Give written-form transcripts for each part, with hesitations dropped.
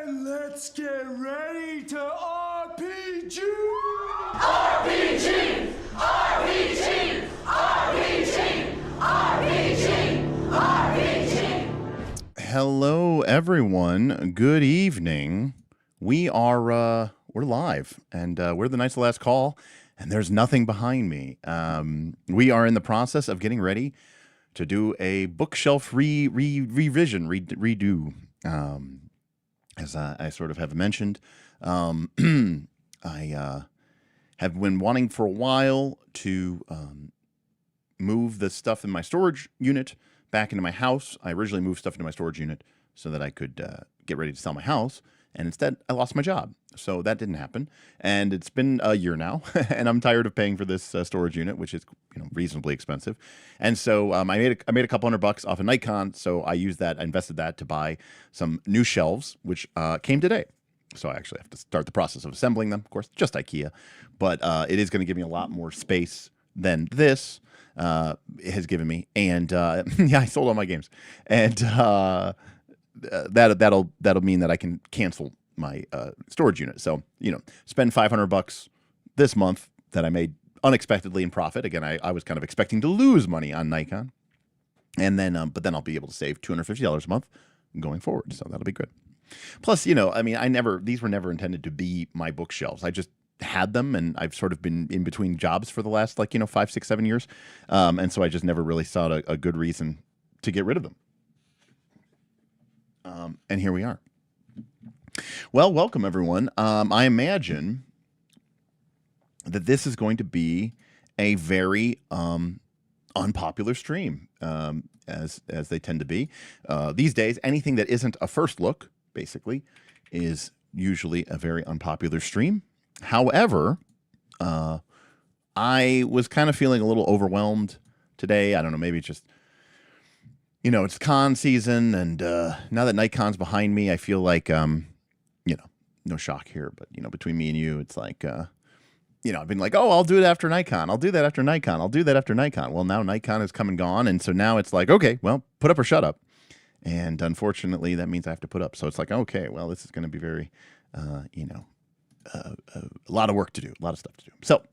Let's get ready to RPG! RPG! RPG! RPG! RPG! RPG! Hello, everyone. Good evening. We are we're live, and we're the Knights of Last Call, and there's nothing behind me. We are in the process of getting ready to do a bookshelf revision, redo. As I sort of have mentioned, I have been wanting for a while to move the stuff in my storage unit back into my house. I originally moved stuff into my storage unit so that I could get ready to sell my house, and instead I lost my job. So that didn't happen, and it's been a year now, and I'm tired of paying for this storage unit, which is reasonably expensive. And so I made a couple $100 off of Nikon, so I used that, I invested that to buy some new shelves, which came today. So I actually have to start the process of assembling them, of course, just IKEA, but it is going to give me a lot more space than this has given me. And yeah, I sold all my games, and that'll mean that I can cancel my storage unit. So spend $500 this month that I made unexpectedly in profit. Again, I was kind of expecting to lose money on Nikon, and then but then I'll be able to save $250 a month going forward. So that'll be good. Plus, I mean, these were never intended to be my bookshelves. I just had them, and I've sort of been in between jobs for the last 5, 6, 7 years, and so I just never really saw a good reason to get rid of them. And here we are. Well, welcome everyone. I imagine that this is going to be a very unpopular stream, as they tend to be these days. Anything that isn't a first look, basically, is usually a very unpopular stream. However, I was kind of feeling a little overwhelmed today. I don't know, maybe it's just it's con season, and now that Nikon's behind me, I feel like no shock here, but between me and you, it's like I've been like, oh, I'll do it after Nikon. I'll do that after Nikon. I'll do that after Nikon. Well, now Nikon has come and gone, and so now it's like, okay, well, put up or shut up. And unfortunately, that means I have to put up. So it's like, okay, well, this is going to be very, a lot of work to do, a lot of stuff to do. So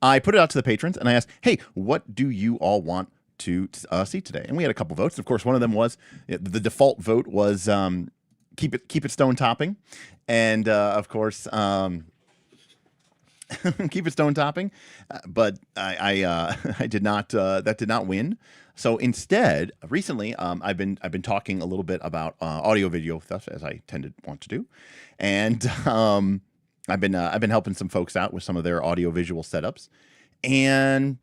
I put it out to the patrons, and I asked, hey, what do you all want to see today? And we had a couple votes. Of course, one of them was, the default vote was keep it stone topping, and of course, keep it stone topping, but I did not. That did not win. So instead, recently, I've been talking a little bit about audio video stuff, as I tend to want to do, and I've been helping some folks out with some of their audio visual setups, and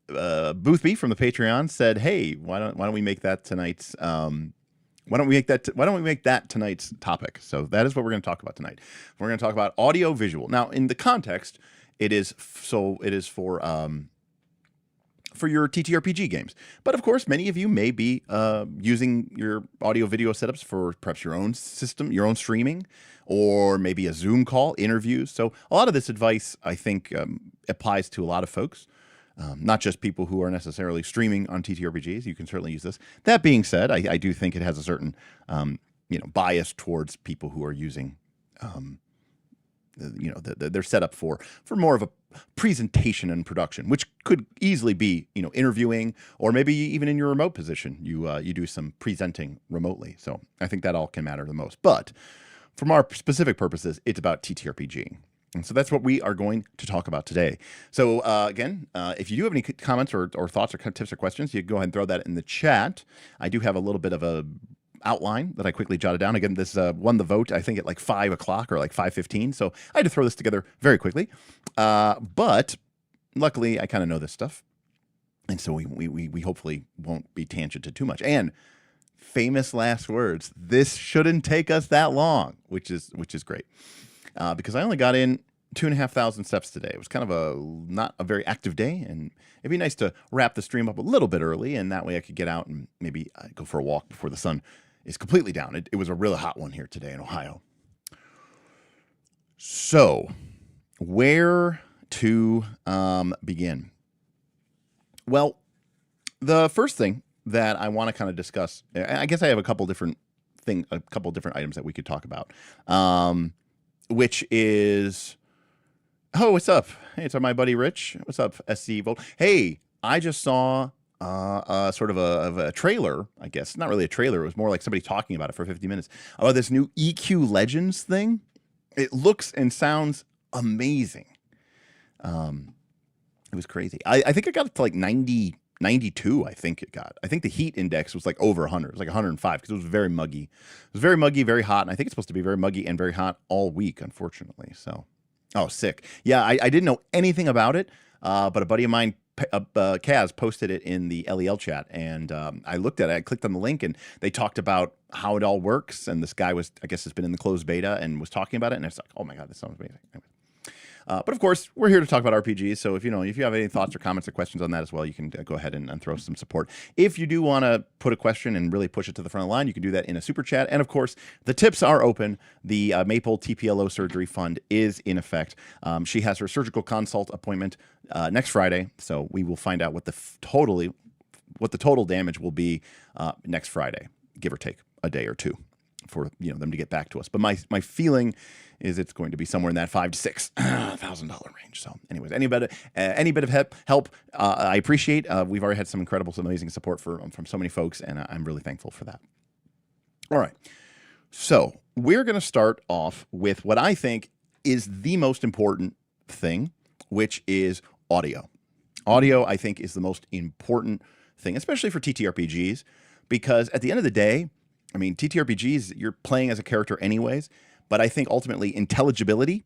Boothby from the Patreon said, "Hey, why don't we make that tonight's why don't we make that tonight's topic?" So that is what we're going to talk about tonight. We're going to talk about audio visual. Now, in the context, it is for your TTRPG games. But of course, many of you may be using your audio video setups for perhaps your own system, your own streaming, or maybe a Zoom call, interviews. So a lot of this advice, I think, applies to a lot of folks. Not just people who are necessarily streaming on TTRPGs. You can certainly use this. That being said, I do think it has a certain, bias towards people who are using they're set up for more of a presentation and production, which could easily be, interviewing, or maybe even in your remote position, you do some presenting remotely. So I think that all can matter the most. But from our specific purposes, it's about TTRPGing. And so that's what we are going to talk about today. So again, if you do have any comments or thoughts or tips or questions, you can go ahead and throw that in the chat. I do have a little bit of a outline that I quickly jotted down. Again, this won the vote, I think, at like 5 o'clock or like 5:15. So I had to throw this together very quickly. But luckily, I kind of know this stuff. And so we hopefully won't be tangented too much. And famous last words, this shouldn't take us that long, which is great. Because I only got in 2,500 steps today. It was kind of not a very active day, and it'd be nice to wrap the stream up a little bit early, and that way I could get out and maybe go for a walk before the sun is completely down. It was a really hot one here today in Ohio. So, where to begin? Well, the first thing that I want to kind of discuss, I guess I have a couple different items that we could talk about. Which is, what's up? Hey, it's my buddy Rich. What's up, SC Volt? Hey, I just saw sort of a trailer, I guess. Not really a trailer. It was more like somebody talking about it for 50 minutes. About this new EQ Legends thing. It looks and sounds amazing. It was crazy. I think it got up to like 92, I think it got. I think the heat index was like over 100. It was like 105 because it was very muggy. It was very muggy, very hot, and I think it's supposed to be very muggy and very hot all week, unfortunately. So, sick. Yeah, I didn't know anything about it, but a buddy of mine, Kaz, posted it in the LEL chat, and I looked at it. I clicked on the link, and they talked about how it all works, and this guy I guess, has been in the closed beta and was talking about it, and it's like, oh my God, this sounds amazing. Anyway. But of course, we're here to talk about RPGs. So if you have any thoughts or comments or questions on that as well, you can go ahead and throw some support. If you do want to put a question and really push it to the front of the line, you can do that in a super chat. And of course, the tips are open. The Maple TPLO surgery fund is in effect. She has her surgical consult appointment next Friday, so we will find out what the total damage will be next Friday, give or take a day or two, for them to get back to us. But my feeling is it's going to be somewhere in that $5,000 to $6,000 range. So, anyways, any bit of help, I appreciate. We've already had some amazing support from so many folks, and I'm really thankful for that. All right, so we're going to start off with what I think is the most important thing, which is audio. Audio, I think, is the most important thing, especially for TTRPGs, because at the end of the day, I mean, TTRPGs, you're playing as a character anyways, but I think ultimately intelligibility,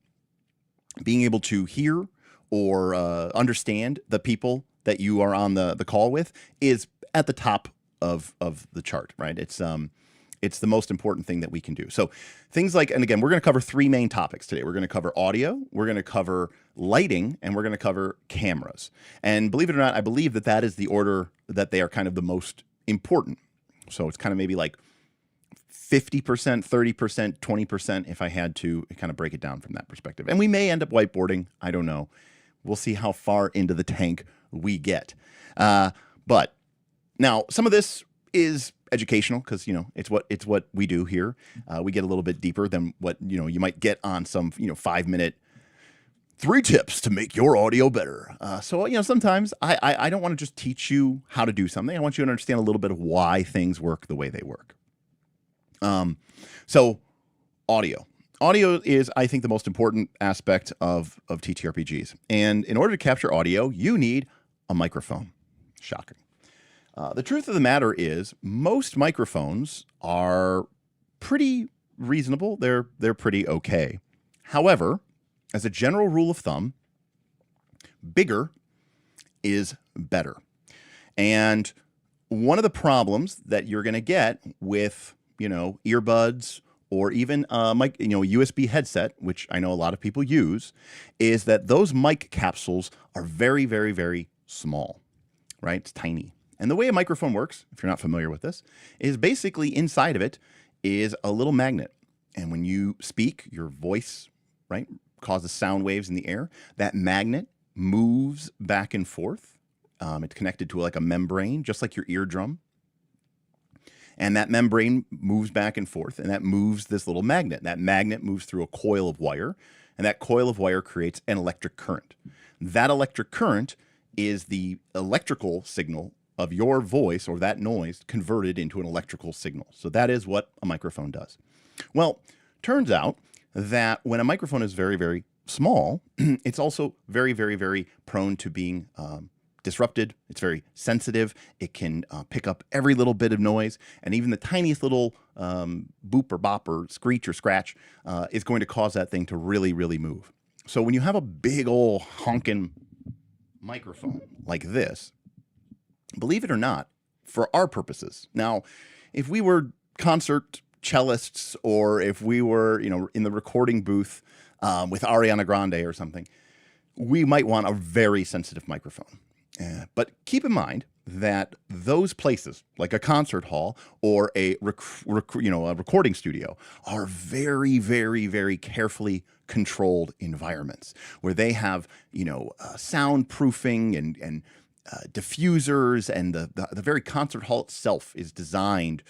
being able to hear or understand the people that you are on the call with, is at the top of the chart, right? It's the most important thing that we can do. So things like, and again, we're going to cover 3 main topics today. We're going to cover audio, we're going to cover lighting, and we're going to cover cameras. And believe it or not, I believe that is the order that they are kind of the most important. So it's kind of maybe like 50%, 30%, 20% if I had to kind of break it down from that perspective. And we may end up whiteboarding. I don't know. We'll see how far into the tank we get. But now some of this is educational because, it's what we do here. We get a little bit deeper than what, you might get on some, 5-minute 3 tips to make your audio better. So, sometimes I don't want to just teach you how to do something. I want you to understand a little bit of why things work the way they work. So audio is, I think, the most important aspect of TTRPGs. And in order to capture audio, you need a microphone. Shocking. The truth of the matter is most microphones are pretty reasonable. They're pretty okay. However, as a general rule of thumb, bigger is better. And one of the problems that you're going to get with earbuds or even USB headset, which I know a lot of people use, is that those mic capsules are very, very, very small, right? It's tiny. And the way a microphone works, if you're not familiar with this, is basically inside of it is a little magnet. And when you speak, your voice, right, causes sound waves in the air. That magnet moves back and forth. It's connected to like a membrane, just like your eardrum. And that membrane moves back and forth, and that moves this little magnet. That magnet moves through a coil of wire, And that coil of wire creates an electric current. That electric current is the electrical signal of your voice or that noise converted into an electrical signal. So that is what a microphone does. Well, turns out that when a microphone is very, very small, it's also very, very, very prone to being disrupted. It's very sensitive. It can pick up every little bit of noise, and even the tiniest little boop or bop or screech or scratch is going to cause that thing to really, really move. So when you have a big old honking microphone like this, believe it or not, for our purposes. Now, if we were concert cellists or if we were, in the recording booth with Ariana Grande or something, we might want a very sensitive microphone. But keep in mind that those places, like a concert hall or a recording studio, are very, very, very carefully controlled environments where they have, soundproofing and diffusers, and the very concert hall itself is designed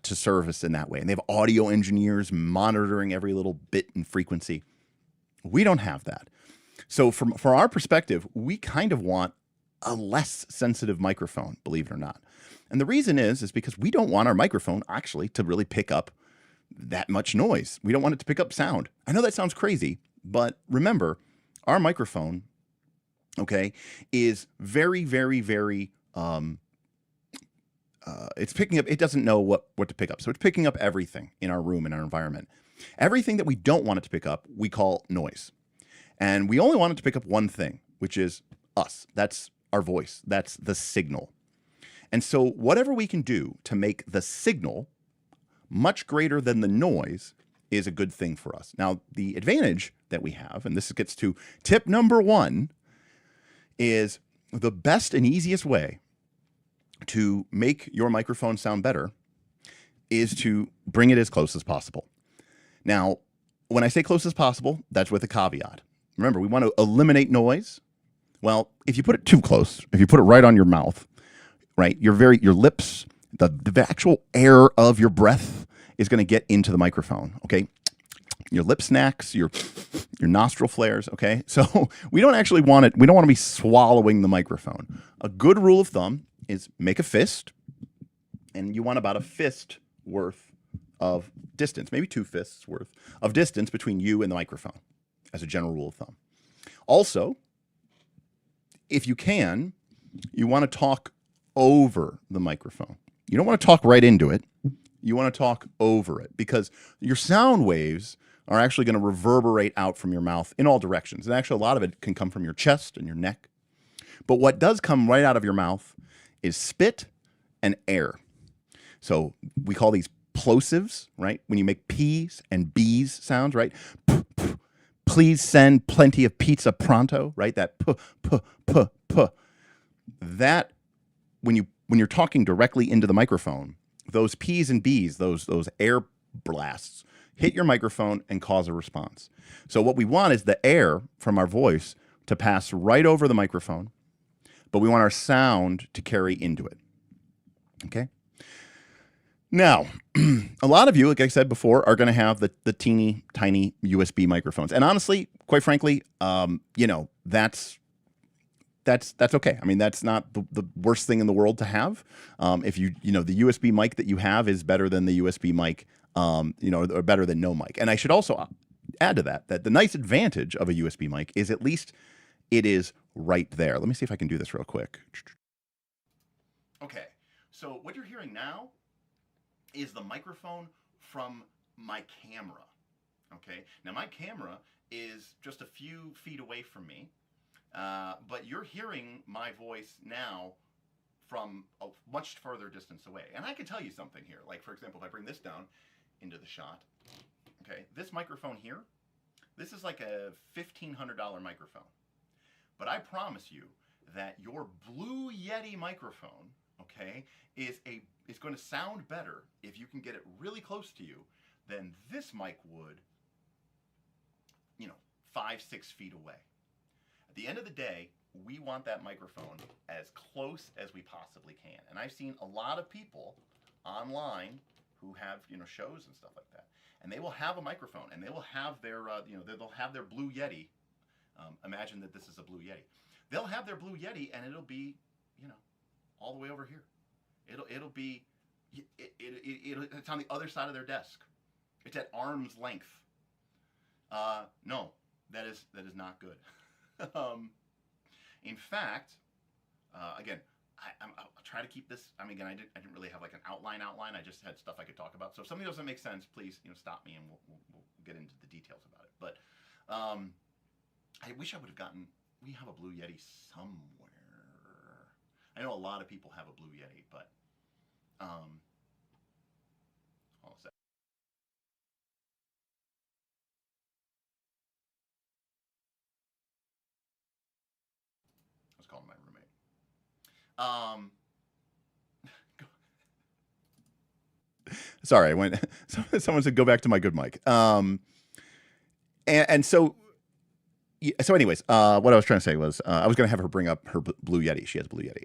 to service in that way. And they have audio engineers monitoring every little bit and frequency. We don't have that. So from our perspective, we kind of want a less sensitive microphone, believe it or not. And the reason is because we don't want our microphone actually to really pick up that much noise. We don't want it to pick up sound. I know that sounds crazy, but remember, our microphone, okay, is very, very, very, it's picking up, it doesn't know what to pick up. So it's picking up everything in our room, in our environment. Everything that we don't want it to pick up, we call noise. And we only want it to pick up one thing, which is us. That's our voice. That's the signal. And so whatever we can do to make the signal much greater than the noise is a good thing for us. Now, the advantage that we have, and this gets to tip number 1, is the best and easiest way to make your microphone sound better is to bring it as close as possible. Now, when I say close as possible, that's with a caveat. Remember, we want to eliminate noise. Well, if you put it too close, if you put it right on your mouth, right, your lips, the actual air of your breath is going to get into the microphone, okay? Your lip snacks, your nostril flares, okay? So we don't actually want it, we don't want to be swallowing the microphone. A good rule of thumb is make a fist, and you want about a fist worth of distance, maybe 2 fists worth of distance between you and the microphone, as a general rule of thumb. Also, if you can, you want to talk over the microphone. You don't want to talk right into it. You want to talk over it, because your sound waves are actually going to reverberate out from your mouth in all directions. And actually, a lot of it can come from your chest and your neck. But what does come right out of your mouth is spit and air. So we call these plosives, right? When you make P's and B's sounds, right? Please send plenty of pizza pronto, right? That p. That, when you're talking directly into the microphone, those P's and B's, those air blasts, hit your microphone and cause a response. So what we want is the air from our voice to pass right over the microphone, but we want our sound to carry into it. Okay? Now, a lot of you, like I said before, are going to have the teeny tiny USB microphones. And honestly, quite frankly, that's okay. I mean, that's not the worst thing in the world to have. If the USB mic that you have is better than the USB mic, or better than no mic. And I should also add to that the nice advantage of a USB mic is at least it is right there. Let me see if I can do this real quick. Okay, so what you're hearing now is the microphone from my camera. Okay, now my camera is just a few feet away from me. But you're hearing my voice now from a much further distance away. And I can tell you something here. Like, for example, if I bring this down into the shot, okay, this microphone here, this is like a $1,500 microphone. But I promise you that your Blue Yeti microphone, okay, is going to sound better if you can get it really close to you than this mic would, 5-6 feet away. At the end of the day, we want that microphone as close as we possibly can. And I've seen a lot of people online who have, you know, shows and stuff like that, and they will have a microphone, and they will have their, you know, they'll have their Blue Yeti. Imagine that this is a Blue Yeti. They'll have their Blue Yeti, and it'll be, you know, all the way over here. It'll be, it's on the other side of their desk. It's at arm's length. No, that is not good. In fact, again, I'll try to keep this. I mean, again, I didn't really have like an outline. I just had stuff I could talk about. So if something doesn't make sense, please, you know, stop me and we'll get into the details about it. But I wish I would have gotten. We have a Blue Yeti somewhere. I know a lot of people have a Blue Yeti, but hold on a sec. I was calling my roommate. Sorry, I went. Someone said go back to my good mic. And so. So, anyways, what I was trying to say was I was going to have her bring up her Blue Yeti. She has a Blue Yeti.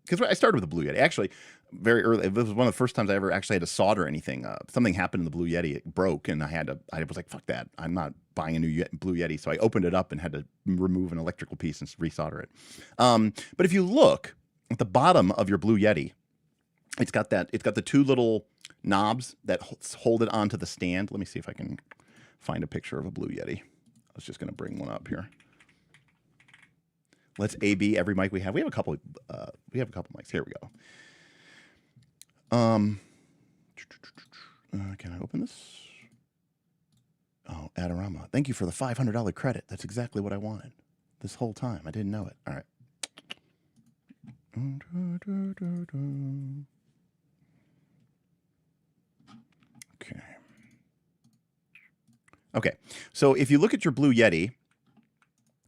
Because I started with the Blue Yeti. Actually, very early. It was one of the first times I ever actually had to solder anything. Something happened in the Blue Yeti. It broke, and I was like, fuck that. I'm not buying a new Blue Yeti. So I opened it up and had to remove an electrical piece and resolder it. But if you look at the bottom of your Blue Yeti, it's got the two little knobs that hold it onto the stand. Let me see if I can find a picture of a Blue Yeti. I was just going to bring one up here. Let's A/B every mic we have. We have a couple. Mics. Here we go. Can I open this? Oh, Adorama. Thank you for the $500 credit. That's exactly what I wanted this whole time. I didn't know it. All right. Okay. Okay, so if you look at your Blue Yeti,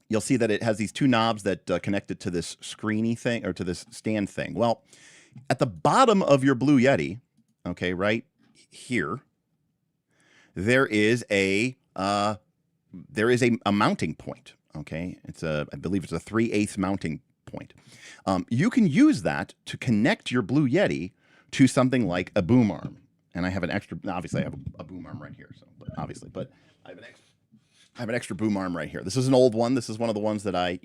you'll see that it has these two knobs that connect it to this screeny thing, or to this stand thing. Well, at the bottom of your Blue Yeti, okay, right here, there is a mounting point. Okay, I believe it's a 3/8 mounting point. You can use that to connect your Blue Yeti to something like a boom arm. And I have an extra. Obviously, I have a boom arm right here. So, but I have an extra boom arm right here. This is an old one. This is one of the ones that I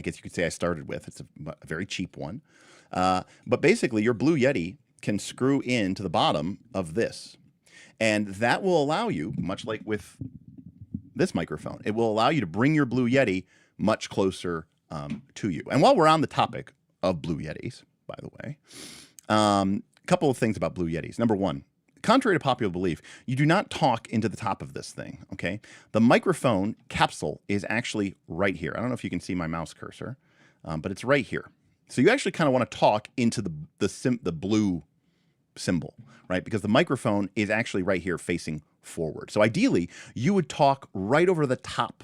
guess you could say I started with. It's a very cheap one. But basically, your Blue Yeti can screw into the bottom of this. And that will allow you, much like with this microphone, it will allow you to bring your Blue Yeti much closer to you. And while we're on the topic of Blue Yetis, by the way, a couple of things about Blue Yetis. Number one, contrary to popular belief, you do not talk into the top of this thing, okay? The microphone capsule is actually right here. I don't know if you can see my mouse cursor, but it's right here. So you actually kind of want to talk into the blue symbol, right? Because the microphone is actually right here facing forward. So ideally, you would talk right over the top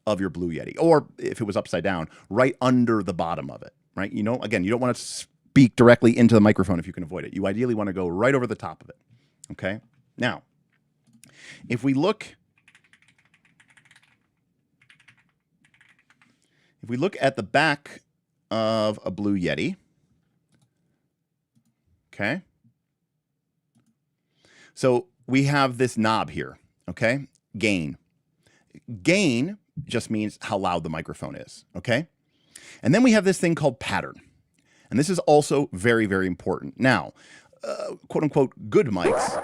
of your Blue Yeti, or if it was upside down, right under the bottom of it, right? You know, again, you don't want to speak directly into the microphone if you can avoid it. You ideally want to go right over the top of it. Okay. Now, if we look at the back of a Blue Yeti, okay. So we have this knob here, okay? Gain. Gain just means how loud the microphone is, okay? And then we have this thing called pattern. And this is also very, very important. Now, quote unquote, good mics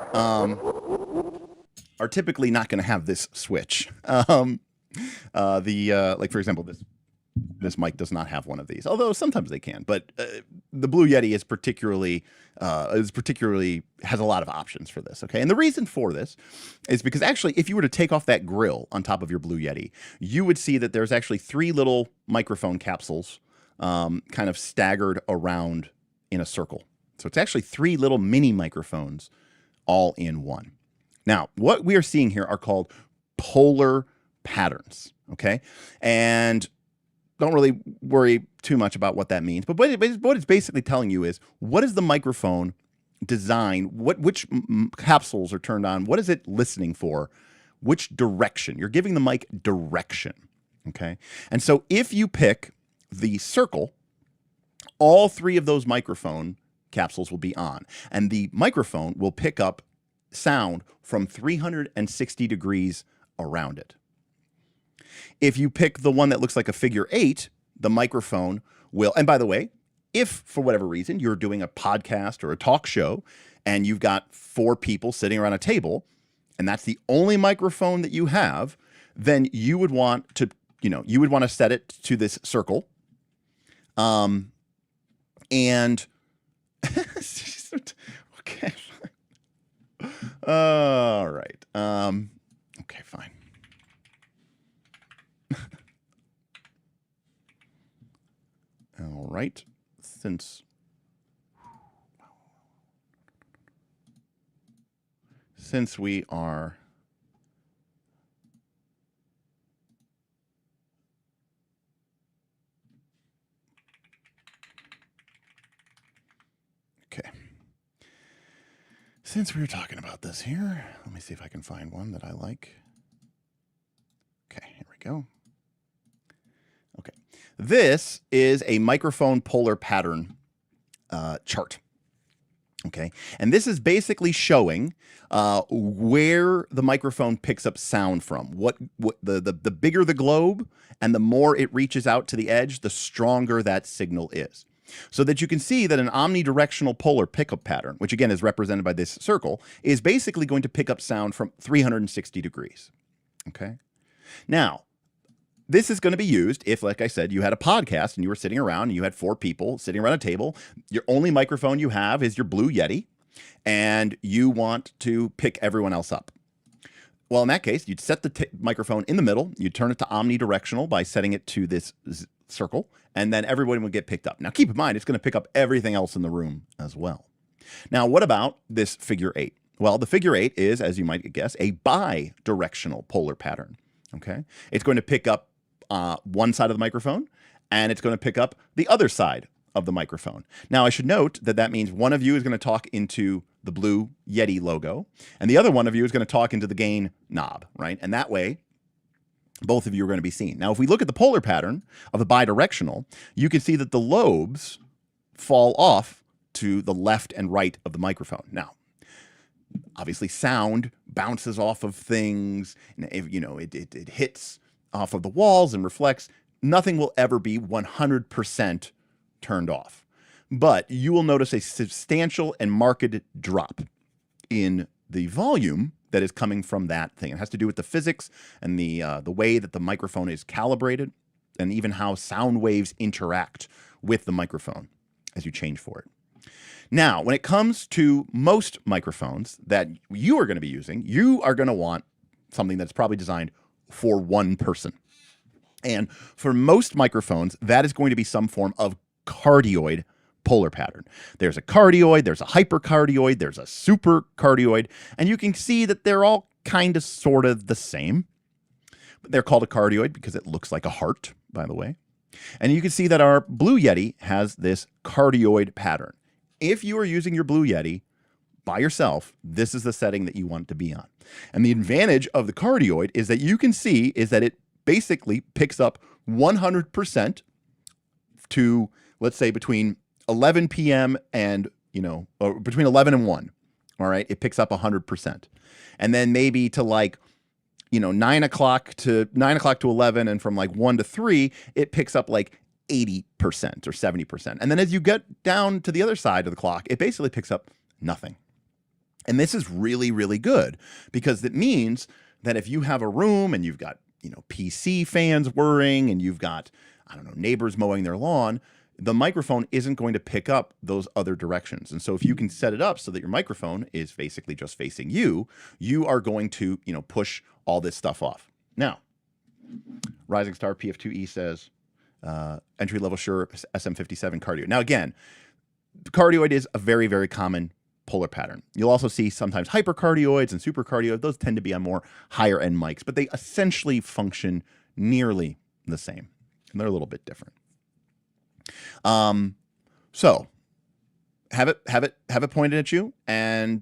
are typically not going to have this switch. Like for example, this mic does not have one of these, although sometimes they can. But the Blue Yeti is particularly has a lot of options for this. Okay, and the reason for this is because actually, if you were to take off that grill on top of your Blue Yeti, you would see that there's actually 3 little microphone capsules kind of staggered around in a circle. So it's actually 3 little mini microphones all in one. Now, what we are seeing here are called polar patterns. Okay, and don't really worry too much about what that means. But what it's basically telling you is, what is the microphone design? Which capsules are turned on? What is it listening for? Which direction? You're giving the mic direction. Okay. And so if you pick the circle, all 3 of those microphone capsules will be on. And the microphone will pick up sound from 360 degrees around it. If you pick the one that looks like a figure 8, the microphone will, and by the way, if for whatever reason you're doing a podcast or a talk show and you've got 4 people sitting around a table and that's the only microphone that you have, then you would want to, set it to this circle. And okay. All right. Okay, fine. All right. Since we are okay. Since we were talking about this here, let me see if I can find one that I like. Okay, here we go. Okay. This is a microphone polar pattern chart. Okay. And this is basically showing where the microphone picks up sound from. What the bigger the globe and the more it reaches out to the edge, the stronger that signal is. So that you can see that an omnidirectional polar pickup pattern, which again is represented by this circle, is basically going to pick up sound from 360 degrees. Okay. Now, this is going to be used if, like I said, you had a podcast and you were sitting around and you had 4 people sitting around a table. Your only microphone you have is your Blue Yeti, and you want to pick everyone else up. Well, in that case, you'd set the microphone in the middle. You'd turn it to omnidirectional by setting it to this circle, and then everyone would get picked up. Now, keep in mind, it's going to pick up everything else in the room as well. Now, what about this figure 8? Well, the figure 8 is, as you might guess, a bi-directional polar pattern. Okay, it's going to pick up one side of the microphone, and it's going to pick up the other side of the microphone. Now, I should note that that means one of you is going to talk into the Blue Yeti logo, and the other one of you is going to talk into the gain knob, right? And that way, both of you are going to be seen. Now, if we look at the polar pattern of the bidirectional, you can see that the lobes fall off to the left and right of the microphone. Now, obviously, sound bounces off of things, and it hits off of the walls and reflects. Nothing will ever be 100% turned off. But you will notice a substantial and marked drop in the volume that is coming from that thing. It has to do with the physics and the way that the microphone is calibrated, and even how sound waves interact with the microphone as you change for it. Now, when it comes to most microphones that you are going to be using, you are going to want something that's probably designed for one person. And for most microphones, that is going to be some form of cardioid polar pattern. There's a cardioid, there's a hypercardioid, there's a supercardioid, and you can see that they're all kind of sort of the same. But they're called a cardioid because it looks like a heart, by the way. And you can see that our Blue Yeti has this cardioid pattern. If you are using your Blue Yeti by yourself, this is the setting that you want to be on. And the advantage of the cardioid is that you can see is that it basically picks up 100% to, let's say, between 11 p.m. and, or between 11 and 1. All right. It picks up 100%. And then maybe to 9 o'clock to 11, and from 1 to 3, it picks up 80% or 70%. And then as you get down to the other side of the clock, it basically picks up nothing. And this is really, really good because it means that if you have a room and you've got, PC fans whirring and you've got, neighbors mowing their lawn, the microphone isn't going to pick up those other directions. And so if you can set it up so that your microphone is basically just facing you, you are going to, push all this stuff off. Now, Rising Star PF2E says, entry-level Shure SM57 cardioid. Now, again, cardioid is a very, very common polar pattern. You'll also see sometimes hypercardioids and supercardioids. Those tend to be on more higher-end mics, but they essentially function nearly the same. And they're a little bit different. So have it pointed at you and,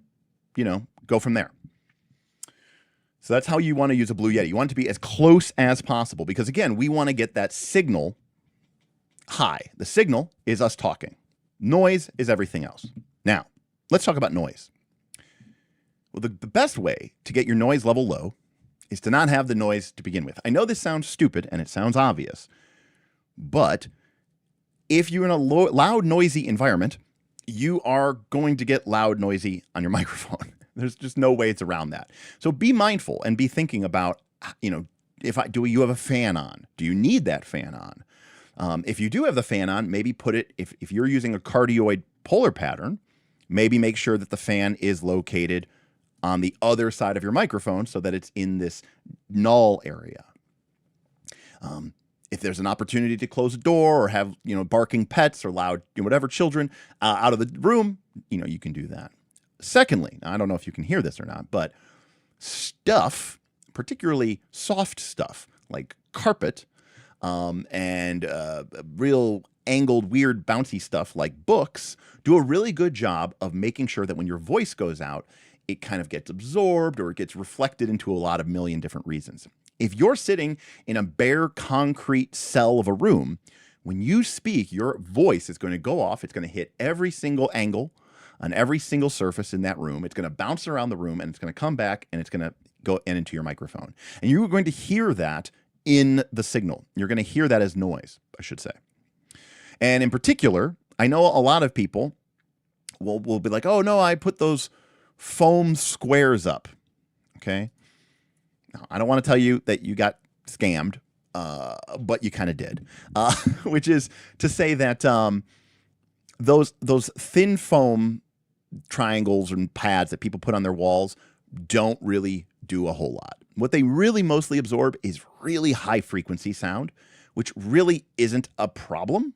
go from there. So that's how you want to use a Blue Yeti. You want it to be as close as possible because, again, we want to get that signal high. The signal is us talking. Noise is everything else. Now, let's talk about noise. Well, the best way to get your noise level low is to not have the noise to begin with. I know this sounds stupid and it sounds obvious, but if you're in a loud, noisy environment, you are going to get loud, noisy on your microphone. There's just no way it's around that. So be mindful and be thinking about, do you have a fan on? Do you need that fan on? If you do have the fan on, maybe put it, if you're using a cardioid polar pattern, maybe make sure that the fan is located on the other side of your microphone so that it's in this null area. If there's an opportunity to close a door or have, barking pets or loud, whatever children out of the room, you can do that. Secondly, I don't know if you can hear this or not, but stuff, particularly soft stuff like carpet and real angled, weird, bouncy stuff like books, do a really good job of making sure that when your voice goes out, it kind of gets absorbed or it gets reflected into a lot of million different reasons. If you're sitting in a bare concrete cell of a room, when you speak, your voice is going to go off. It's going to hit every single angle on every single surface in that room. It's going to bounce around the room and it's going to come back and it's going to go into your microphone. And you're going to hear that in the signal. You're going to hear that as noise, I should say. And in particular, I know a lot of people will be like, oh no, I put those foam squares up. Okay. Now, I don't want to tell you that you got scammed, but you kind of did, which is to say that those thin foam triangles and pads that people put on their walls don't really do a whole lot. What they really mostly absorb is really high frequency sound, which really isn't a problem.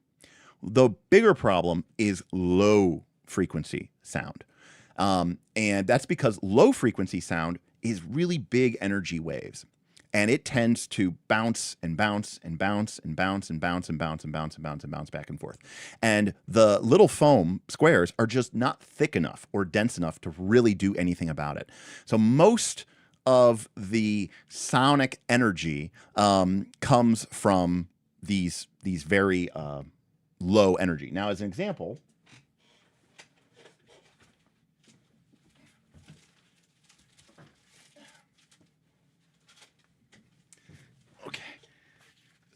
The bigger problem is low frequency sound. And that's because low frequency sound is really big energy waves. And it tends to bounce and bounce and bounce and bounce and bounce and bounce and bounce and bounce and bounce back and forth. And the little foam squares are just not thick enough or dense enough to really do anything about it. So most of the sonic energy comes from these very low energy. Now, as an example,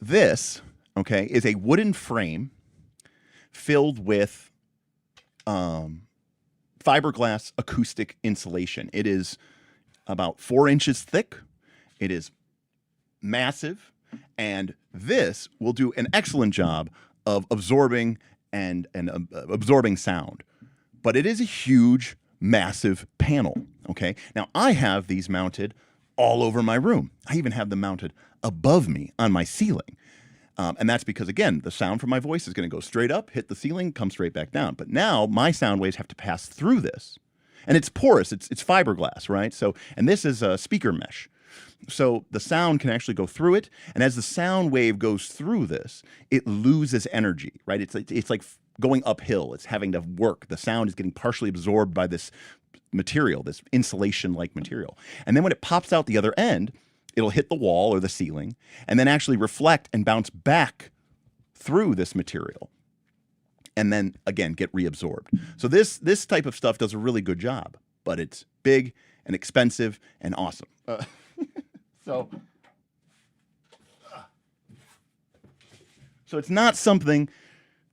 this, is a wooden frame filled with fiberglass acoustic insulation. It is about 4 inches thick. It is massive, and this will do an excellent job of absorbing and absorbing sound. But it is a huge, massive panel. Okay, now I have these mounted all over my room. I even have them mounted above me on my ceiling. And that's because, again, the sound from my voice is going to go straight up, hit the ceiling, come straight back down. But now my sound waves have to pass through this. And it's porous. It's fiberglass, right? So, and this is a speaker mesh. So the sound can actually go through it. And as the sound wave goes through this, it loses energy, right? It's like going uphill. It's having to work. The sound is getting partially absorbed by this material, this insulation-like material. And then when it pops out the other end, it'll hit the wall or the ceiling and then actually reflect and bounce back through this material and then, again, get reabsorbed. So this type of stuff does a really good job, but it's big and expensive and awesome. So it's not something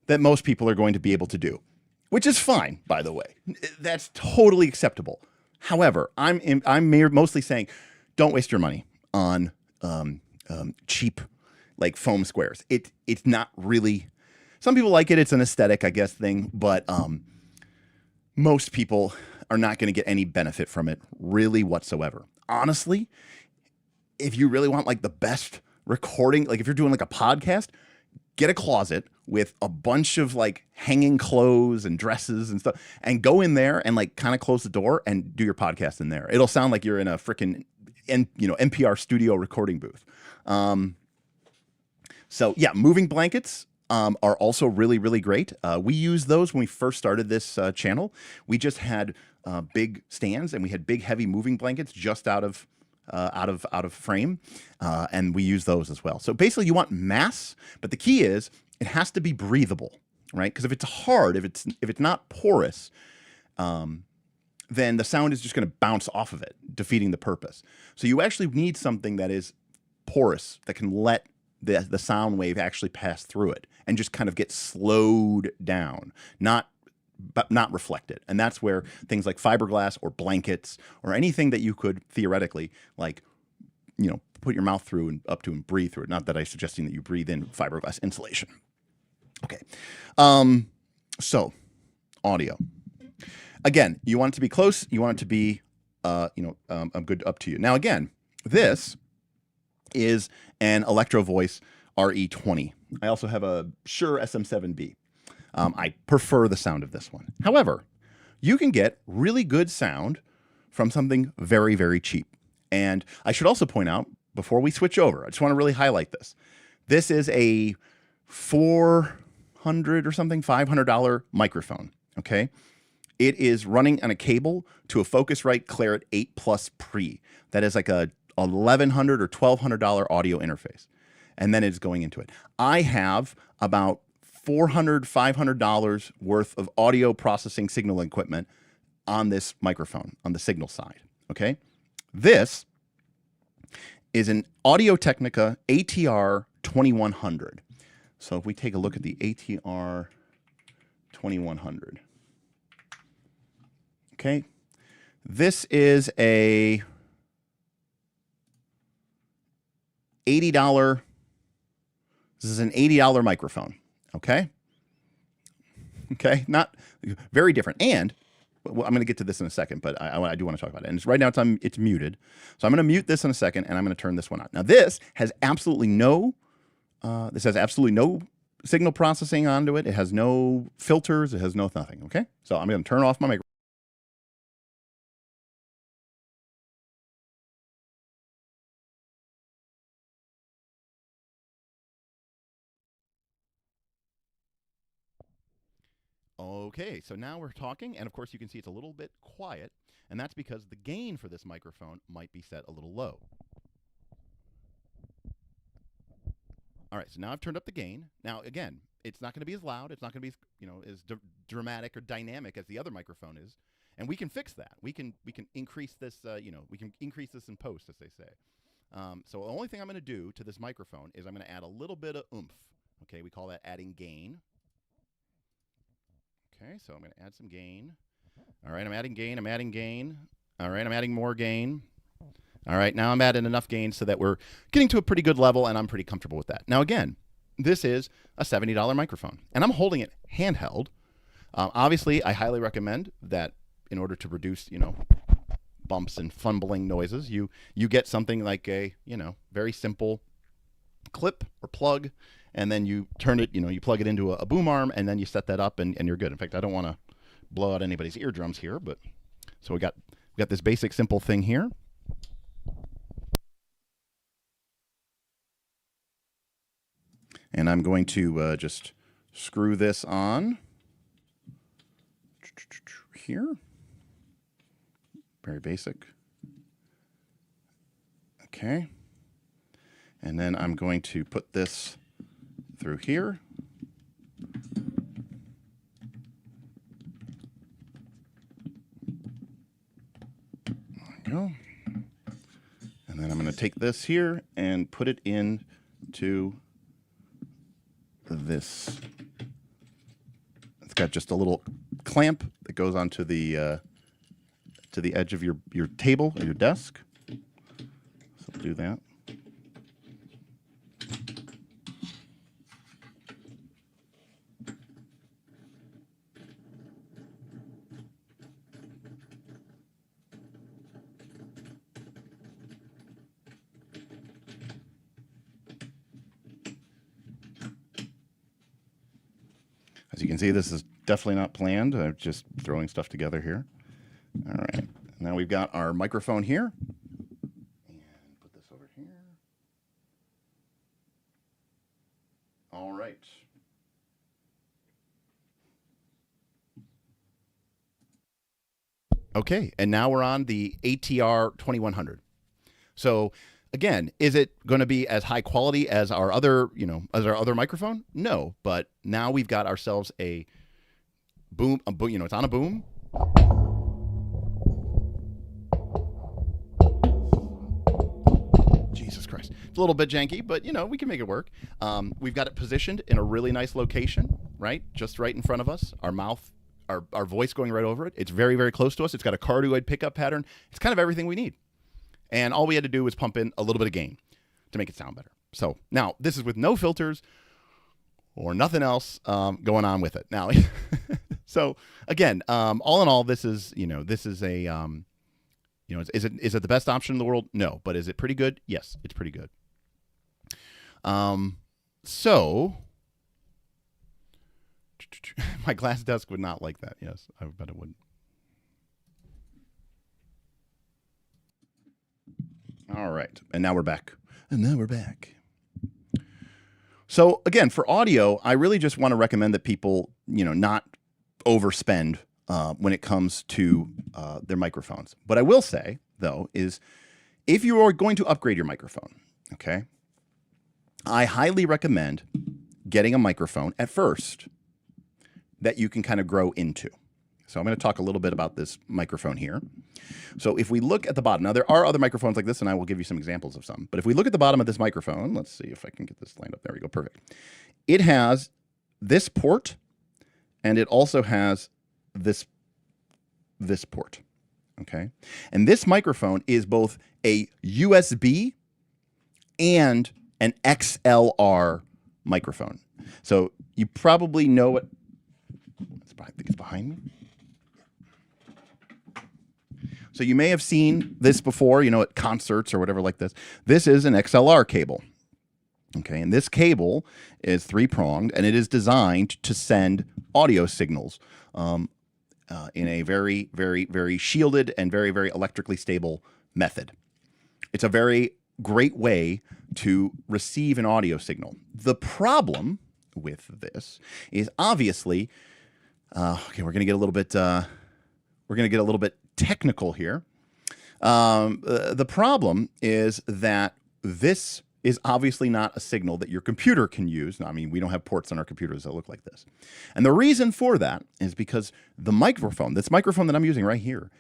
that most people are going to be able to do, which is fine, by the way. That's totally acceptable. However, I'm mostly saying don't waste your money on cheap, like foam squares. It's not really. Some people like it. It's an aesthetic, I guess, thing. But most people are not going to get any benefit from it, really, whatsoever. Honestly, if you really want like the best recording, like if you're doing like a podcast, get a closet with a bunch of like hanging clothes and dresses and stuff, and go in there and like kind of close the door and do your podcast in there. It'll sound like you're in a freaking NPR studio recording booth. So yeah, moving blankets are also really, really great. We used those when we first started this channel. We just had big stands and we had big, heavy moving blankets just out of frame, and we use those as well. So basically, you want mass, but the key is it has to be breathable, right? Because if it's hard, if it's not porous, then the sound is just going to bounce off of it, defeating the purpose. So you actually need something that is porous, that can let the sound wave actually pass through it and just kind of get slowed down, not reflected. And that's where things like fiberglass or blankets or anything that you could theoretically, like, you know, put your mouth through and up to and breathe through it. Not that I'm suggesting that you breathe in fiberglass insulation. Okay. So audio. Again, you want it to be close. You want it to be, good up to you. Now, again, this is an Electro Voice RE20. I also have a Shure SM7B. I prefer the sound of this one. However, you can get really good sound from something very, very cheap. And I should also point out, before we switch over, I just want to really highlight this. This is a $400 or something, $500 microphone, okay? It is running on a cable to a Focusrite Claret 8 Plus Pre. That is like a $1,100 or $1,200 audio interface. And then it's going into it. I have about $400, $500 worth of audio processing signal equipment on this microphone, on the signal side, okay? This is an Audio-Technica ATR 2100. So if we take a look at the ATR 2100, okay, this is a $80. This is an $80 microphone. Okay. Okay. Not very different. And well, I'm going to get to this in a second, but I do want to talk about it. And right now it's muted. So I'm going to mute this in a second, and I'm going to turn this one on. Now this has absolutely no signal processing onto it. It has no filters. It has no nothing. Okay. So I'm going to turn off my microphone. Okay, so now we're talking, and of course you can see it's a little bit quiet, and that's because the gain for this microphone might be set a little low. All right, so now I've turned up the gain. Now, again, it's not going to be as loud. It's not going to be, as dramatic or dynamic as the other microphone is, and we can fix that. We can increase this, we can increase this in post, as they say. So the only thing I'm going to do to this microphone is I'm going to add a little bit of oomph. Okay, we call that adding gain. Okay, so I'm going to add some gain. All right, I'm adding gain. I'm adding gain. All right, I'm adding more gain. All right, now I'm adding enough gain so that we're getting to a pretty good level, and I'm pretty comfortable with that. Now, again, this is a $70 microphone, and I'm holding it handheld. Obviously, I highly recommend that in order to reduce, bumps and fumbling noises, you get something like a, very simple clip or plug, and then you turn it, you plug it into a boom arm, and then you set that up, and you're good. In fact, I don't want to blow out anybody's eardrums here, but so we got this basic simple thing here. And I'm going to just screw this on here. Very basic. Okay. And then I'm going to put this through here. There we go. And then I'm going to take this here and put it into this. It's got just a little clamp that goes onto the edge of your table or your desk. So do that. As you can see, this is definitely not planned. I'm just throwing stuff together here. All right. Now we've got our microphone here. And put this over here. All right. Okay, and now we're on the ATR 2100. So again, is it going to be as high quality as our other, microphone? No, but now we've got ourselves a boom, it's on a boom. a little bit janky, but you know, we can make it work. We've got it positioned in a really nice location, right? Just right in front of us. Our mouth, our voice going right over it. It's very, very close to us. It's got a cardioid pickup pattern. It's kind of everything we need. And all we had to do was pump in a little bit of gain to make it sound better. So now this is with no filters or nothing else going on with it. Now, so again, all in all, this is, you know, this is a, you know, is it the best option in the world? No, but is it pretty good? Yes, it's pretty good. So my glass desk would not like that. Yes, I bet it wouldn't. All right, and now we're back. So again, for audio, I really just want to recommend that people, you know, not overspend when it comes to their microphones. What I will say, though, is if you are going to upgrade your microphone, okay, I highly recommend getting a microphone at first that you can kind of grow into. So I'm going to talk a little bit about this microphone here. So if we look at the bottom, now there are other microphones like this, and I will give you some examples of some. But if we look at the bottom of this microphone, let's see if I can get this lined up. There we go. Perfect. It has this port, and it also has this port. Okay. And this microphone is both a USB and an XLR microphone. So you probably know it. I think it's behind me. So you may have seen this before, you know, at concerts or whatever like this. This is an XLR cable. Okay, and this cable is three-pronged, and it is designed to send audio signals in a very, very, very shielded and very, very electrically stable method. It's a very great way to receive an audio signal. The problem with this is obviously, okay, we're going to get a little bit technical here. The problem is that this is obviously not a signal that your computer can use. I mean, we don't have ports on our computers that look like this. And the reason for that is because the microphone, this microphone that I'm using right here,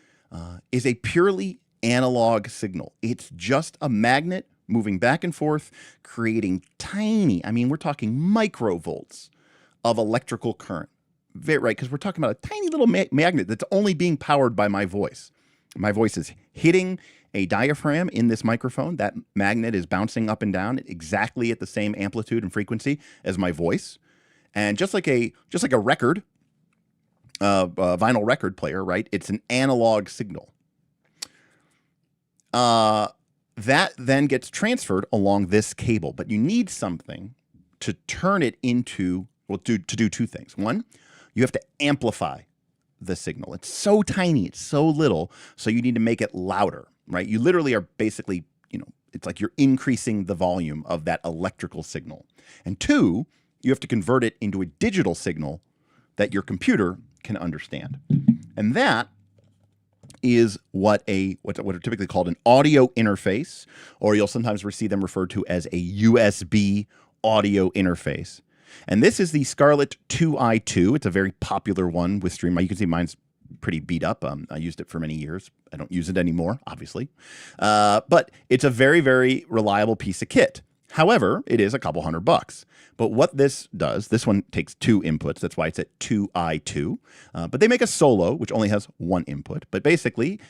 is a purely analog signal. It's just a magnet moving back and forth, creating tiny, I mean, we're talking microvolts of electrical current. Right, because we're talking about a tiny little magnet that's only being powered by my voice. My voice is hitting a diaphragm in this microphone. That magnet is bouncing up and down exactly at the same amplitude and frequency as my voice. And just like a record, a vinyl record player, right? It's an analog signal. That then gets transferred along this cable, but you need something to turn it into, well, to do two things. One, you have to amplify the signal. It's so tiny, it's so little, so you need to make it louder, right? You literally are basically, you know, it's like you're increasing the volume of that electrical signal. And two, you have to convert it into a digital signal that your computer can understand. And that is what are typically called an audio interface, or you'll sometimes see them referred to as a USB audio interface. And this is the Scarlett 2i2. It's a very popular one with Stream. You can see mine's pretty beat up. I used it for many years. I don't use it anymore, obviously. But it's a very, very reliable piece of kit. However, it is a couple $100. But what this does, this one takes two inputs. That's why it's at 2i2. But they make a solo, which only has one input. But basically,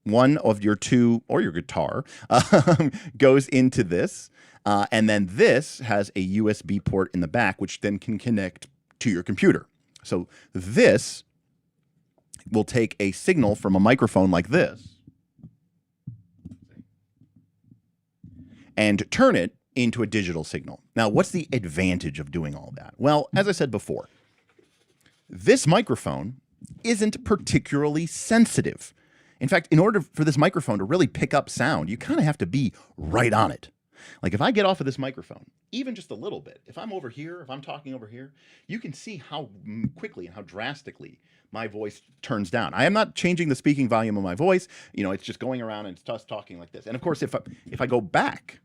one of your two, or your guitar, goes into this. And then this has a USB port in the back, which then can connect to your computer. So this will take a signal from a microphone like this and turn it into a digital signal. Now, what's the advantage of doing all that? Well, as I said before, this microphone isn't particularly sensitive. In fact, in order for this microphone to really pick up sound, you kind of have to be right on it. Like if I get off of this microphone, even just a little bit, if I'm over here, if I'm talking over here, you can see how quickly and how drastically my voice turns down. I am not changing the speaking volume of my voice. You know, it's just going around and it's just talking like this. And of course, if I go back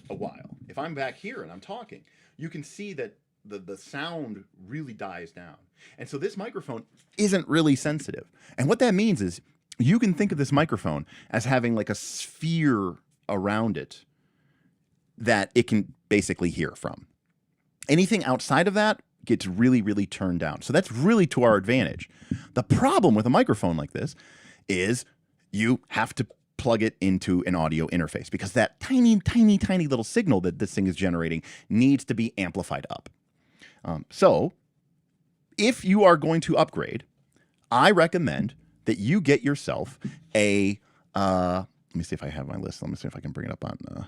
a while, if I'm back here and I'm talking, you can see that the sound really dies down. And so this microphone isn't really sensitive. And what that means is you can think of this microphone as having like a sphere around it that it can basically hear from. Anything outside of that gets really, really turned down. So that's really to our advantage. The problem with a microphone like this is you have to plug it into an audio interface because that tiny, tiny, tiny little signal that this thing is generating needs to be amplified up. So if you are going to upgrade, I recommend that you get yourself a, let me see if I have my list. Let me see if I can bring it up on,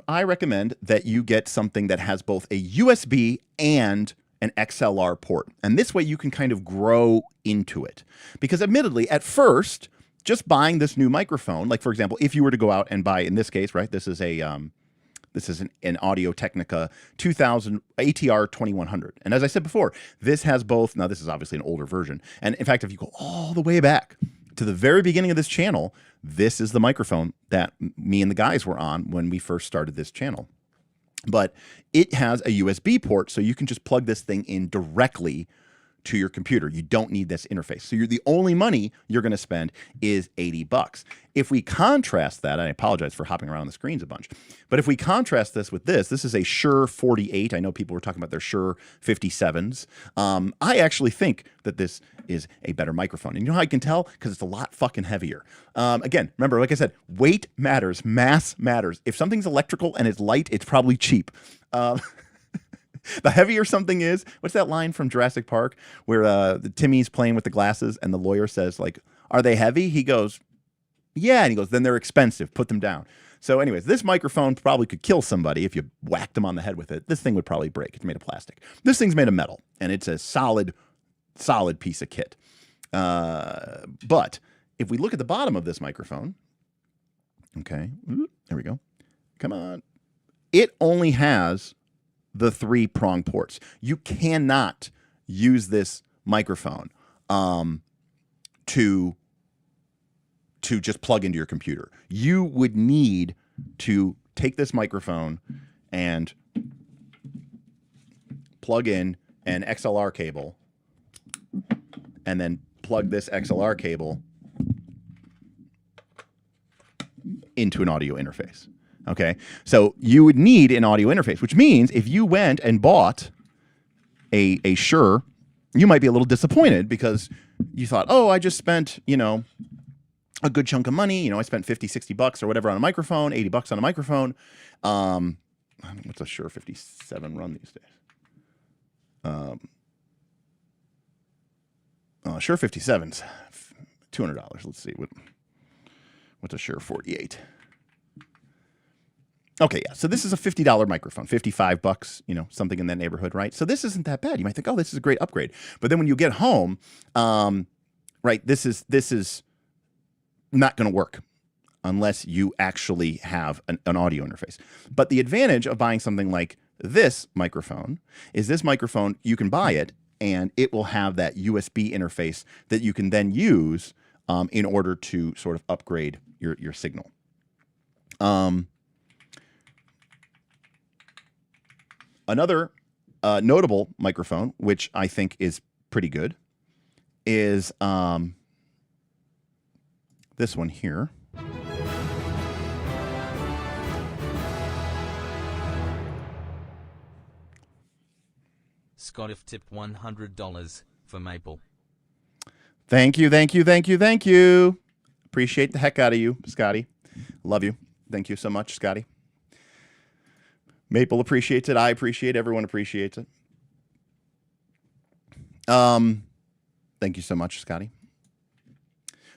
I recommend that you get something that has both a USB and an XLR port. And this way you can kind of grow into it. Because admittedly, at first, just buying this new microphone, like for example, if you were to go out and buy, in this case, right, this is an Audio Technica 2000 ATR 2100. And as I said before, this has both, now this is obviously an older version. And in fact, if you go all the way back to the very beginning of this channel, this is the microphone that me and the guys were on when we first started this channel. But it has a USB port, so you can just plug this thing in directly to your computer. You don't need this interface. So the only money you're going to spend is $80. If we contrast that, I apologize for hopping around the screens a bunch, but if we contrast this with this is a Shure 48. I know people were talking about their Shure 57s. I actually think that this is a better microphone. And you know how I can tell? Because it's a lot fucking heavier. Again, remember, like I said, weight matters, mass matters. If something's electrical and it's light, it's probably cheap. The heavier something is, what's that line from Jurassic Park where Timmy's playing with the glasses and the lawyer says, like, are they heavy? He goes, yeah. And he goes, then they're expensive. Put them down. So anyways, this microphone probably could kill somebody if you whacked them on the head with it. This thing would probably break. It's made of plastic. This thing's made of metal, and it's a solid piece of kit. But if we look at the bottom of this microphone, okay, there we go. Come on. It only has the 3-prong ports. You cannot use this microphone to just plug into your computer. You would need to take this microphone and plug in an XLR cable and then plug this XLR cable into an audio interface. Okay, so you would need an audio interface, which means if you went and bought a Shure, you might be a little disappointed because you thought, oh, I just spent, a good chunk of money. I spent $50-$60 or whatever on a microphone, $80 on a microphone. What's a Shure 57 run these days? Shure 57's $200. Let's see what's a Shure 48. Okay, yeah. So this is a $50 microphone, $55, something in that neighborhood, right? So this isn't that bad. You might think, oh, this is a great upgrade. But then when you get home, right, this is not going to work unless you actually have an audio interface. But the advantage of buying something like this microphone is this microphone, you can buy it, and it will have that USB interface that you can then use in order to sort of upgrade your signal. Another notable microphone, which I think is pretty good, is this one here. Scott have tipped $100 for Maple. Thank you, thank you, thank you, thank you. Appreciate the heck out of you, Scotty. Love you. Thank you so much, Scotty. Maple appreciates it. I appreciate it. Everyone appreciates it. Thank you so much, Scotty.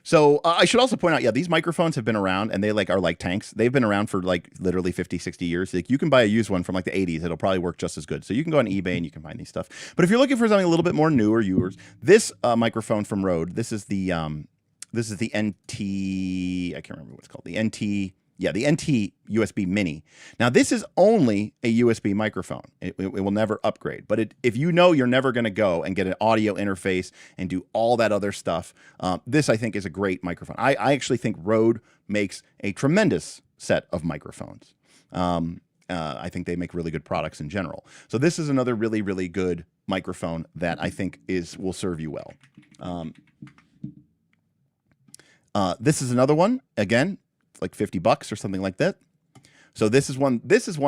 So I should also point out, yeah, these microphones have been around, and they are like tanks. They've been around for literally 50, 60 years. You can buy a used one from the 80s. It'll probably work just as good. So you can go on eBay and you can find these stuff. But if you're looking for something a little bit more new or yours, this microphone from Rode, this is the NT, I can't remember what it's called. The NT. Yeah, the NT USB Mini. Now, this is only a USB microphone. It will never upgrade. But if you're never going to go and get an audio interface and do all that other stuff, this, I think, is a great microphone. I actually think Rode makes a tremendous set of microphones. I think they make really good products in general. So this is another really, really good microphone that I think will serve you well. This is another one. Again, like $50 or something like that. So this is one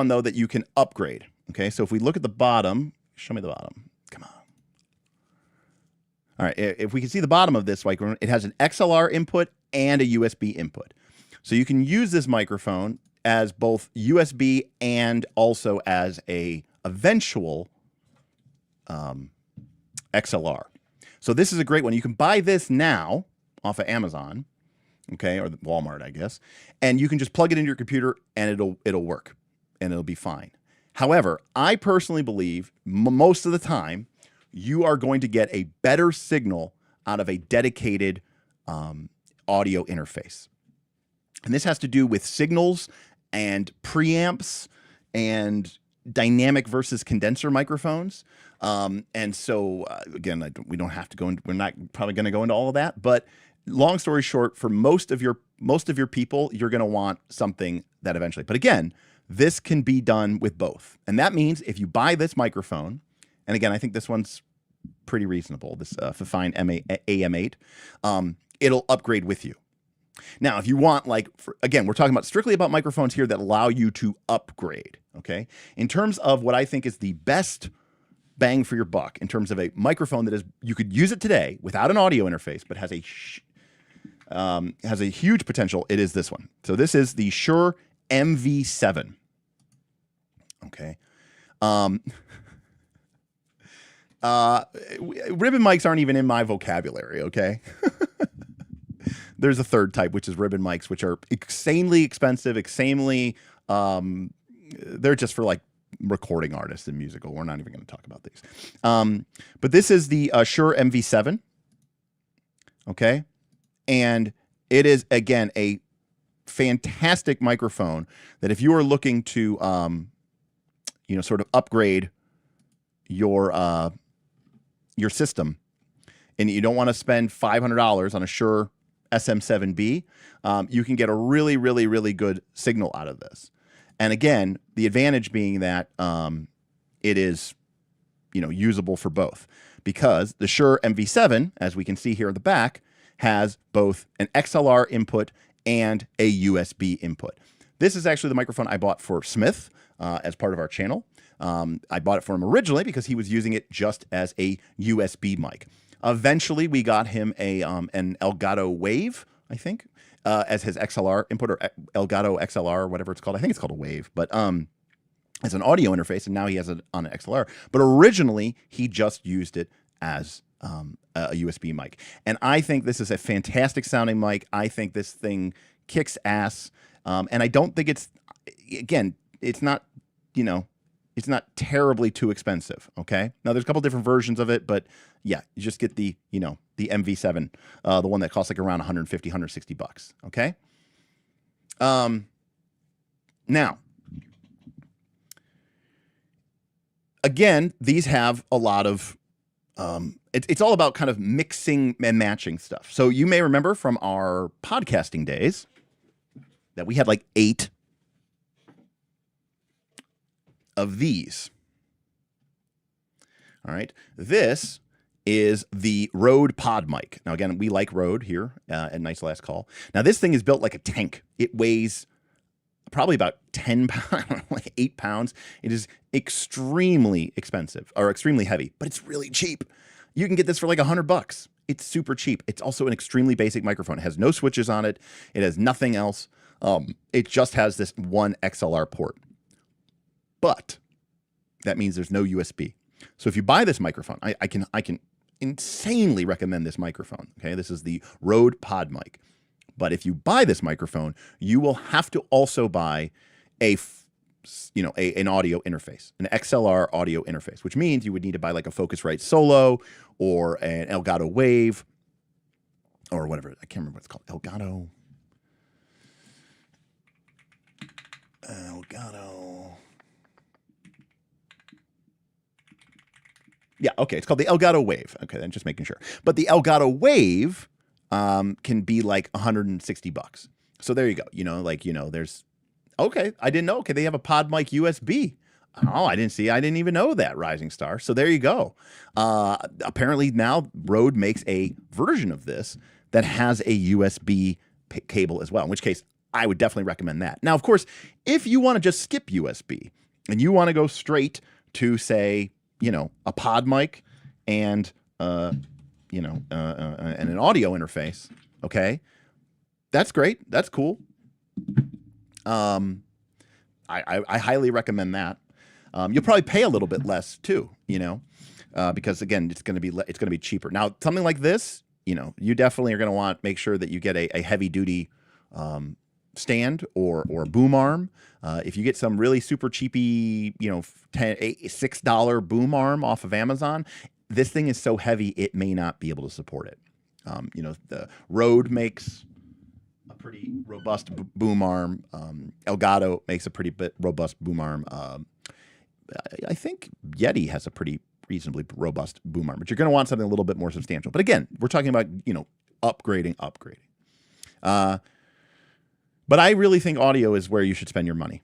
though that you can upgrade. Okay, so if we look at the bottom, show me the bottom. Come on. All right, if we can see the bottom of this microphone, it has an XLR input and a USB input. So you can use this microphone as both USB and also as a eventual XLR. So this is a great one. You can buy this now off of Amazon, okay, or Walmart, I guess, and you can just plug it into your computer and it'll work and it'll be fine. However, I personally believe most of the time you are going to get a better signal out of a dedicated audio interface. And this has to do with signals and preamps and dynamic versus condenser microphones. And so, again, we don't have to go into, we're not probably going to go into all of that, but long story short, for most of your people, you're going to want something that eventually, but again, this can be done with both. And that means if you buy this microphone, and again, I think this one's pretty reasonable, this Fifine AM8, it'll upgrade with you. Now, if you want, like, again, we're talking about strictly about microphones here that allow you to upgrade, okay? In terms of what I think is the best bang for your buck, in terms of a microphone that is, you could use it today without an audio interface, but has a huge potential, it is this one. So this is the Shure MV7, okay? Ribbon mics aren't even in my vocabulary, okay? There's a third type, which is ribbon mics, which are insanely expensive, they're just for like recording artists and musical. We're not even going to talk about these. But this is the Shure MV7, okay? And it is, again, a fantastic microphone that if you are looking to, sort of upgrade your system and you don't want to spend $500 on a Shure SM7B, you can get a really, really, really good signal out of this. And again, the advantage being that it is, usable for both, because the Shure MV7, as we can see here in the back, has both an XLR input and a USB input. This is actually the microphone I bought for Smith as part of our channel. I bought it for him originally because he was using it just as a USB mic. Eventually, we got him an Elgato Wave, I think, as his XLR input, or Elgato XLR, or whatever it's called. I think it's called a Wave, but as an audio interface, and now he has it on an XLR. But originally, he just used it as a USB mic. And I think this is a fantastic sounding mic. I think this thing kicks ass. And I don't think it's not, it's not terribly too expensive, okay? Now, there's a couple different versions of it, but yeah, you just get the MV7, the one that costs like around 150, 160 bucks, okay? Now, again, these have a lot of, it's all about kind of mixing and matching stuff. So you may remember from our podcasting days that we had like 8 of these. All right. This is the Rode pod mic. Now, again, we like Rode here at Nice Last Call. Now, this thing is built like a tank. It weighs probably about 10 pounds, like 8 pounds. It is extremely expensive, or extremely heavy, but it's really cheap. You can get this for like $100. It's super cheap. It's also an extremely basic microphone. It has no switches on it. It has nothing else. It just has this one XLR port. But that means there's no USB. So if you buy this microphone, I can insanely recommend this microphone. Okay, this is the Rode pod mic. But if you buy this microphone, you will have to also buy an audio interface, an XLR audio interface, which means you would need to buy like a Focusrite Solo or an Elgato Wave or whatever. I can't remember what it's called. Elgato. Yeah, okay, it's called the Elgato Wave. Okay, then just making sure. But the Elgato Wave can be like 160 bucks. So there you go. There's, okay, I didn't know. Okay, they have a pod mic USB. Oh, I didn't even know that, Rising Star. So there you go. Apparently now Rode makes a version of this that has a USB cable as well, in which case I would definitely recommend that. Now, of course, if you want to just skip USB and you want to go straight to, say, a pod mic and and an audio interface, okay, that's great. That's cool. I highly recommend that. You'll probably pay a little bit less too, because again, it's going to be cheaper. Now, something like this, you definitely are going to want make sure that you get a heavy duty stand or boom arm. If you get some really super cheapy, $6 boom arm off of Amazon, this thing is so heavy it may not be able to support it. The Rode makes a pretty robust boom arm. Elgato makes a pretty robust boom arm. I think Yeti has a pretty reasonably robust boom arm, but you're going to want something a little bit more substantial. But again, we're talking about, upgrading. But I really think audio is where you should spend your money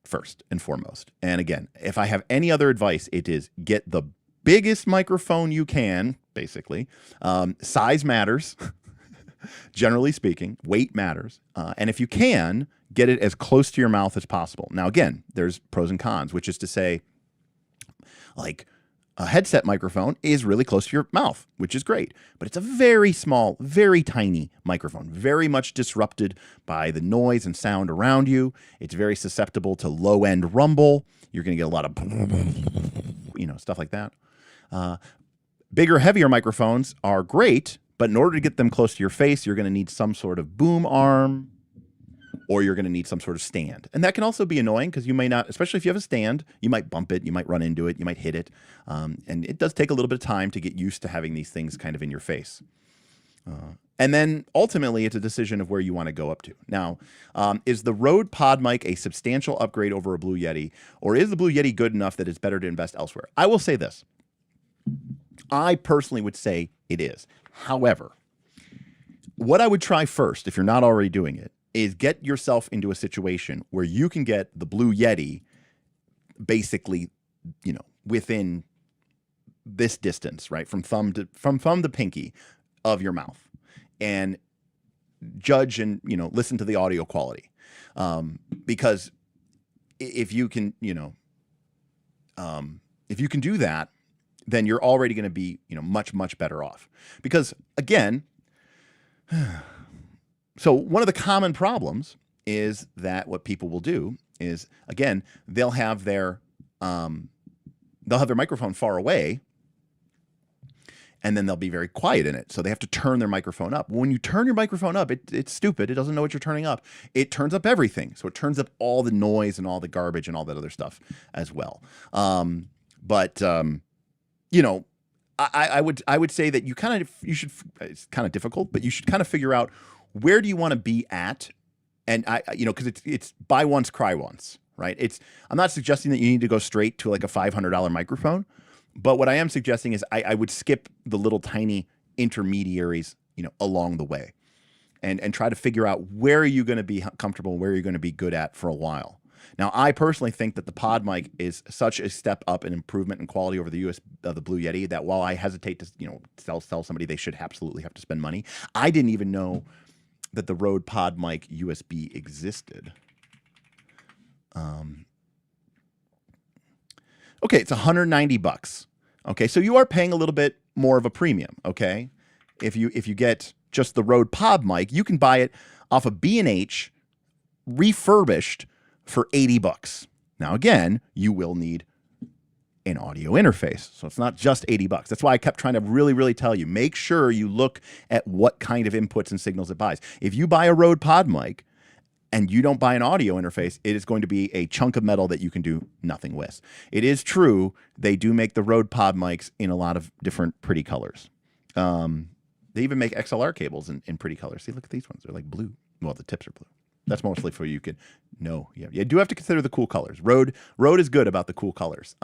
first and foremost. And again, if I have any other advice, it is get the biggest microphone you can, basically. Size matters, generally speaking. Weight matters. And if you can, get it as close to your mouth as possible. Now, again, there's pros and cons, which is to say, like, a headset microphone is really close to your mouth, which is great. But it's a very small, very tiny microphone, very much disrupted by the noise and sound around you. It's very susceptible to low-end rumble. You're going to get a lot of, stuff like that. Bigger, heavier microphones are great, but in order to get them close to your face, you're going to need some sort of boom arm, or you're going to need some sort of stand. And that can also be annoying because you may not, especially if you have a stand, you might bump it, you might run into it, you might hit it. And it does take a little bit of time to get used to having these things kind of in your face. And then ultimately, it's a decision of where you want to go up to. Now, is the Rode Pod Mic a substantial upgrade over a Blue Yeti, or is the Blue Yeti good enough that it's better to invest elsewhere? I will say this. I personally would say it is. However, what I would try first, if you're not already doing it, is get yourself into a situation where you can get the Blue Yeti basically, within this distance, right? From thumb to pinky of your mouth, and judge and, listen to the audio quality. Because if you can, if you can do that, then you're already going to be, much, much better off. Because again, so one of the common problems is that what people will do is, again, they'll have their microphone far away, and then they'll be very quiet in it. So they have to turn their microphone up. When you turn your microphone up, it's stupid. It doesn't know what you're turning up. It turns up everything. So it turns up all the noise and all the garbage and all that other stuff as well. I would say that you should, it's kind of difficult, but you should kind of figure out where do you want to be at? And because it's buy once, cry once, right? I'm not suggesting that you need to go straight to like a $500 microphone, but what I am suggesting is I would skip the little tiny intermediaries, along the way, and try to figure out where are you going to be comfortable, where you're going to be good at for a while. Now, I personally think that the Pod Mic is such a step up in improvement in quality over the Blue Yeti that while I hesitate to sell somebody, they should absolutely have to spend money. I didn't even know that the Rode Pod Mic USB existed. Okay, it's $190. Okay, so you are paying a little bit more of a premium. Okay, if you get just the Rode Pod Mic, you can buy it off of B&H refurbished for $80. Now, again, you will need an audio interface. So it's not just $80. That's why I kept trying to really, really tell you, make sure you look at what kind of inputs and signals it buys. If you buy a Rode Pod Mic and you don't buy an audio interface, it is going to be a chunk of metal that you can do nothing with. It is true, they do make the Rode Pod Mics in a lot of different pretty colors. They even make XLR cables in pretty colors. See, look at these ones. They're like blue. Well, the tips are blue. That's mostly for you could know. Yeah, you do have to consider the cool colors. Rode is good about the cool colors.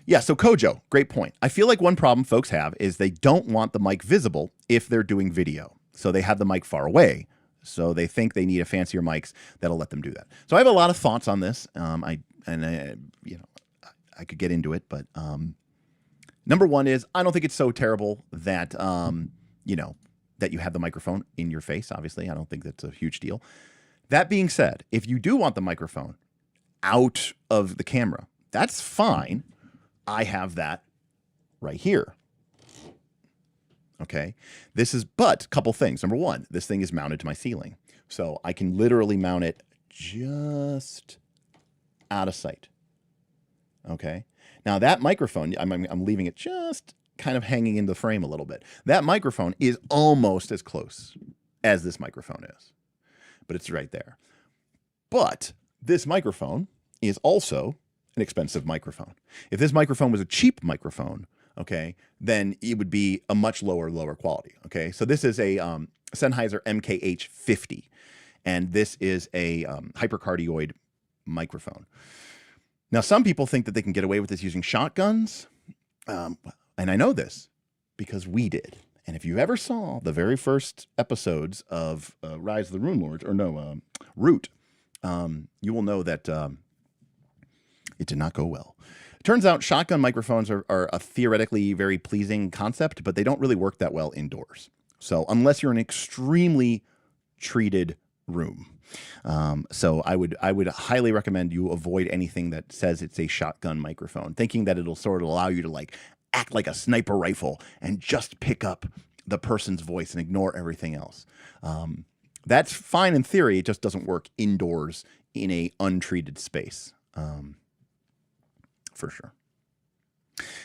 Yeah, so Kojo, great point. I feel like one problem folks have is they don't want the mic visible if they're doing video. So they have the mic far away. So they think they need a fancier mics that'll let them do that. So I have a lot of thoughts on this. I could get into it, but number one is I don't think it's so terrible that that you have the microphone in your face. Obviously, I don't think that's a huge deal. That being said, if you do want the microphone out of the camera, that's fine. I have that right here. Okay. But a couple things. Number one, this thing is mounted to my ceiling. So I can literally mount it just out of sight. Okay. Now that microphone, I'm leaving it just kind of hanging in the frame a little bit. That microphone is almost as close as this microphone is, but it's right there. But this microphone is also an expensive microphone. If this microphone was a cheap microphone, okay, then it would be a much lower quality. Okay. So this is a Sennheiser MKH50, and this is a hypercardioid microphone. Now, some people think that they can get away with this using shotguns. And I know this because we did. And if you ever saw the very first episodes of Rise of the Rune Lords, Root, you will know that it did not go well. It turns out shotgun microphones are a theoretically very pleasing concept, but they don't really work that well indoors. So unless you're in an extremely treated room. So I would highly recommend you avoid anything that says it's a shotgun microphone, thinking that it'll sort of allow you to like act like a sniper rifle and just pick up the person's voice and ignore everything else. That's fine in theory. It just doesn't work indoors in a untreated space, for sure.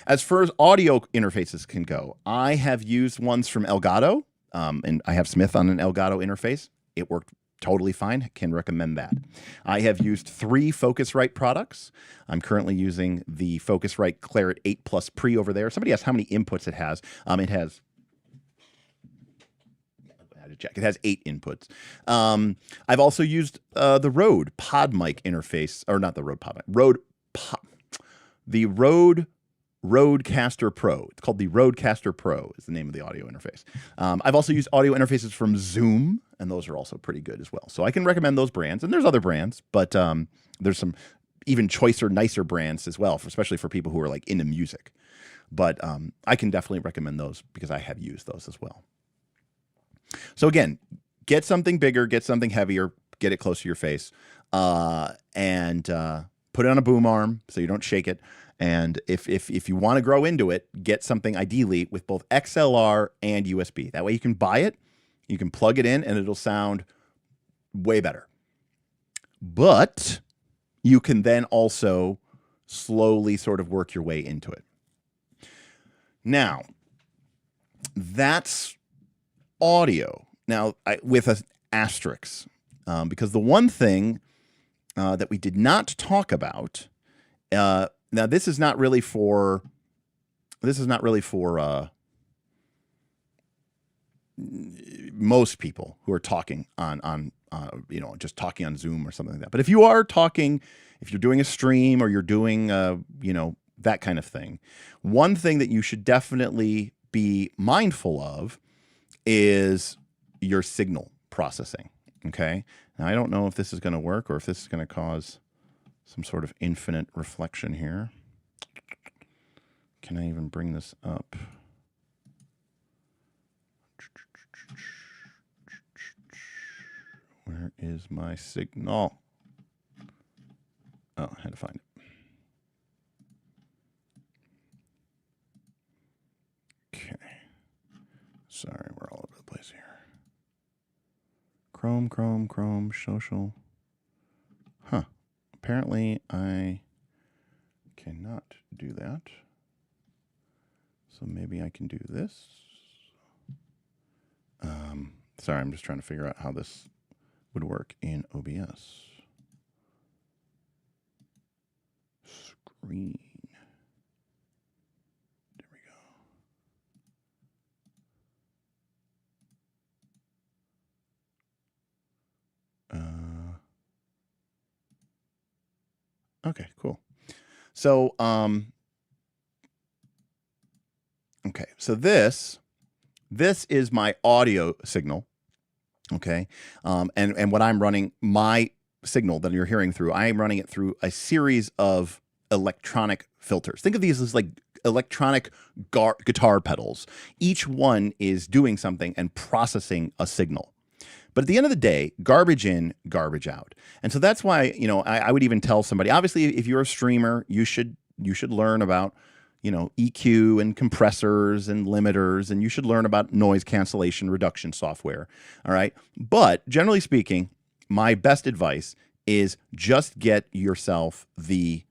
As far as audio interfaces can go, I have used ones from Elgato, and I have Smith on an Elgato interface. It worked totally fine. Can recommend that. I have used 3 Focusrite products. I'm currently using the Focusrite Claret 8 Plus Pre over there. Somebody asked how many inputs it has. It has, I had to check. It has 8 inputs. I've also used the Rode Pod Mic interface, or not the Rode Pod Mic, the Rode Rodecaster Pro. It's called the Rodecaster Pro is the name of the audio interface. I've also used audio interfaces from Zoom, and those are also pretty good as well. So I can recommend those brands, and there's other brands, but there's some even choicer, nicer brands as well, especially for people who are like into music. But I can definitely recommend those because I have used those as well. So again, get something bigger, get something heavier, get it close to your face, and put it on a boom arm so you don't shake it. And if you want to grow into it, get something ideally with both XLR and USB. That way you can buy it, you can plug it in, and it'll sound way better. But you can then also slowly sort of work your way into it. Now, that's audio. Now, with an asterisk, because the one thing that we did not talk about, now this is not really for most people who are talking on just talking on Zoom or something like that. But if you are talking, if you're doing a stream or you're doing that kind of thing, one thing that you should definitely be mindful of is your signal processing. Okay. Now I don't know if this is going to work or if this is going to cause some sort of infinite reflection here. Can I even bring this up? Where is my signal? Oh, I had to find it. Okay. Sorry, we're all over the place here. Chrome, social. Huh. Apparently, I cannot do that. So maybe I can do this. Sorry, I'm just trying to figure out how this would work in OBS. Screen. There we go. Okay, cool. So, okay, so this is my audio signal. Okay. And what I'm running, my signal that you're hearing through, I am running it through a series of electronic filters. Think of these as like electronic guitar pedals. Each one is doing something and processing a signal. But at the end of the day, garbage in, garbage out. And so that's why, I would even tell somebody, obviously, if you're a streamer, you should learn about, EQ and compressors and limiters, and you should learn about noise cancellation reduction software. All right. But generally speaking, my best advice is just get yourself the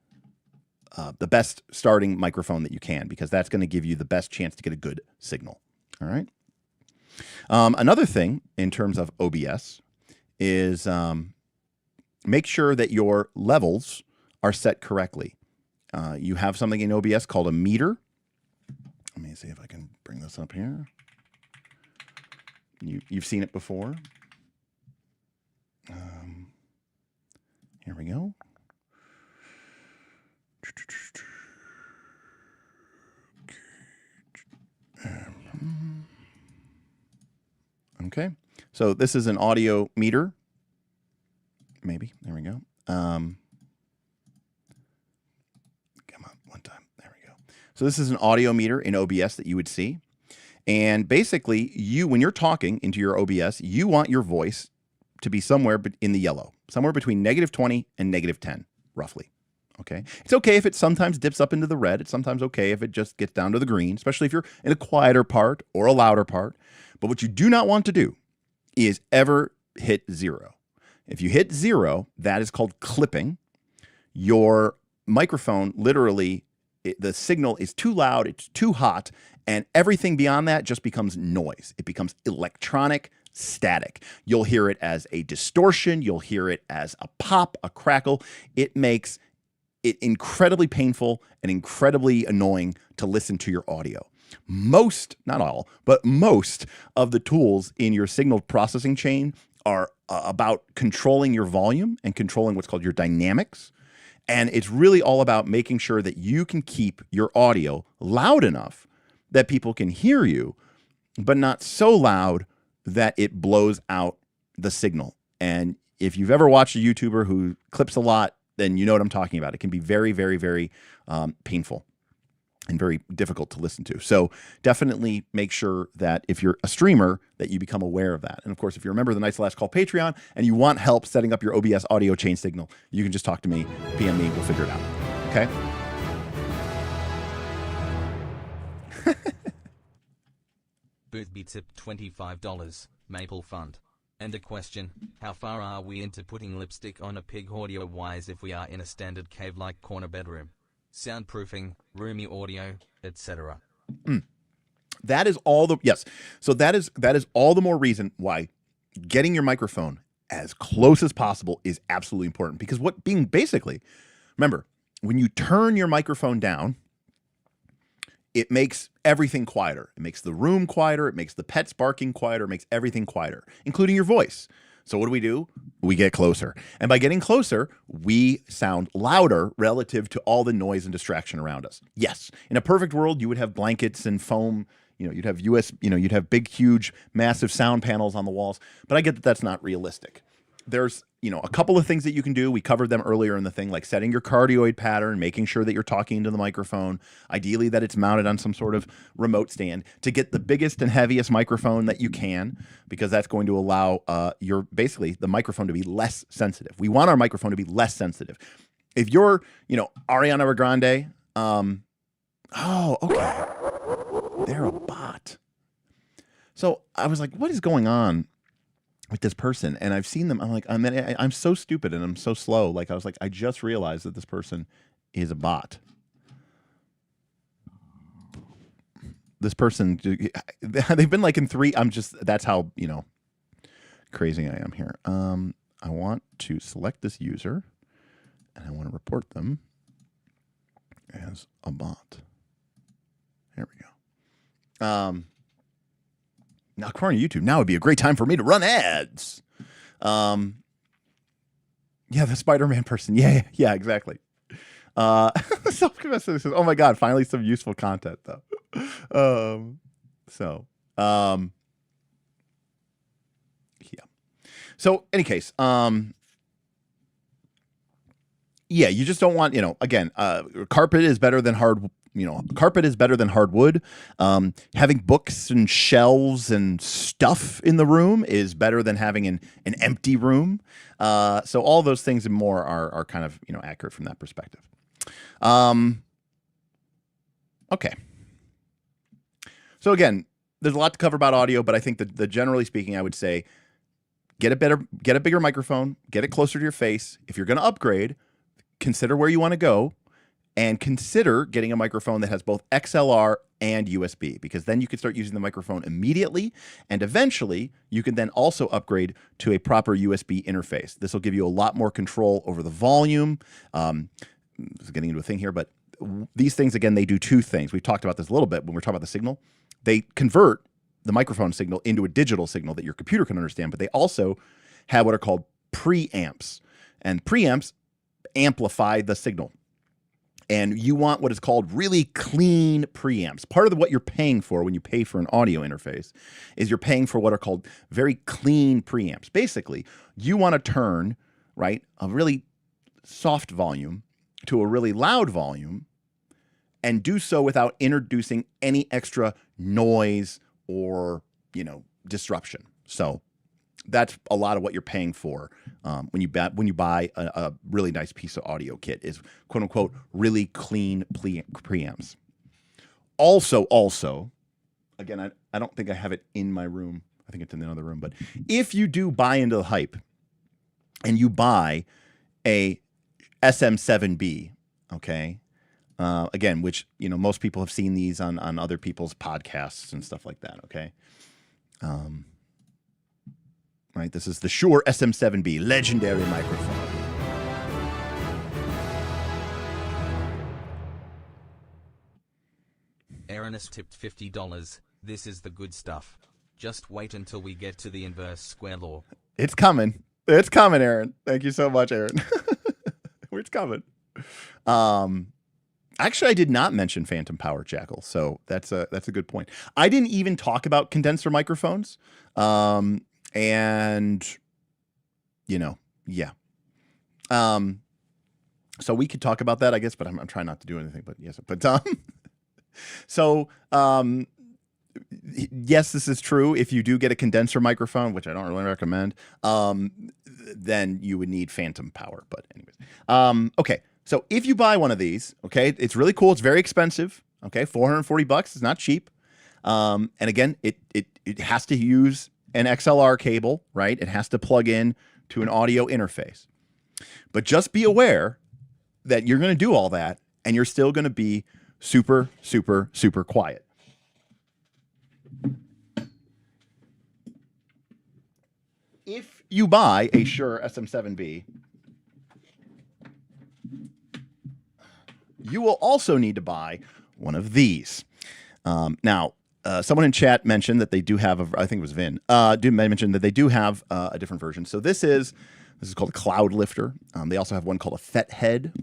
best starting microphone that you can, because that's going to give you the best chance to get a good signal. All right. Another thing in terms of OBS is make sure that your levels are set correctly. You have something in OBS called a meter. Let me see if I can bring this up here. You've seen it before. Here we go. Okay, so this is an audio meter. Maybe. There we go. Come on, one time. There we go. So this is an audio meter in OBS that you would see. And basically, when you're talking into your OBS, you want your voice to be somewhere in the yellow, somewhere between -20 and -10, roughly. Okay. It's okay if it sometimes dips up into the red. It's sometimes okay if it just gets down to the green, especially if you're in a quieter part or a louder part. But what you do not want to do is ever hit 0. If you hit 0, that is called clipping. Your microphone, literally, the signal is too loud, it's too hot, and everything beyond that just becomes noise. It becomes electronic static. You'll hear it as a distortion. You'll hear it as a pop, a crackle. It makes it incredibly painful and incredibly annoying to listen to your audio. Most, not all, but most of the tools in your signal processing chain are about controlling your volume and controlling what's called your dynamics. And it's really all about making sure that you can keep your audio loud enough that people can hear you, but not so loud that it blows out the signal. And if you've ever watched a YouTuber who clips a lot, then you know what I'm talking about. It can be very, very, very painful and very difficult to listen to. So definitely make sure that if you're a streamer, that you become aware of that. And of course, if you're a member of the Night's Last Call Patreon and you want help setting up your OBS audio chain signal, you can just talk to me, PM me, we'll figure it out. Okay? Boothby tip $25. Maple Fund. And a question, how far are we into putting lipstick on a pig audio-wise if we are in a standard cave-like corner bedroom? Soundproofing, roomy audio, etc. That is all the, yes. So that is all the more reason why getting your microphone as close as possible is absolutely important. Because remember, when you turn your microphone down, it makes everything quieter. It makes the room quieter. It makes the pets barking quieter. It makes everything quieter, including your voice. So what do? We get closer. And by getting closer, we sound louder relative to all the noise and distraction around us. Yes, in a perfect world, you would have blankets and foam. You'd have you'd have big, huge, massive sound panels on the walls. But I get that that's not realistic. There's, a couple of things that you can do. We covered them earlier in the thing, like setting your cardioid pattern, making sure that you're talking into the microphone, ideally that it's mounted on some sort of remote stand to get the biggest and heaviest microphone that you can, because that's going to allow the microphone to be less sensitive. We want our microphone to be less sensitive. If you're, Ariana Grande, okay. They're a bot. So I was like, what is going on with this person? And I've seen them. I'm like, I'm so stupid and I'm so slow. Like, I was like, I just realized that this person is a bot. This person, they've been like in 3. That's how, crazy I am here. I want to select this user and I want to report them as a bot. There we go. Now, according to YouTube, now would be a great time for me to run ads. Yeah, the Spider-Man person. Yeah, exactly. Self-confessed says, oh my God, finally some useful content though. Yeah. So, any case, Yeah, you just don't want, again, carpet is better than carpet is better than hardwood. Having books and shelves and stuff in the room is better than having an empty room. So all those things and more are kind of, accurate from that perspective. Okay. So again, there's a lot to cover about audio, but I think that generally speaking, I would say get a bigger microphone, get it closer to your face. If you're going to upgrade, consider where you want to go, and consider getting a microphone that has both XLR and USB, because then you can start using the microphone immediately, and eventually you can then also upgrade to a proper USB interface. This will give you a lot more control over the volume. Getting into a thing here, but these things, again, they do two things. We've talked about this a little bit when we're talking about the signal. They convert the microphone signal into a digital signal that your computer can understand, but they also have what are called preamps, and preamps amplify the signal. And you want what is called really clean preamps. Part of what you're paying for when you pay for an audio interface is you're paying for what are called very clean preamps. Basically, you want to turn, right, a really soft volume to a really loud volume, and do so without introducing any extra noise or, disruption. So that's a lot of what you're paying for when you buy a really nice piece of audio kit, is quote unquote really clean preamps. Also, again, I don't think I have it in my room. I think it's in the other room. But if you do buy into the hype and you buy a SM7B, okay, again, which most people have seen these on other people's podcasts and stuff like that. Okay. Right, this is the Shure SM7B, legendary microphone. Aaron has tipped $50. This is the good stuff. Just wait until we get to the inverse square law. It's coming. It's coming, Aaron. Thank you so much, Aaron. It's coming. Actually, I did not mention phantom power jackal, so that's a good point. I didn't even talk about condenser microphones. And, yeah. So we could talk about that, I guess, but I'm trying not to do anything, but yes. But, yes, this is true. If you do get a condenser microphone, which I don't really recommend, then you would need phantom power. But anyways, okay. So if you buy one of these, okay, it's really cool. It's very expensive. Okay. $440. It's not cheap. And again, it has to use an XLR cable, right? It has to plug in to an audio interface. But just be aware that you're going to do all that and you're still going to be super, super, super quiet. If you buy a Shure SM7B, you will also need to buy one of these. Now, someone in chat mentioned that they do have, I think it was Vin, mentioned that they do have a different version. So this is called a Cloud Lifter. They also have one called a FET head.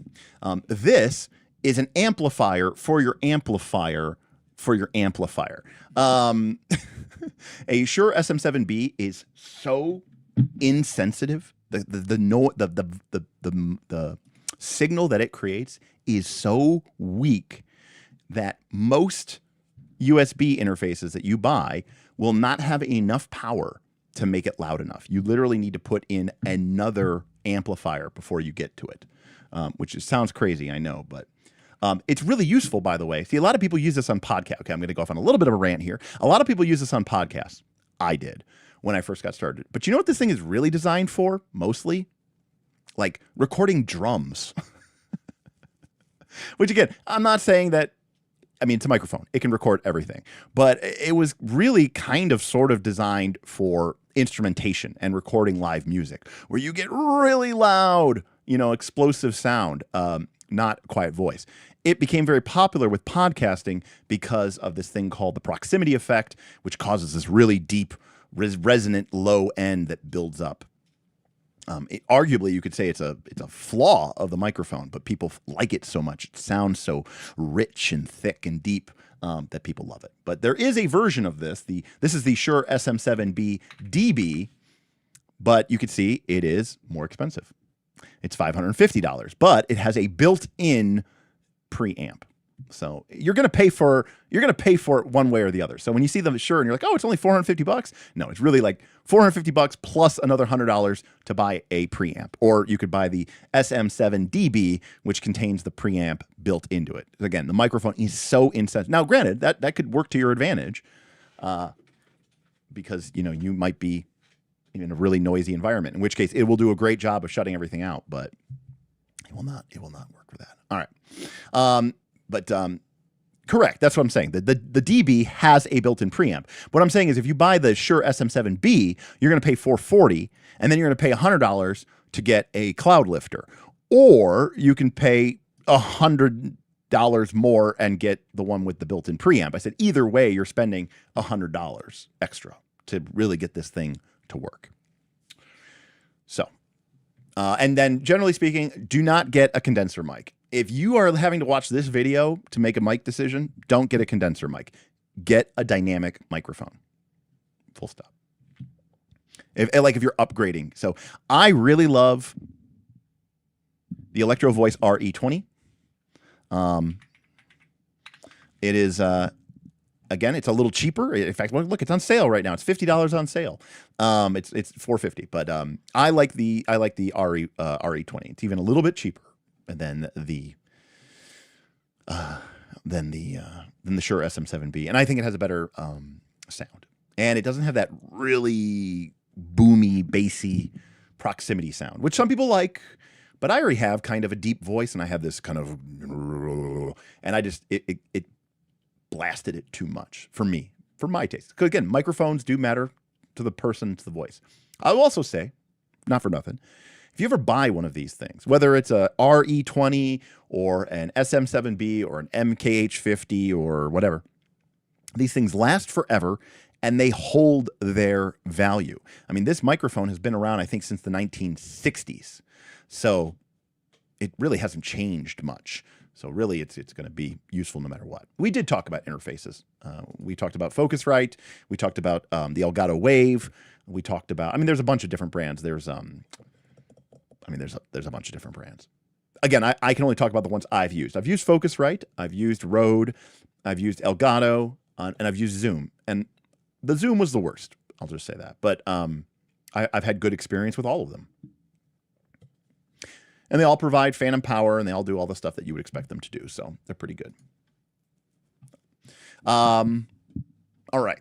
This is an amplifier for your amplifier for your amplifier. A Shure SM7B is so insensitive. The signal that it creates is so weak that most USB interfaces that you buy will not have enough power to make it loud enough. You literally need to put in another amplifier before you get to it, which sounds crazy, I know, but it's really useful, by the way. See, a lot of people use this on podcasts. Okay, I'm going to go off on a little bit of a rant here. A lot of people use this on podcasts. I did when I first got started. But you know what this thing is really designed for, mostly? Like recording drums. Which, again, I'm not saying that, I mean, it's a microphone. It can record everything. But it was really kind of sort of designed for instrumentation and recording live music, where you get really loud, explosive sound, not quiet voice. It became very popular with podcasting because of this thing called the proximity effect, which causes this really deep, resonant low end that builds up. Arguably, you could say it's a flaw of the microphone, but people like it so much. It sounds so rich and thick and deep that people love it. But there is a version of this. This is the Shure SM7B DB, but you can see it is more expensive. it's $550, but it has a built-in preamp. So you're going to pay for it one way or the other. So when you see the Shure and you're like, oh, it's only $450. No, it's really like $450 plus another $100 to buy a preamp. Or you could buy the SM7DB, which contains the preamp built into it. Again, the microphone is so insensitive. Now, granted, that could work to your advantage, because you might be in a really noisy environment, in which case it will do a great job of shutting everything out, but it will not work for that. All right. But correct. That's what I'm saying. The DB has a built-in preamp. What I'm saying is if you buy the Shure SM7B, you're going to pay $440, and then you're going to pay $100 to get a cloud lifter. Or you can pay $100 more and get the one with the built-in preamp. I said either way, you're spending $100 extra to really get this thing to work. So, and then generally speaking, do not get a condenser mic. If you are having to watch this video to make a mic decision, don't get a condenser mic. Get a dynamic microphone. Full stop. If you're upgrading. So I really love the Electro Voice RE20. It is, again, it's a little cheaper. In fact, look, it's on sale right now. It's $50 on sale. It's $450, but I like the RE20. It's even a little bit cheaper than the Shure SM7B, and I think it has a better sound, and it doesn't have that really boomy, bassy proximity sound, which some people like. But I already have kind of a deep voice, and I have this kind of, and I just it blasted it too much for me, for my taste. Because again, microphones do matter to the person, to the voice. I will also say, not for nothing, if you ever buy one of these things, whether it's a RE20 or an SM7B or an MKH50 or whatever, these things last forever and they hold their value. I mean, this microphone has been around, I think, since the 1960s. So it really hasn't changed much. So really, it's going to be useful no matter what. We did talk about interfaces. We talked about Focusrite. We talked about the Elgato Wave. We talked about, I mean, there's a bunch of different brands. There's a bunch of different brands. Again, I can only talk about the ones I've used. I've used Focusrite. I've used Rode. I've used Elgato, and I've used Zoom. And the Zoom was the worst. I'll just say that. But I've had good experience with all of them. And they all provide phantom power, and they all do all the stuff that you would expect them to do. So they're pretty good. All right.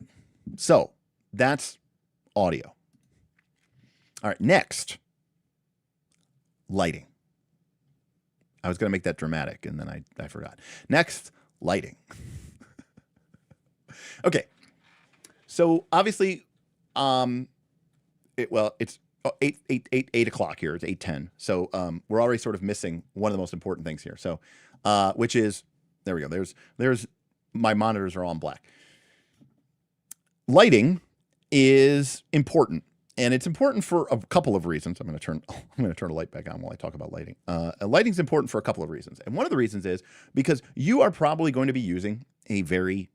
So that's audio. All right. Next, lighting. I was going to make that dramatic, and then I forgot. Next, lighting. Okay. So obviously, it's 8 o'clock here. It's 8:10. So we're already sort of missing one of the most important things here. So which is, there we go. There's my monitors are all in black. Lighting is important, and it's important for a couple of reasons. I'm going to turn a light back on while I talk about lighting. Lighting's important for a couple of reasons, and one of the reasons is because you are probably going to be using a very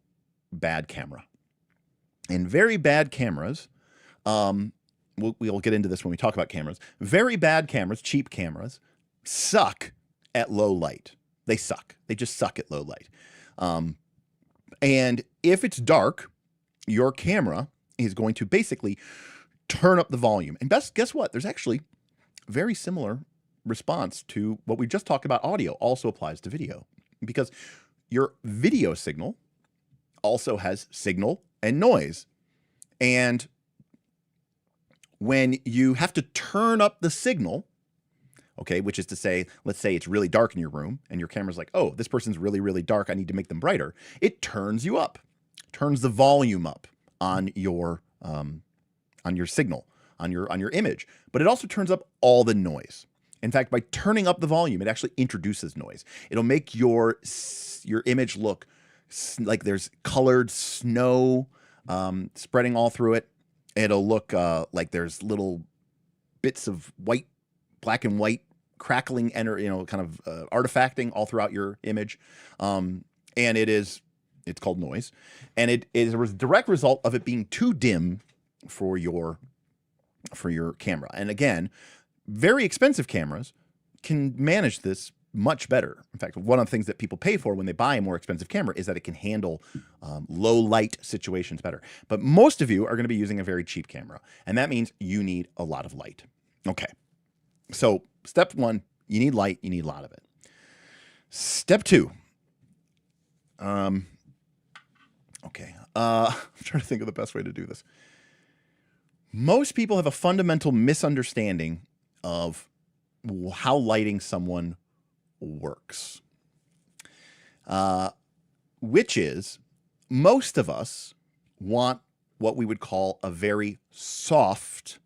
bad camera, and very bad cameras. We'll get into this when we talk about cameras. Very bad cameras, cheap cameras, suck at low light. They suck. They just suck at low light. And if it's dark, your camera is going to basically turn up the volume. And guess what? There's actually very similar response to what we just talked about. Audio also applies to video, because your video signal also has signal and noise. And when you have to turn up the signal, okay, which is to say, let's say it's really dark in your room and your camera's like, oh, this person's really, really dark, I need to make them brighter. It turns you up, turns the volume up on your signal, on your image, but it also turns up all the noise. In fact, by turning up the volume, it actually introduces noise. It'll make your image look like there's colored snow spreading all through it. It'll look like there's little bits of white, black and white crackling, kind of artifacting all throughout your image. And it's called noise. And it is a direct result of it being too dim for your camera. And again, very expensive cameras can manage this much better. In fact, one of the things that people pay for when they buy a more expensive camera is that it can handle low light situations better. But most of you are going to be using a very cheap camera, and that means you need a lot of light. Okay, so step one, you need light, you need a lot of it. Step two, I'm trying to think of the best way to do this. Most people have a fundamental misunderstanding of how lighting someone works, which is most of us want what we would call a very soft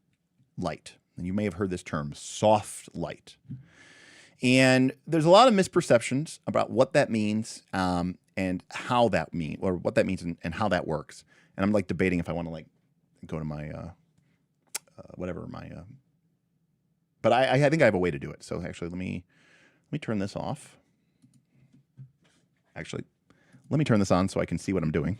light. And you may have heard this term, soft light. And there's a lot of misperceptions about what that means and how that means, or what that means and how that works. And I'm like debating if I want to like go to my but I think I have a way to do it. So actually, let me turn this off. Actually, let me turn this on so I can see what I'm doing.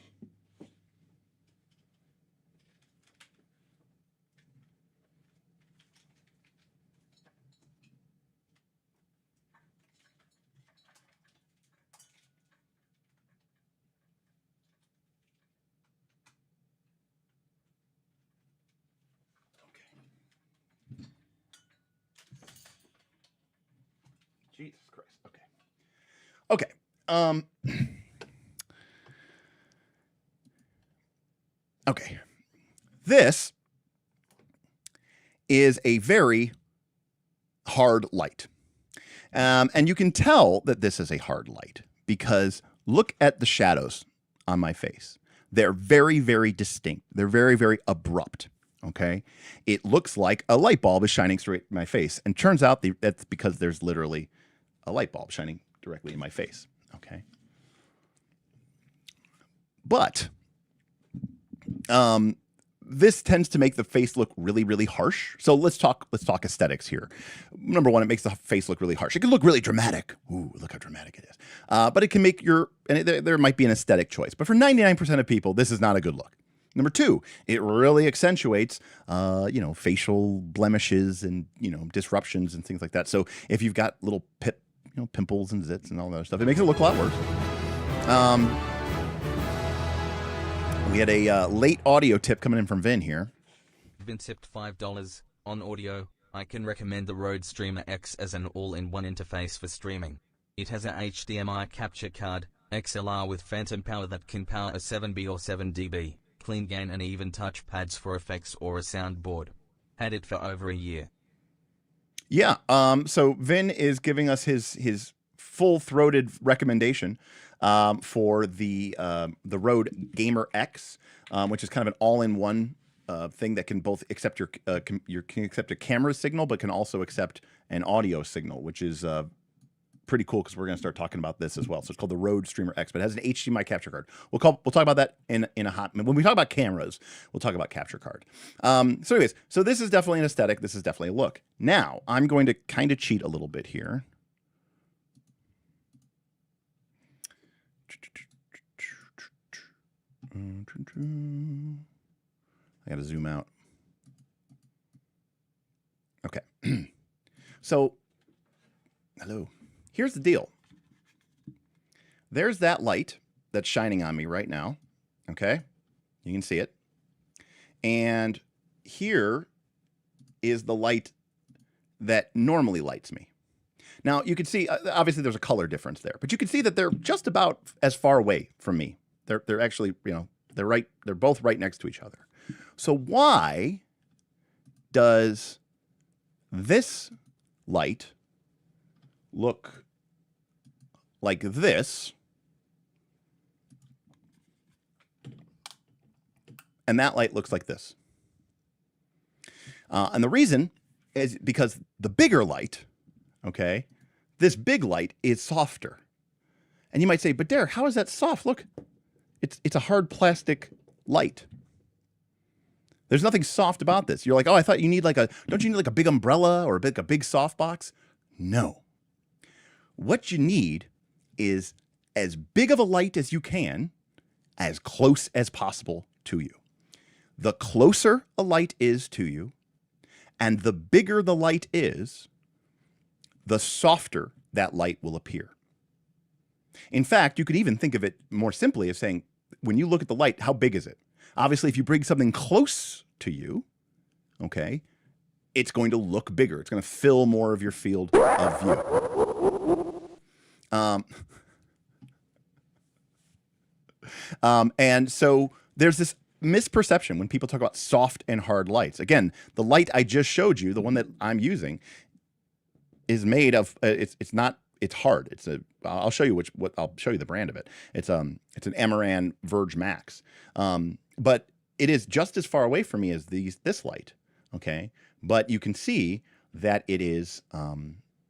Jesus Christ. Okay. Okay. This is a very hard light. And you can tell that this is a hard light because look at the shadows on my face. They're very, very distinct. They're very, very abrupt. Okay. It looks like a light bulb is shining straight in my face. And turns out that's because there's literally a light bulb shining directly in my face. Okay. But this tends to make the face look really, really harsh. So let's talk aesthetics here. Number one, it makes the face look really harsh. It can look really dramatic. Ooh, look how dramatic it is. But it can make there might be an aesthetic choice. But for 99% of people, this is not a good look. Number two, it really accentuates, facial blemishes and, disruptions and things like that. So if you've got little pimples and zits and all that other stuff, it makes it look a lot worse. We had a late audio tip coming in from Vin here. Vin tipped $5 on audio. I can recommend the Rode Streamer X as an all-in-one interface for streaming. It has a HDMI capture card, XLR with phantom power that can power a 7B or 7dB, clean gain and even touchpads for effects or a soundboard. Had it for over a year. Yeah, so Vin is giving us his full-throated recommendation for the Rode Gamer X, which is kind of an all-in-one thing that can both accept can accept a camera signal, but can also accept an audio signal, which is pretty cool because we're going to start talking about this as well. So it's called the Rode Streamer X, but it has an HDMI capture card. We'll talk about that in a hot minute. When we talk about cameras, we'll talk about capture card. So anyways, so this is definitely an aesthetic. This is definitely a look. Now I'm going to kind of cheat a little bit here. I got to zoom out. Okay. So, hello. Here's the deal. There's that light that's shining on me right now. Okay. You can see it. And here is the light that normally lights me. Now, you can see, obviously there's a color difference there, but you can see that they're just about as far away from me. They're actually, they're both right next to each other. So why does this light look like this and that light looks like this? And the reason is because the bigger light, okay, this big light is softer. And you might say, but Derek, how is that soft? Look, it's a hard plastic light. There's nothing soft about this. You're like, oh, I thought you need don't you need like a big umbrella or a big softbox? No. What you need is as big of a light as you can, as close as possible to you. The closer a light is to you, and the bigger the light is, the softer that light will appear. In fact, you could even think of it more simply as saying, when you look at the light, how big is it? Obviously, if you bring something close to you, okay, it's going to look bigger. It's going to fill more of your field of view. And so there's this misperception when people talk about soft and hard lights. Again, the light I just showed you, the one that I'm using, is made of it's hard. I'll show you I'll show you the brand of it. It's an Amaran Verge Max. But it is just as far away from me as this light. Okay. But you can see that it is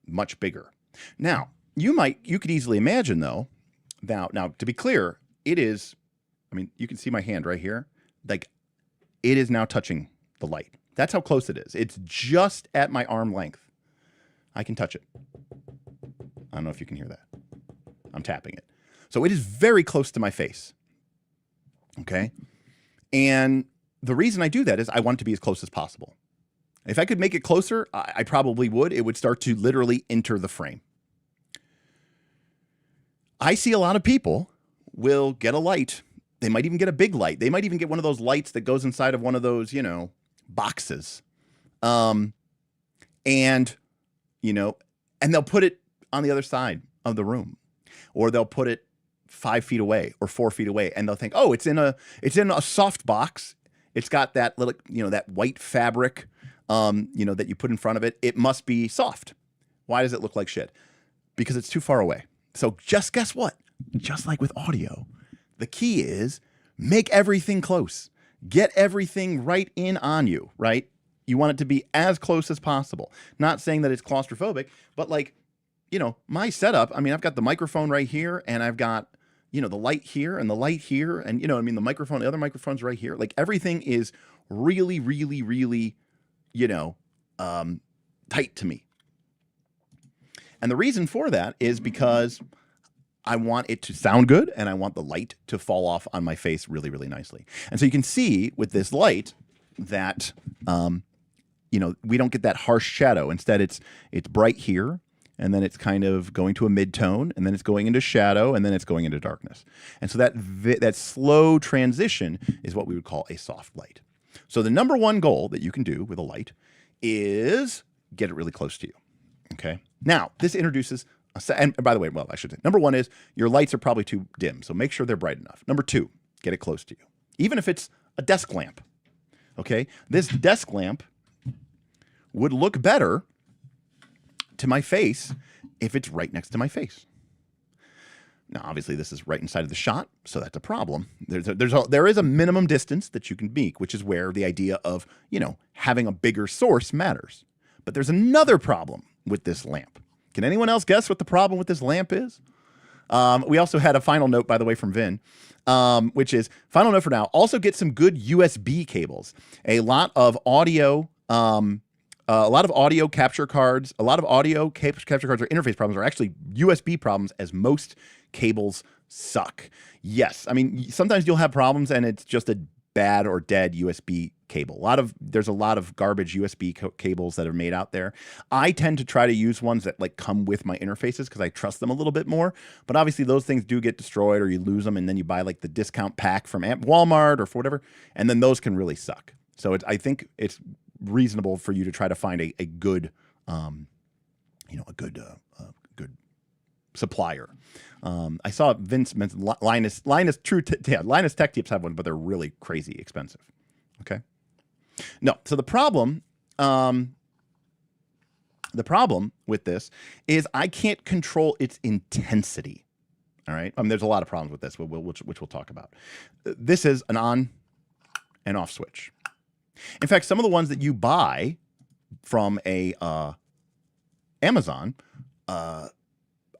much bigger. Now, you could easily imagine though, now to be clear, it is, I mean, you can see my hand right here. Like, it is now touching the light. That's how close it is. It's just at my arm length. I can touch it. I don't know if you can hear that. I'm tapping it. So it is very close to my face. Okay. And the reason I do that is I want it to be as close as possible. If I could make it closer, I probably would. It would start to literally enter the frame. I see a lot of people will get a light. They might even get a big light. They might even get one of those lights that goes inside of one of those, boxes. And they'll put it on the other side of the room, or they'll put it 5 feet away or 4 feet away, and they'll think, oh, it's in a soft box. It's got that little, that white fabric, that you put in front of it. It must be soft. Why does it look like shit? Because it's too far away. So just guess what? Just like with audio, the key is make everything close. Get everything right in on you, right? You want it to be as close as possible. Not saying that it's claustrophobic, but my setup, I mean, I've got the microphone right here, and I've got, the light here and the light here, and, the microphone, the other microphone's right here. Like, everything is really, really, really, tight to me. And the reason for that is because I want it to sound good, and I want the light to fall off on my face really, really nicely. And so you can see with this light that, we don't get that harsh shadow. Instead, it's bright here, and then it's kind of going to a mid-tone, and then it's going into shadow, and then it's going into darkness. And so that slow transition is what we would call a soft light. So the number one goal that you can do with a light is get it really close to you. Okay. Now, this introduces, and by the way, well, I should say, number one is your lights are probably too dim, so make sure they're bright enough. Number two, get it close to you. Even if it's a desk lamp. Okay. This desk lamp would look better to my face if it's right next to my face. Now, obviously, this is right inside of the shot, so that's a problem. There is a minimum distance that you can make, which is where the idea of, having a bigger source matters. But there's another problem with this lamp. Can anyone else guess what the problem with this lamp is? We also had a final note, by the way, from Vin, which is, final note for now, also get some good USB cables. A lot of audio capture cards, capture cards or interface problems are actually USB problems, as most cables suck. Yes, I mean, sometimes you'll have problems and it's just a bad or dead USB cable. There's a lot of garbage USB cables that are made out there. I tend to try to use ones that come with my interfaces because I trust them a little bit more. But obviously those things do get destroyed, or you lose them, and then you buy the discount pack from Walmart or for whatever, and then those can really suck. So I think it's reasonable for you to try to find a good, good supplier. I saw Vince mention Linus Tech Tips have one, but they're really crazy expensive. Okay. No. So the problem with this is I can't control its intensity. All right. There's a lot of problems with this, which we'll talk about. This is an on and off switch. In fact, some of the ones that you buy from Amazon are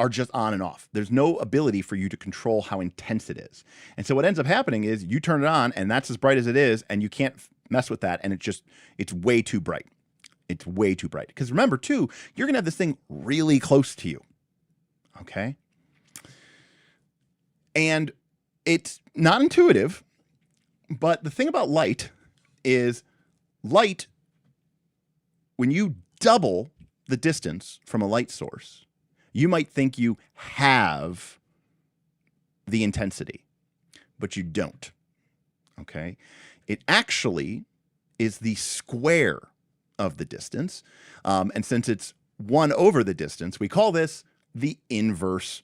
just on and off. There's no ability for you to control how intense it is. And so what ends up happening is you turn it on, and that's as bright as it is, and you can't mess with that, and it's way too bright. It's way too bright. Because remember, too, you're going to have this thing really close to you. Okay? And it's not intuitive, but the thing about light is when you double the distance from a light source, you might think you have the intensity, but you don't. Okay? It actually is the square of the distance. And since it's 1 over the distance, we call this the inverse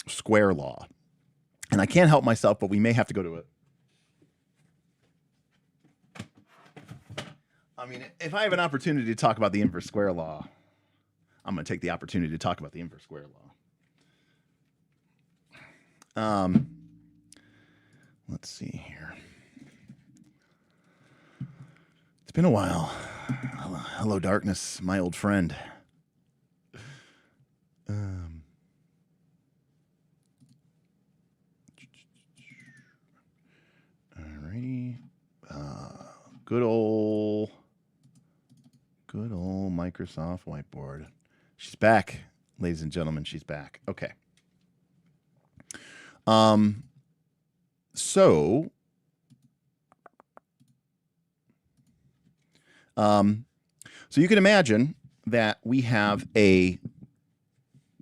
square law. And I can't help myself, but we may have to go to it. I mean, if I have an opportunity to talk about the inverse square law, I'm going to take the opportunity to talk about the inverse square law. Let's see here. It's been a while. Hello, darkness, my old friend. Alrighty. Good old Microsoft whiteboard. She's back, ladies and gentlemen. She's back. Okay. So you can imagine that we have a,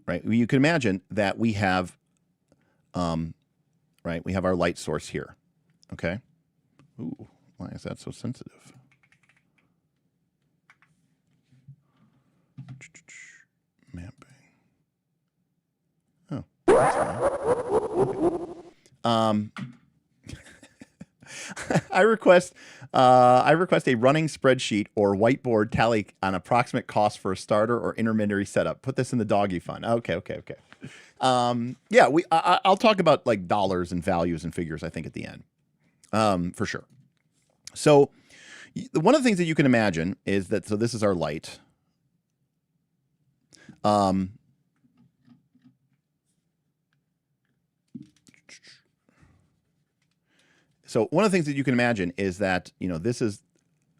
right? You can imagine that we have, right? We have our light source here. Okay. Ooh, why is that so sensitive? Mapping. Oh, that's fine. Okay. I request a running spreadsheet or whiteboard tally on approximate cost for a starter or intermediary setup. Put this in the doggy fund. Okay. Yeah, I'll talk about like dollars and values and figures, I think, at the end, for sure. So one of the things that you can imagine is that, so this is our light. So one of the things that you can imagine is that, you know, this is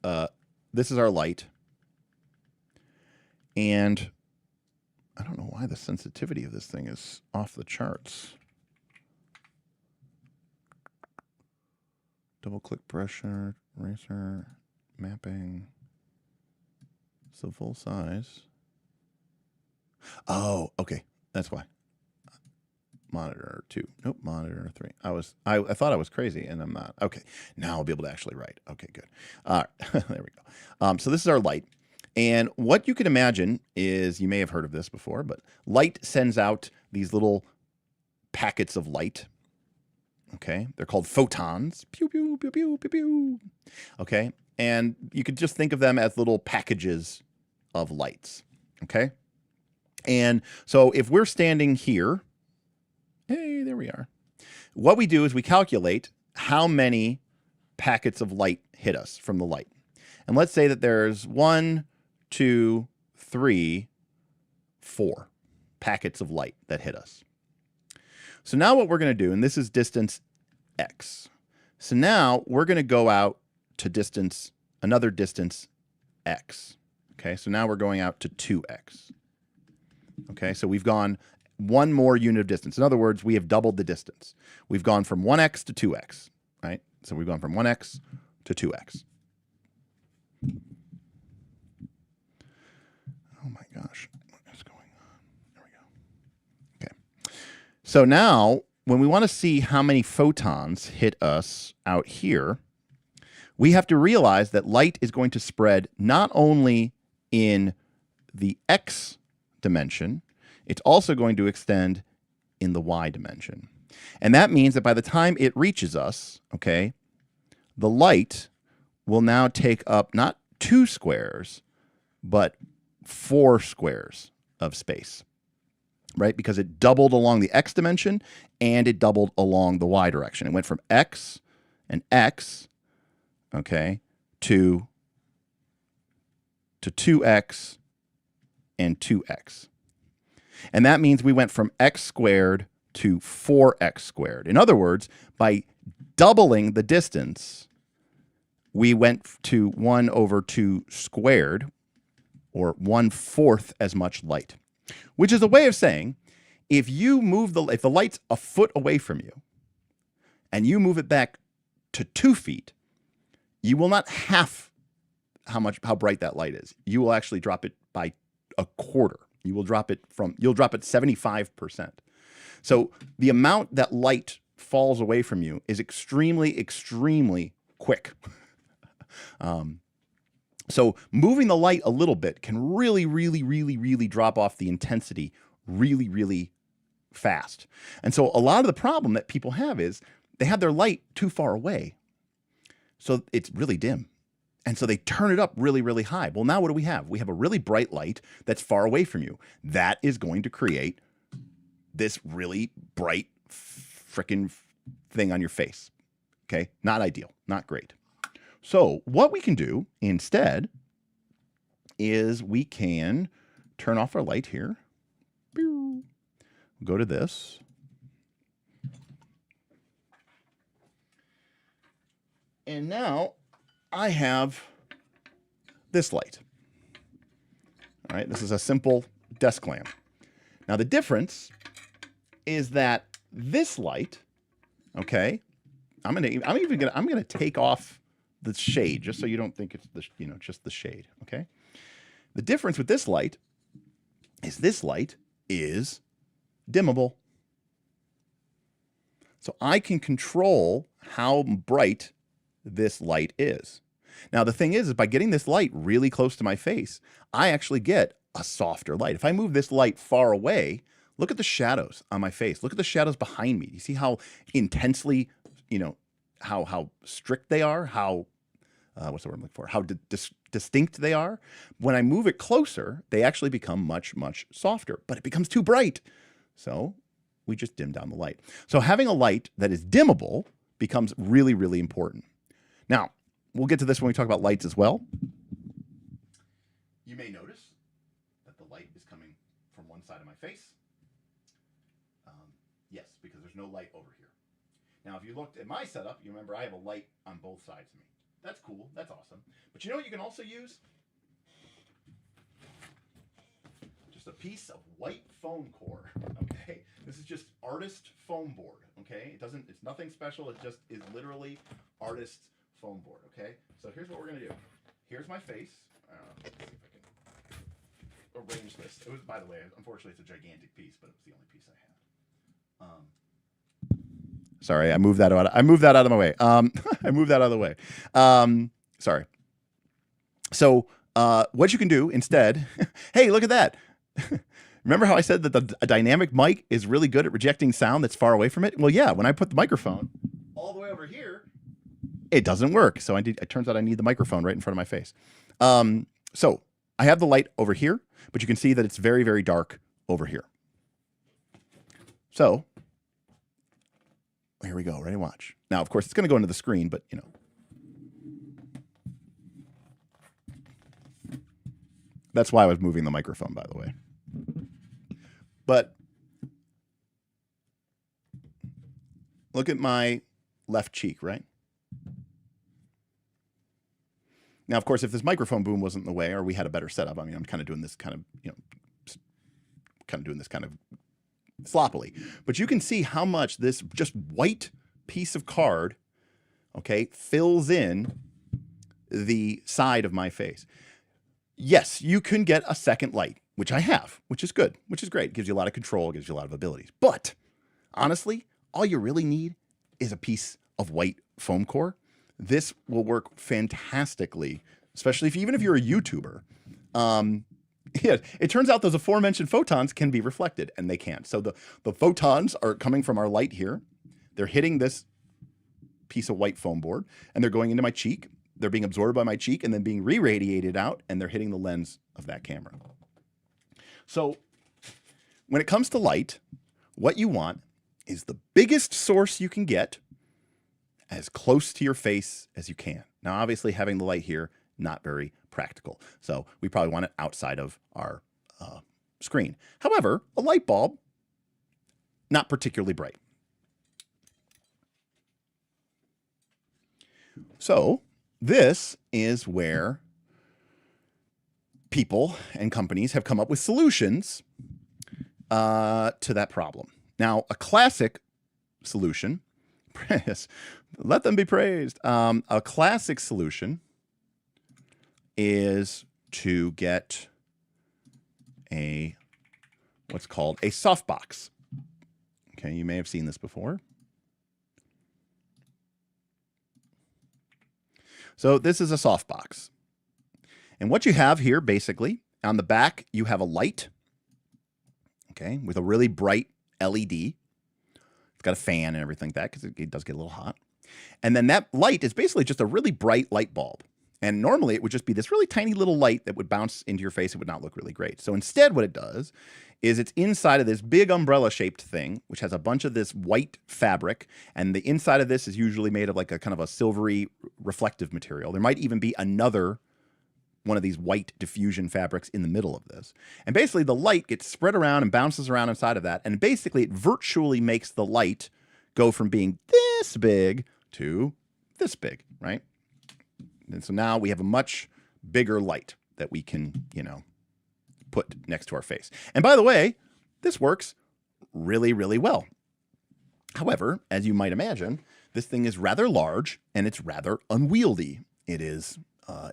our light, and I don't know why the sensitivity of this thing is off the charts. Double click pressure, eraser, mapping. So full size. Oh, okay. That's why. Monitor 2. Nope, monitor 3. I thought I was crazy, and I'm not. Okay, now I'll be able to actually write. Okay, good. All right, there we go. So this is our light. And what you can imagine is, you may have heard of this before, but light sends out these little packets of light. Okay, they're called photons. Pew, pew, pew, pew, pew, pew. Okay, and you could just think of them as little packages of lights. Okay, and so if we're standing here, hey, there we are. What we do is we calculate how many packets of light hit us from the light. And let's say that there's 1, 2, 3, 4 packets of light that hit us. So now what we're going to do, and this is distance x. So now we're going to go out to another distance x. Okay, so now we're going out to 2x. Okay, so we've gone one more unit of distance. In other words, we have doubled the distance. We've gone from 1x to 2x, right? So we've gone from 1x to 2x. Oh my gosh, what is going on? There we go. Okay. So now, when we want to see how many photons hit us out here, we have to realize that light is going to spread not only in the x dimension, it's also going to extend in the y dimension. And that means that by the time it reaches us, okay, the light will now take up not 2 squares, but 4 squares of space, right? Because it doubled along the x dimension and it doubled along the y direction. It went from x and x, okay, to 2x and 2x. And that means we went from x squared to 4x squared. In other words, by doubling the distance, we went to 1 over 2 squared, or 1/4 as much light, which is a way of saying, if the light's a foot away from you and you move it back to 2 feet, you will not half how bright that light is. You will actually drop it by a quarter. You'll drop it 75%. So the amount that light falls away from you is extremely, extremely quick. So moving the light a little bit can really, really, really, really drop off the intensity really, really fast. And so a lot of the problem that people have is they have their light too far away. So it's really dim. And so they turn it up really, really high. Well, now what do we have? We have a really bright light that's far away from you. That is going to create this really bright frickin' thing on your face. Okay? Not ideal. Not great. So what we can do instead is we can turn off our light here. Go to this. And now I have this light. All right, this is a simple desk lamp. Now the difference is that this light, okay, I'm gonna take off the shade just so you don't think it's just the shade, okay? The difference with this light is dimmable. So I can control how bright this light is. Now, the thing is by getting this light really close to my face, I actually get a softer light. If I move this light far away, look at the shadows on my face. Look at the shadows behind me. You see how intensely, how strict they are? How, what's the word I'm looking for? How distinct they are? When I move it closer, they actually become much, much softer, but it becomes too bright. So we just dim down the light. So having a light that is dimmable becomes really, really important. Now, we'll get to this when we talk about lights as well. You may notice that the light is coming from one side of my face. Yes, because there's no light over here. Now, if you looked at my setup, you remember I have a light on both sides of me. That's cool. That's awesome. But you know what you can also use? Just a piece of white foam core. Okay, this is just artist foam board. Okay, it's nothing special. It just is literally artist foam board. Okay, so here's what we're gonna do. Here's my face. Let's see if I can arrange this. It was, by the way, unfortunately, it's a gigantic piece, but it was the only piece I had. Sorry, I moved that out. I moved that out of my way. I moved that out of the way. Sorry. So what you can do instead? Hey, look at that. Remember how I said that a dynamic mic is really good at rejecting sound that's far away from it? Well, yeah, when I put the microphone all the way over here, it doesn't work. So it turns out I need the microphone right in front of my face. So I have the light over here, but you can see that it's very, very dark over here. So here we go. Ready to watch. Now, of course, it's going to go into the screen, but that's why I was moving the microphone, by the way. But look at my left cheek, right? Now, of course, if this microphone boom wasn't in the way or we had a better setup, I mean, I'm kind of doing this kind of sloppily. But you can see how much this just white piece of card, okay, fills in the side of my face. Yes, you can get a second light, which I have, which is good, which is great. It gives you a lot of control, gives you a lot of abilities. But honestly, all you really need is a piece of white foam core. This will work fantastically, especially even if you're a YouTuber. Yeah, it turns out those aforementioned photons can be reflected, and they can't. So the photons are coming from our light here. They're hitting this piece of white foam board, and they're going into my cheek. They're being absorbed by my cheek and then being re-radiated out, and they're hitting the lens of that camera. So when it comes to light, what you want is the biggest source you can get as close to your face as you can. Now, obviously, having the light here, not very practical. So we probably want it outside of our screen. However, a light bulb, not particularly bright. So this is where people and companies have come up with solutions to that problem. Now, a classic solution, let them be praised. A classic solution is to get what's called a softbox. Okay, you may have seen this before. So this is a softbox. And what you have here, basically, on the back, you have a light, okay, with a really bright LED. It's got a fan and everything like that because it does get a little hot. And then that light is basically just a really bright light bulb. And normally it would just be this really tiny little light that would bounce into your face. It would not look really great. So instead what it does is it's inside of this big umbrella-shaped thing, which has a bunch of this white fabric. And the inside of this is usually made of like a kind of a silvery reflective material. There might even be another one of these white diffusion fabrics in the middle of this. And basically the light gets spread around and bounces around inside of that. And basically it virtually makes the light go from being this big to this big, right? And so now we have a much bigger light that we can, you know, put next to our face. And by the way, this works really, really well. However, as you might imagine, this thing is rather large and it's rather unwieldy. It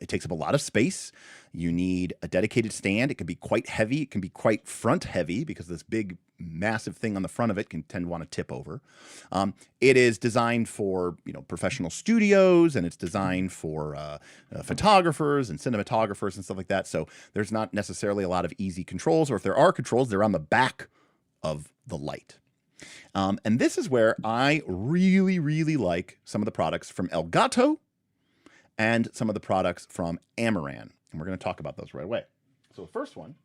takes up a lot of space. You need a dedicated stand. It can be quite heavy. It can be quite front heavy because this big, massive thing on the front of it can tend to want to tip over. It is designed for, you know, professional studios, and it's designed for photographers and cinematographers and stuff like that. So there's not necessarily a lot of easy controls, or if there are controls, they're on the back of the light. And this is where I really, really like some of the products from Elgato and some of the products from Amaran. And we're going to talk about those right away. So the first one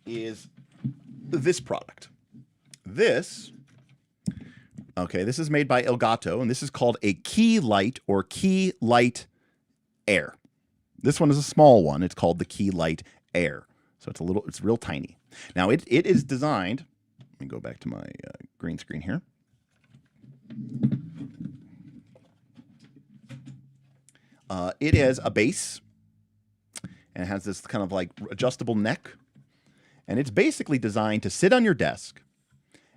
is this product. This is made by Elgato, and this is called a Key Light or Key Light Air. This one is a small one. It's called the Key Light Air. So it's real tiny. Now it is designed, let me go back to my green screen here. It has a base, and it has this kind of like adjustable neck. And it's basically designed to sit on your desk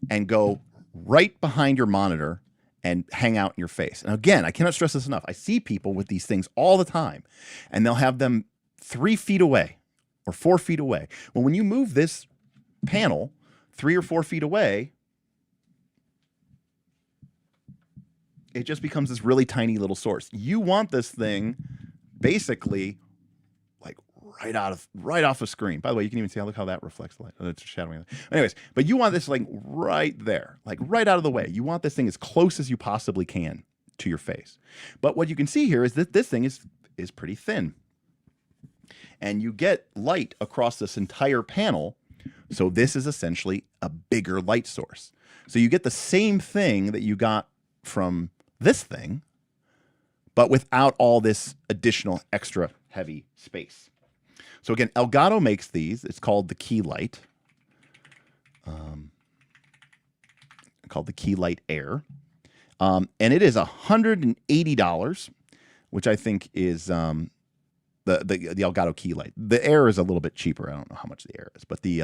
and go right behind your monitor and hang out in your face. And again, I cannot stress this enough. I see people with these things all the time, and they'll have them 3 feet away or 4 feet away. Well, when you move this panel 3 or 4 feet away, it just becomes this really tiny little source. You want this thing basically like right off a screen. By the way, you can even see look how that reflects the light. Oh, it's shadowing. Anyways, but you want this like right there, like right out of the way. You want this thing as close as you possibly can to your face. But what you can see here is that this thing is pretty thin. And you get light across this entire panel. So this is essentially a bigger light source. So you get the same thing that you got from this thing, but without all this additional extra heavy space. So again, Elgato makes these. It's called the Key Light. Called the Key Light Air. And it is $180, which I think is the Elgato Key Light. The Air is a little bit cheaper. I don't know how much the Air is, but the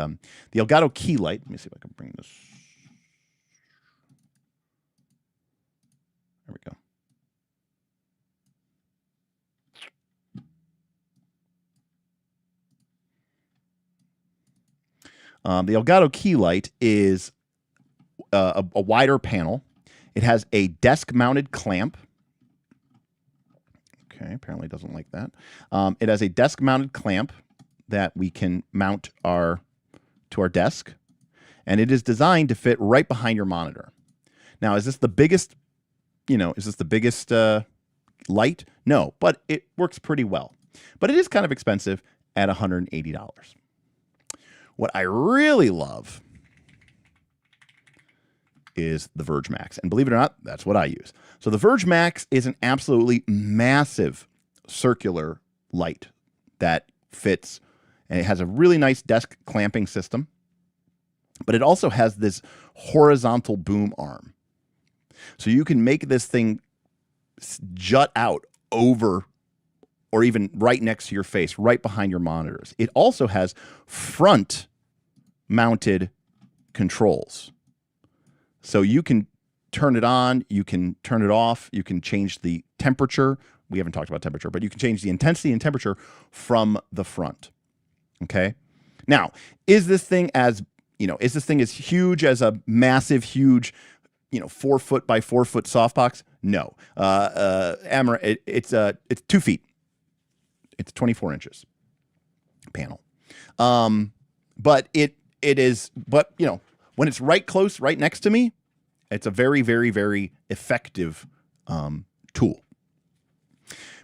Elgato Key Light, let me see if I can bring this. There we go. The Elgato Key Light is a wider panel. It has a desk-mounted clamp. Okay, apparently it doesn't like that. It has a desk-mounted clamp that we can mount to our desk, and it is designed to fit right behind your monitor. Now, is this the biggest? Is this the biggest light? No, but it works pretty well. But it is kind of expensive at $180. What I really love is the Verge Max. And believe it or not, that's what I use. So the Verge Max is an absolutely massive circular light that fits, and it has a really nice desk clamping system. But it also has this horizontal boom arm. So you can make this thing jut out over or even right next to your face, right behind your monitors. It also has front-mounted controls. So you can turn it on, you can turn it off, you can change the temperature. We haven't talked about temperature, but you can change the intensity and temperature from the front. Okay? Now, is this thing as huge as a massive, huge, 4 foot by 4 foot softbox? No. It's 2 feet. It's 24 inches panel. But it is, when it's right next to me, it's a very, very, very effective tool.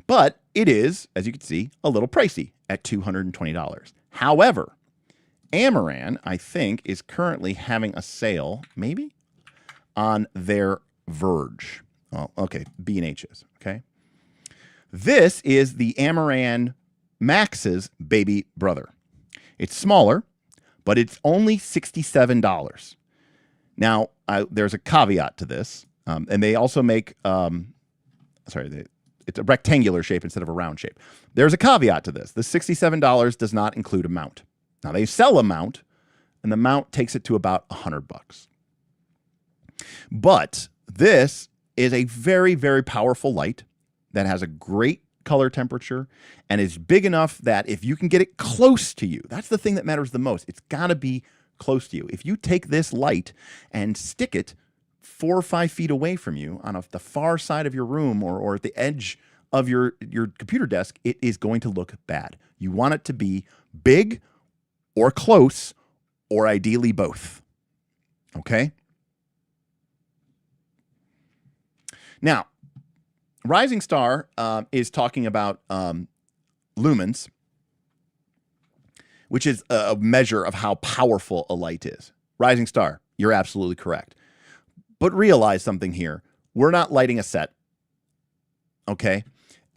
But it is, as you can see, a little pricey at $220. However, Amaran, I think, is currently having a sale, maybe, on their Verge. Oh, okay, B&H's, okay? This is the Amaran Max's baby brother. It's smaller, but it's only $67. Now, there's a caveat to this, and they also make, it's a rectangular shape instead of a round shape. There's a caveat to this. The $67 does not include a mount. Now, they sell a mount, and the mount takes it to about $100. But this is a very, very powerful light that has a great color temperature and is big enough that if you can get it close to you, that's the thing that matters the most. It's got to be close to you. If you take this light and stick it 4 or 5 feet away from you on the far side of your room or at the edge of your computer desk, it is going to look bad. You want it to be big or close, or ideally both. Okay? Now, Rising Star is talking about lumens, which is a measure of how powerful a light is. Rising Star, you're absolutely correct. But realize something here. We're not lighting a set. Okay?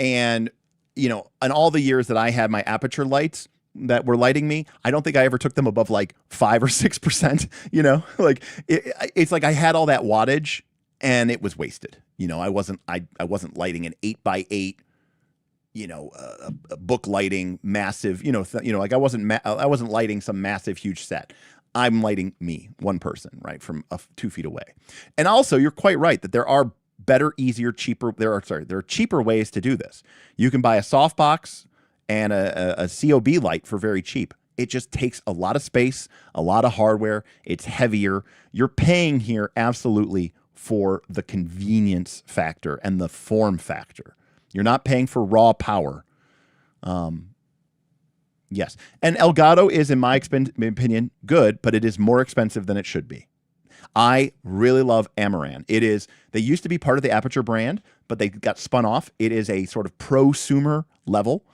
And, in all the years that I had my aperture lights that were lighting me, I don't think I ever took them above like 5 or 6%, it's like I had all that wattage and it was wasted. I wasn't lighting an 8x8, a book lighting massive, like I wasn't lighting some massive, huge set. I'm lighting me, one person, right, from 2 feet away. And also, you're quite right that there are better, easier, cheaper. There are cheaper ways to do this. You can buy a softbox and a COB light for very cheap. It just takes a lot of space, a lot of hardware. It's heavier. You're paying here absolutely for the convenience factor and the form factor. You're not paying for raw power. Yes. And Elgato is, in my opinion, good, but it is more expensive than it should be. I really love Amaran. They used to be part of the Aperture brand, but they got spun off. It is a sort of prosumer level.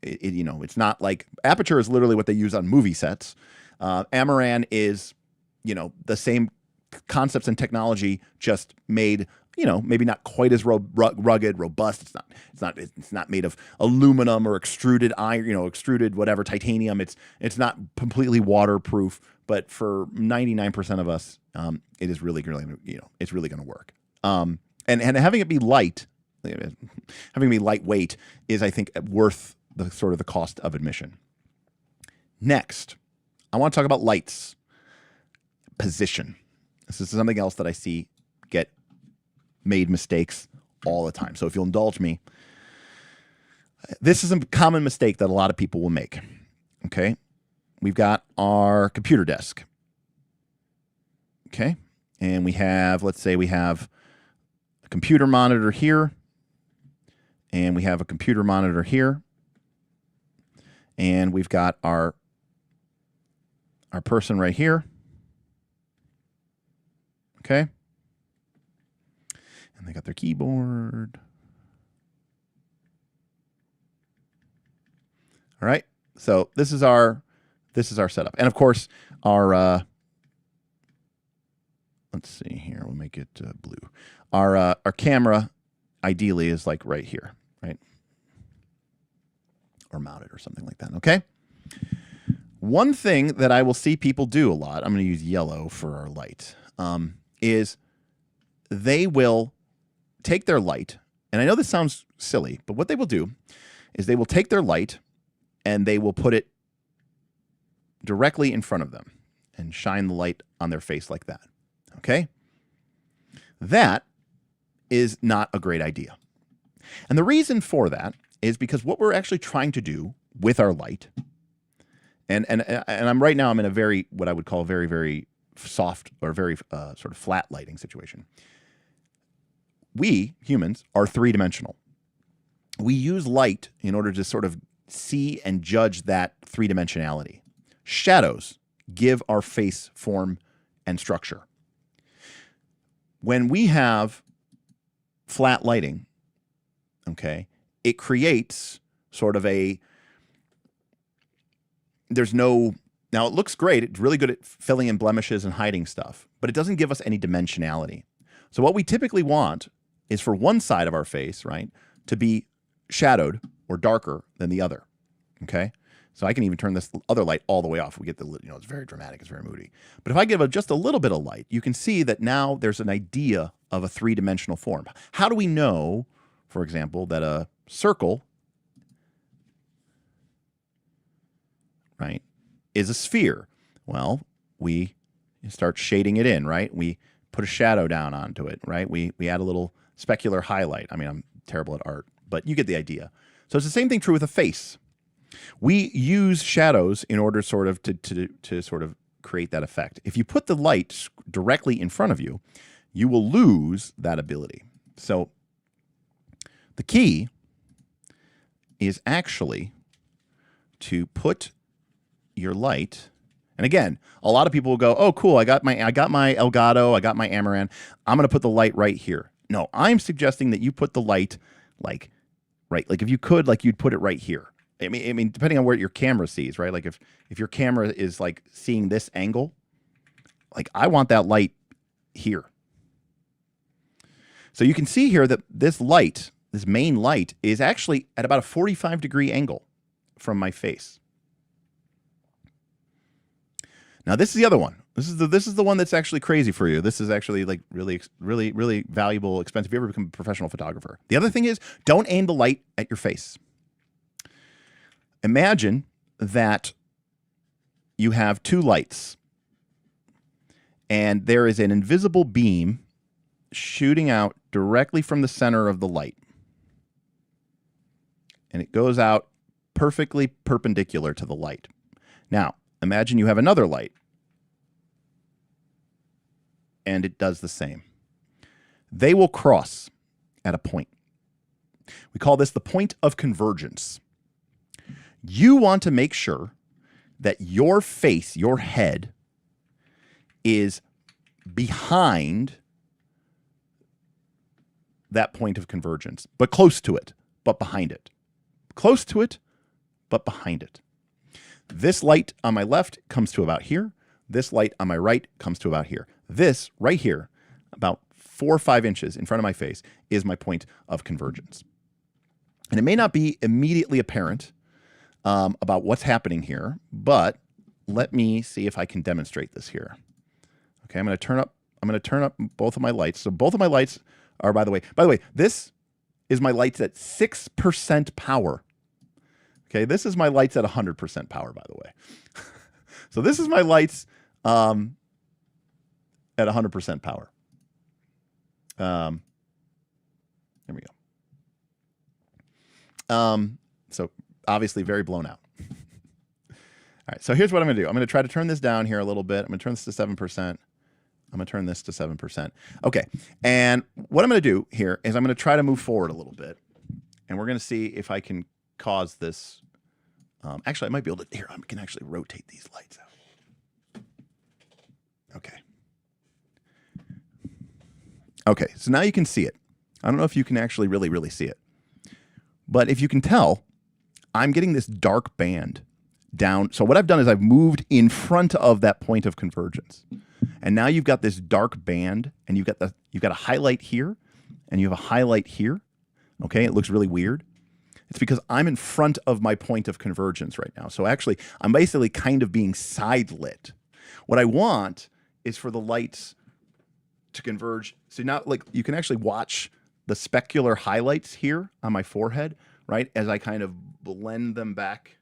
It's not like Aperture is literally what they use on movie sets. Amaran is, the same concepts and technology, just made, maybe not quite as rugged, robust. It's not made of aluminum or extruded iron, extruded whatever, titanium. It's not completely waterproof, but for 99% of us, it is really, it's really going to work. And having it be light, having it be lightweight is, I think, worth the cost of admission. Next, I want to talk about lights. Position. This is something else that I see get made mistakes all the time. So if you'll indulge me, this is a common mistake that a lot of people will make. Okay. We've got our computer desk. Okay. And let's say we have a computer monitor here, and we have a computer monitor here, and we've got our person right here. Okay. And they got their keyboard. All right. So this is our setup. And of course, our let's see here. We'll make it blue. Our camera ideally is like right here, right? Or mounted or something like that. Okay. One thing that I will see people do a lot, I'm going to use yellow for our light, is they will take their light, and I know this sounds silly, but what they will do is they will take their light and they will put it directly in front of them and shine the light on their face like that. Okay? That is not a great idea. And the reason for that is because what we're actually trying to do with our light And I'm right now I'm in a very, what I would call very, very soft or very sort of flat lighting situation. We humans are three-dimensional. We use light in order to sort of see and judge that three-dimensionality. Shadows give our face form and structure. When we have flat lighting, okay, it creates sort of now it looks great. It's really good at filling in blemishes and hiding stuff, but it doesn't give us any dimensionality. So what we typically want is for one side of our face, right, to be shadowed or darker than the other, okay? So I can even turn this other light all the way off. We get the, it's very dramatic, it's very moody. But if I give just a little bit of light, you can see that now there's an idea of a three-dimensional form. How do we know, for example, that a circle, right, is a sphere? Well, we start shading it in, right? We put a shadow down onto it, right? We add a little specular highlight. I mean, I'm terrible at art, but you get the idea. So it's the same thing true with a face. We use shadows in order sort of to sort of create that effect. If you put the light directly in front of you, you will lose that ability. So the key is actually to put your light, and again, a lot of people will go, "Oh, cool! I got my Elgato, I got my Amaran. I'm going to put the light right here." No, I'm suggesting that you put the light like if you could, like you'd put it right here. I mean, depending on where your camera sees, right? Like if your camera is like seeing this angle, like I want that light here. So you can see here that this light, this main light, is actually at about a 45-degree angle from my face. Now this is the other one. This is the one that's actually crazy for you. This is actually like really, really, really valuable, expensive. If you ever become a professional photographer. The other thing is, don't aim the light at your face. Imagine that you have two lights and there is an invisible beam shooting out directly from the center of the light. And it goes out perfectly perpendicular to the light. Now, imagine you have another light and it does the same. They will cross at a point. We call this the point of convergence. You want to make sure that your face, your head, is behind that point of convergence, but close to it, but behind it. Close to it, but behind it. This light on my left comes to about here. This light on my right comes to about here. This right here, about 4 or 5 inches in front of my face, is my point of convergence. And it may not be immediately apparent about what's happening here, but let me see if I can demonstrate this here. Okay, I'm going to turn up both of my lights. So both of my lights are, by the way, this is my lights at 6% power. Okay, this is my lights at 100% power, by the way. So this is my lights at 100% power. There we go. So obviously very blown out. All right, so here's what I'm going to do. I'm going to try to turn this down here a little bit. I'm going to turn this to 7%. I'm going to turn this to 7%. Okay, and what I'm going to do here is I'm going to try to move forward a little bit, and we're going to see if I can cause this. Actually, I might be able to. Here, I can actually rotate these lights out. Okay. Okay, so now you can see it. I don't know if you can actually really see it, but if you can tell, I'm getting this dark band down. So what I've done is I've moved in front of that point of convergence. And now you've got this dark band, and you've got a highlight here, and you have a highlight here. Okay, it looks really weird. It's because I'm in front of my point of convergence right now. So actually, I'm basically kind of being side lit. What I want is for the lights to converge. So now, like, you can actually watch the specular highlights here on my forehead, right? As I kind of blend them back.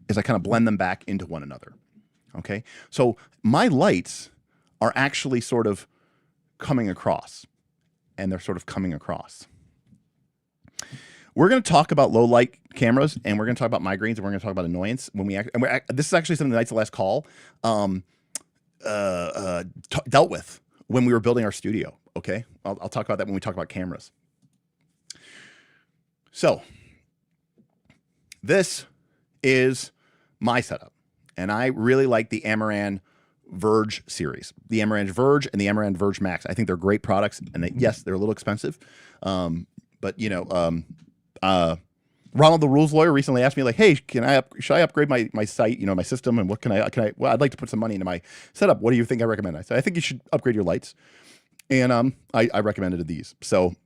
As I kind of blend them back into one another. Okay, so my lights are actually sort of coming across, and they're sort of coming across. We're going to talk about low light cameras, and we're going to talk about migraines, and we're going to talk about annoyance when we this is actually something the Knights of the Last Call dealt with when we were building our studio. Okay, I'll talk about that when we talk about cameras. So this is my setup, and I really like the Amaran Verge series, the Amaran Verge and the Amaran Verge Max. I think they're great products, and yes, they're a little expensive, but you know, Ronald the Rules Lawyer recently asked me, like, hey, should I upgrade my site, you know, my system, and what can I well, I'd like to put some money into my setup. What do you think I recommend? I said, I think you should upgrade your lights, and I recommended these. So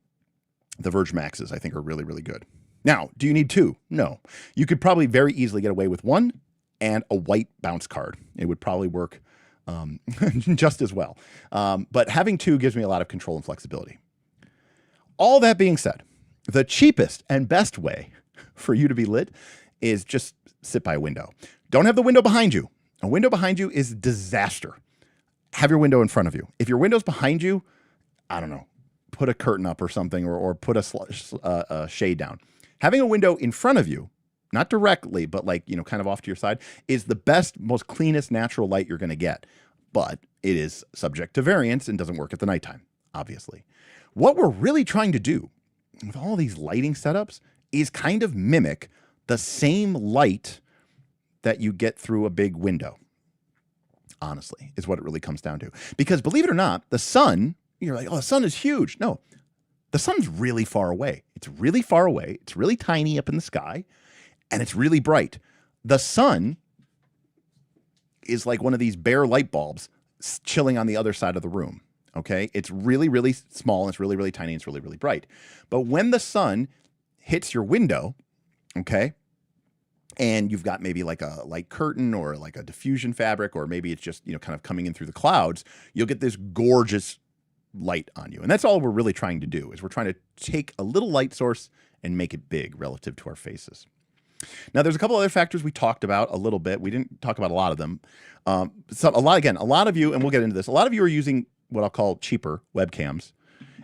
the Verge Maxes I think are really, really good. Now, do you need two? No. You could probably very easily get away with one and a white bounce card. It would probably work just as well. But having two gives me a lot of control and flexibility. All that being said, the cheapest and best way for you to be lit is just sit by a window. Don't have the window behind you. A window behind you is disaster. Have your window in front of you. If your window's behind you, I don't know, put a curtain up or something, or put a shade down. Having a window in front of you, not directly, but like, you know, kind of off to your side, is the best, most cleanest natural light you're going to get. But it is subject to variance and doesn't work at the nighttime, obviously. What we're really trying to do with all these lighting setups is kind of mimic the same light that you get through a big window. Honestly, is what it really comes down to. Because believe it or not, the sun, you're like, oh, the sun is huge. No, the sun's really far away. It's really far away. It's really tiny up in the sky, and it's really bright. The sun is like one of these bare light bulbs chilling on the other side of the room. Okay. It's really, really small. And it's really, really tiny. And it's really, really bright. But when the sun hits your window, okay, and you've got maybe like a light curtain or like a diffusion fabric, or maybe it's just, you know, kind of coming in through the clouds, you'll get this gorgeous light on you. And that's all we're really trying to do, is we're trying to take a little light source and make it big relative to our faces. Now, there's a couple other factors we talked about a little bit. We didn't talk about a lot of them. A lot of you, and we'll get into this, a lot of you are using what I'll call cheaper webcams,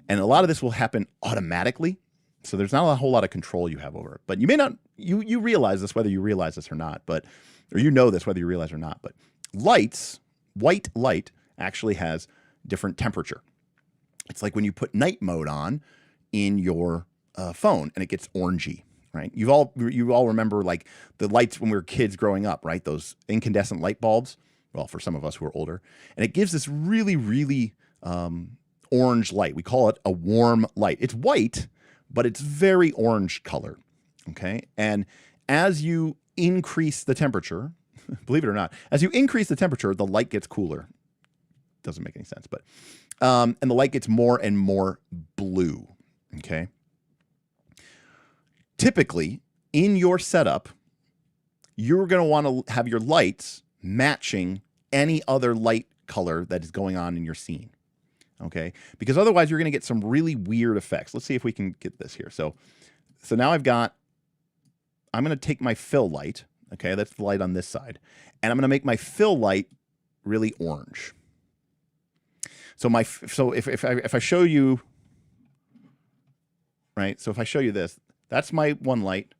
and a lot of this will happen automatically. So there's not a whole lot of control you have over it. But you may not, you realize this, whether you realize this or not, or you know this, whether you realize it or not, but white light actually has different temperature. It's like when you put night mode on in your phone and it gets orangey. Right. You all remember like the lights when we were kids growing up, right? Those incandescent light bulbs. Well, for some of us who are older, and it gives this really, really orange light. We call it a warm light. It's white, but it's very orange color. Okay. And as you increase the temperature, believe it or not, as you increase the temperature, the light gets cooler. Doesn't make any sense, but and the light gets more and more blue. Okay. Typically, in your setup, you're going to want to have your lights matching any other light color that is going on in your scene, okay? Because otherwise, you're going to get some really weird effects. Let's see if we can get this here. So now I'm going to take my fill light, okay? That's the light on this side. And I'm going to make my fill light really orange. So if I show you, right? So if I show you this, that's my one light,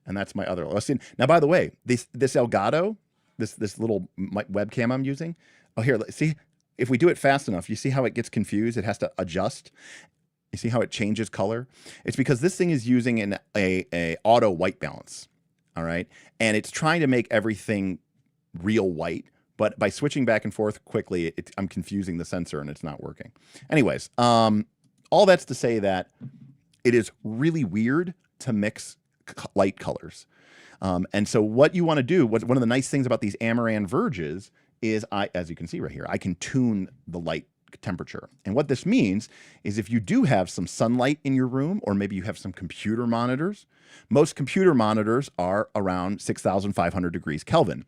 and that's my other. Let's see. Now, by the way, this Elgato, this little webcam I'm using. Oh, here, let's see. If we do it fast enough, you see how it gets confused? It has to adjust. You see how it changes color? It's because this thing is using a auto white balance. All right, and it's trying to make everything real white, but by switching back and forth quickly, I'm confusing the sensor, and it's not working. Anyways, all that's to say that it is really weird to mix light colors. And so what you want to do, one of the nice things about these Amaran Verges is, as you can see right here, I can tune the light temperature. And what this means is if you do have some sunlight in your room, or maybe you have some computer monitors, most computer monitors are around 6,500 degrees Kelvin.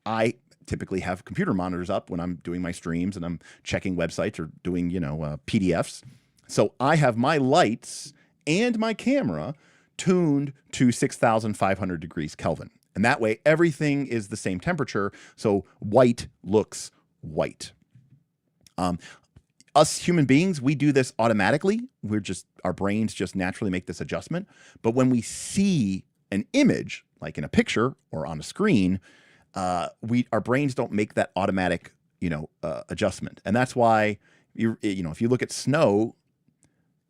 I typically have computer monitors up when I'm doing my streams and I'm checking websites or doing, PDFs. So I have my lights and my camera tuned to 6,500 degrees Kelvin. And that way everything is the same temperature. So white looks white. us human beings, we do this automatically. Our brains just naturally make this adjustment. But when we see an image, like in a picture or on a screen, our brains don't make that automatic, adjustment. And that's why if you look at snow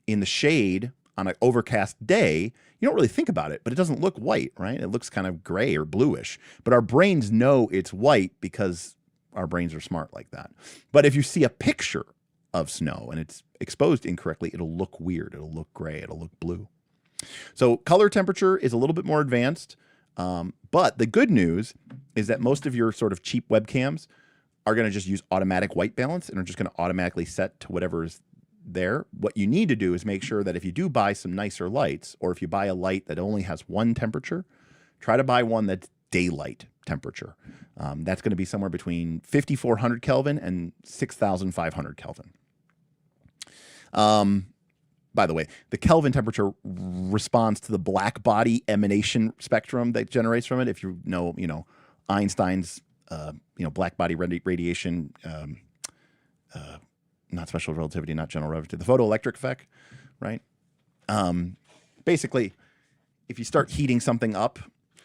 in the shade on an overcast day, you don't really think about it, but it doesn't look white, right? It looks kind of gray or bluish. But our brains know it's white because our brains are smart like that. But if you see a picture of snow and it's exposed incorrectly, it'll look weird. It'll look gray. It'll look blue. So color temperature is a little bit more advanced. But the good news is that most of your sort of cheap webcams are going to just use automatic white balance and are just going to automatically set to whatever is there. What you need to do is make sure that if you do buy some nicer lights, or if you buy a light that only has one temperature, try to buy one that's daylight temperature. That's going to be somewhere between 5,400 Kelvin and 6,500 Kelvin. By the way, the Kelvin temperature responds to the black body emanation spectrum that generates from it. If you know Einstein's, black body radiation, not special relativity, not general relativity, the photoelectric effect, right? Basically, if you start heating something up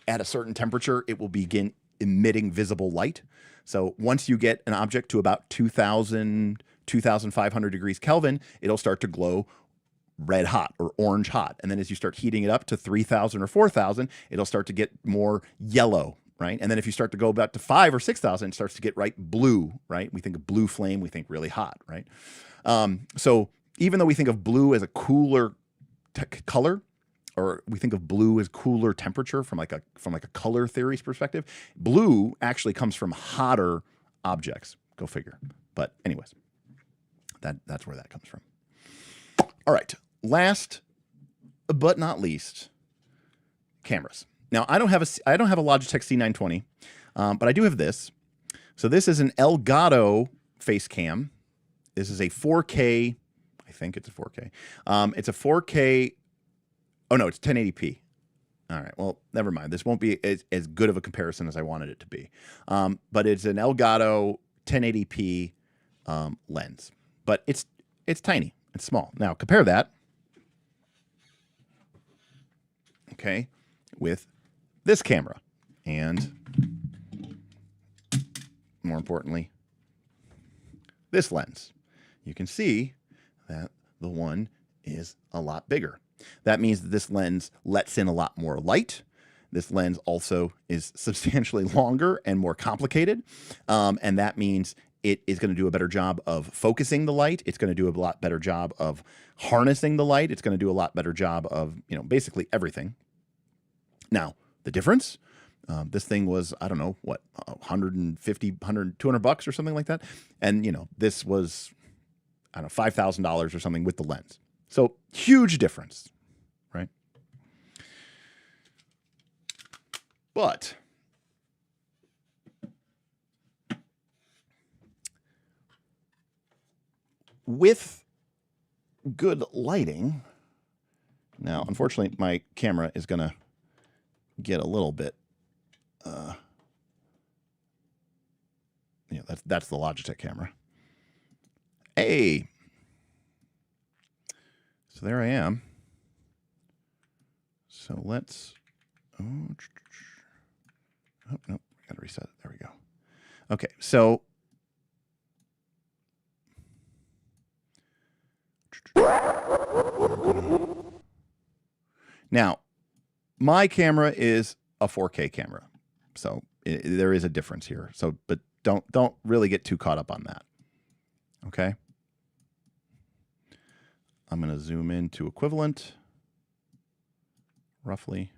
at a certain temperature, it will begin emitting visible light. So once you get an object to about 2,000, 2,500 degrees Kelvin, it'll start to glow red hot or orange hot. And then as you start heating it up to 3,000 or 4,000, it'll start to get more yellow, right? And then if you start to go about to 5,000 or 6,000, it starts to get blue, right? We think of blue flame, we think really hot, right? So even though we think of blue as a cooler color, or we think of blue as cooler temperature from like a color theory's perspective, blue actually comes from hotter objects. Go figure. But anyways, that's where that comes from. All right. Last but not least, cameras. Now I don't have a Logitech C920, but I do have this. So this is an Elgato face cam. This is a 4K. I think it's a 4K. It's a 4K. Oh no, it's 1080p. All right. Well, never mind. This won't be as good of a comparison as I wanted it to be. But it's an Elgato 1080p lens. But it's tiny. It's small. Now compare that, okay, with this camera, and more importantly, this lens. You can see that the one is a lot bigger. That means that this lens lets in a lot more light. This lens also is substantially longer and more complicated, and that means it is going to do a better job of focusing the light. It's going to do a lot better job of harnessing the light. It's going to do a lot better job of, basically everything. Now, the difference, this thing was, I don't know, what, 150, 100, 200 bucks or something like that. And, this was, I don't know, $5,000 or something with the lens. So huge difference, right? But with good lighting, now, unfortunately, my camera is going to get a little bit, that's the Logitech camera. Hey, so there I am. So let's, oh, nope, got to reset it. There we go. Okay, so now, my camera is a 4K camera, so there is a difference here. So, but don't really get too caught up on that. Okay, I'm going to zoom in to equivalent, roughly.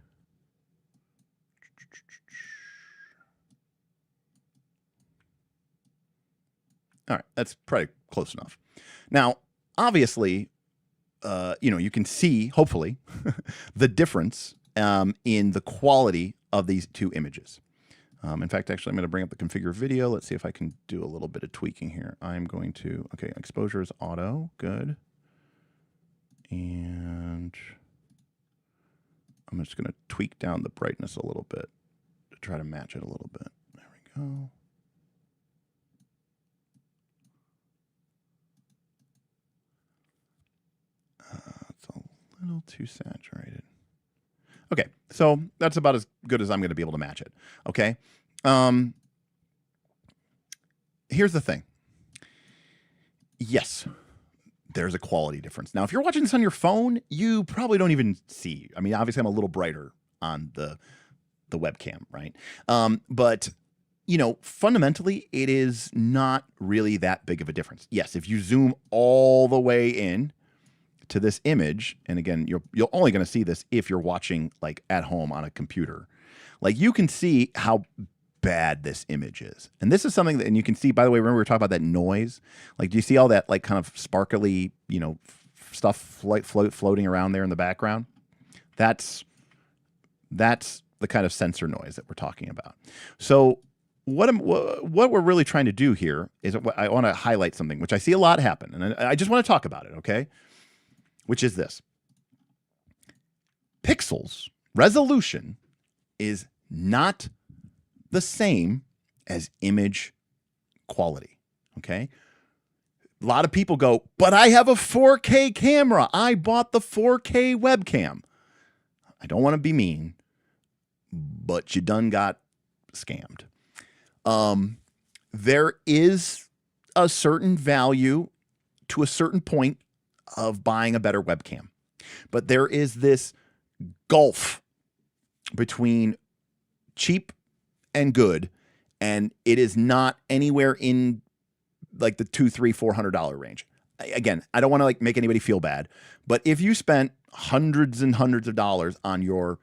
All right, that's probably close enough. Now, obviously, you can see, hopefully, the difference in the quality of these two images. In fact, actually, I'm going to bring up the configure video. Let's see if I can do a little bit of tweaking here. I'm going to, okay, exposure is auto, good. And I'm just going to tweak down the brightness a little bit to try to match it a little bit. There we go. little too saturated. Okay, so that's about as good as I'm going to be able to match it. Okay. Here's the thing. Yes, there's a quality difference. Now, if you're watching this on your phone, you probably don't even see. I mean, obviously, I'm a little brighter on the webcam, right? But you know, fundamentally, it is not really that big of a difference. Yes, if you zoom all the way in to this image, and again, you're only going to see this if you're watching like at home on a computer. Like you can see how bad this image is. And this is something that, and you can see, by the way, remember we were talking about that noise? Like, do you see all that like kind of sparkly, you know, stuff floating around there in the background? That's the kind of sensor noise that we're talking about. So what we're really trying to do here is I want to highlight something, which I see a lot happen. And I just want to talk about it, okay? Which is this. Pixels, resolution is not the same as image quality, okay? A lot of people go, but I have a 4K camera. I bought the 4K webcam. I don't want to be mean, but you done got scammed. There is a certain value to a certain point of buying a better webcam, but there is this gulf between cheap and good, and it is not anywhere in like the $200-$400 range. Again, I don't want to like make anybody feel bad, but if you spent hundreds and hundreds of dollars on your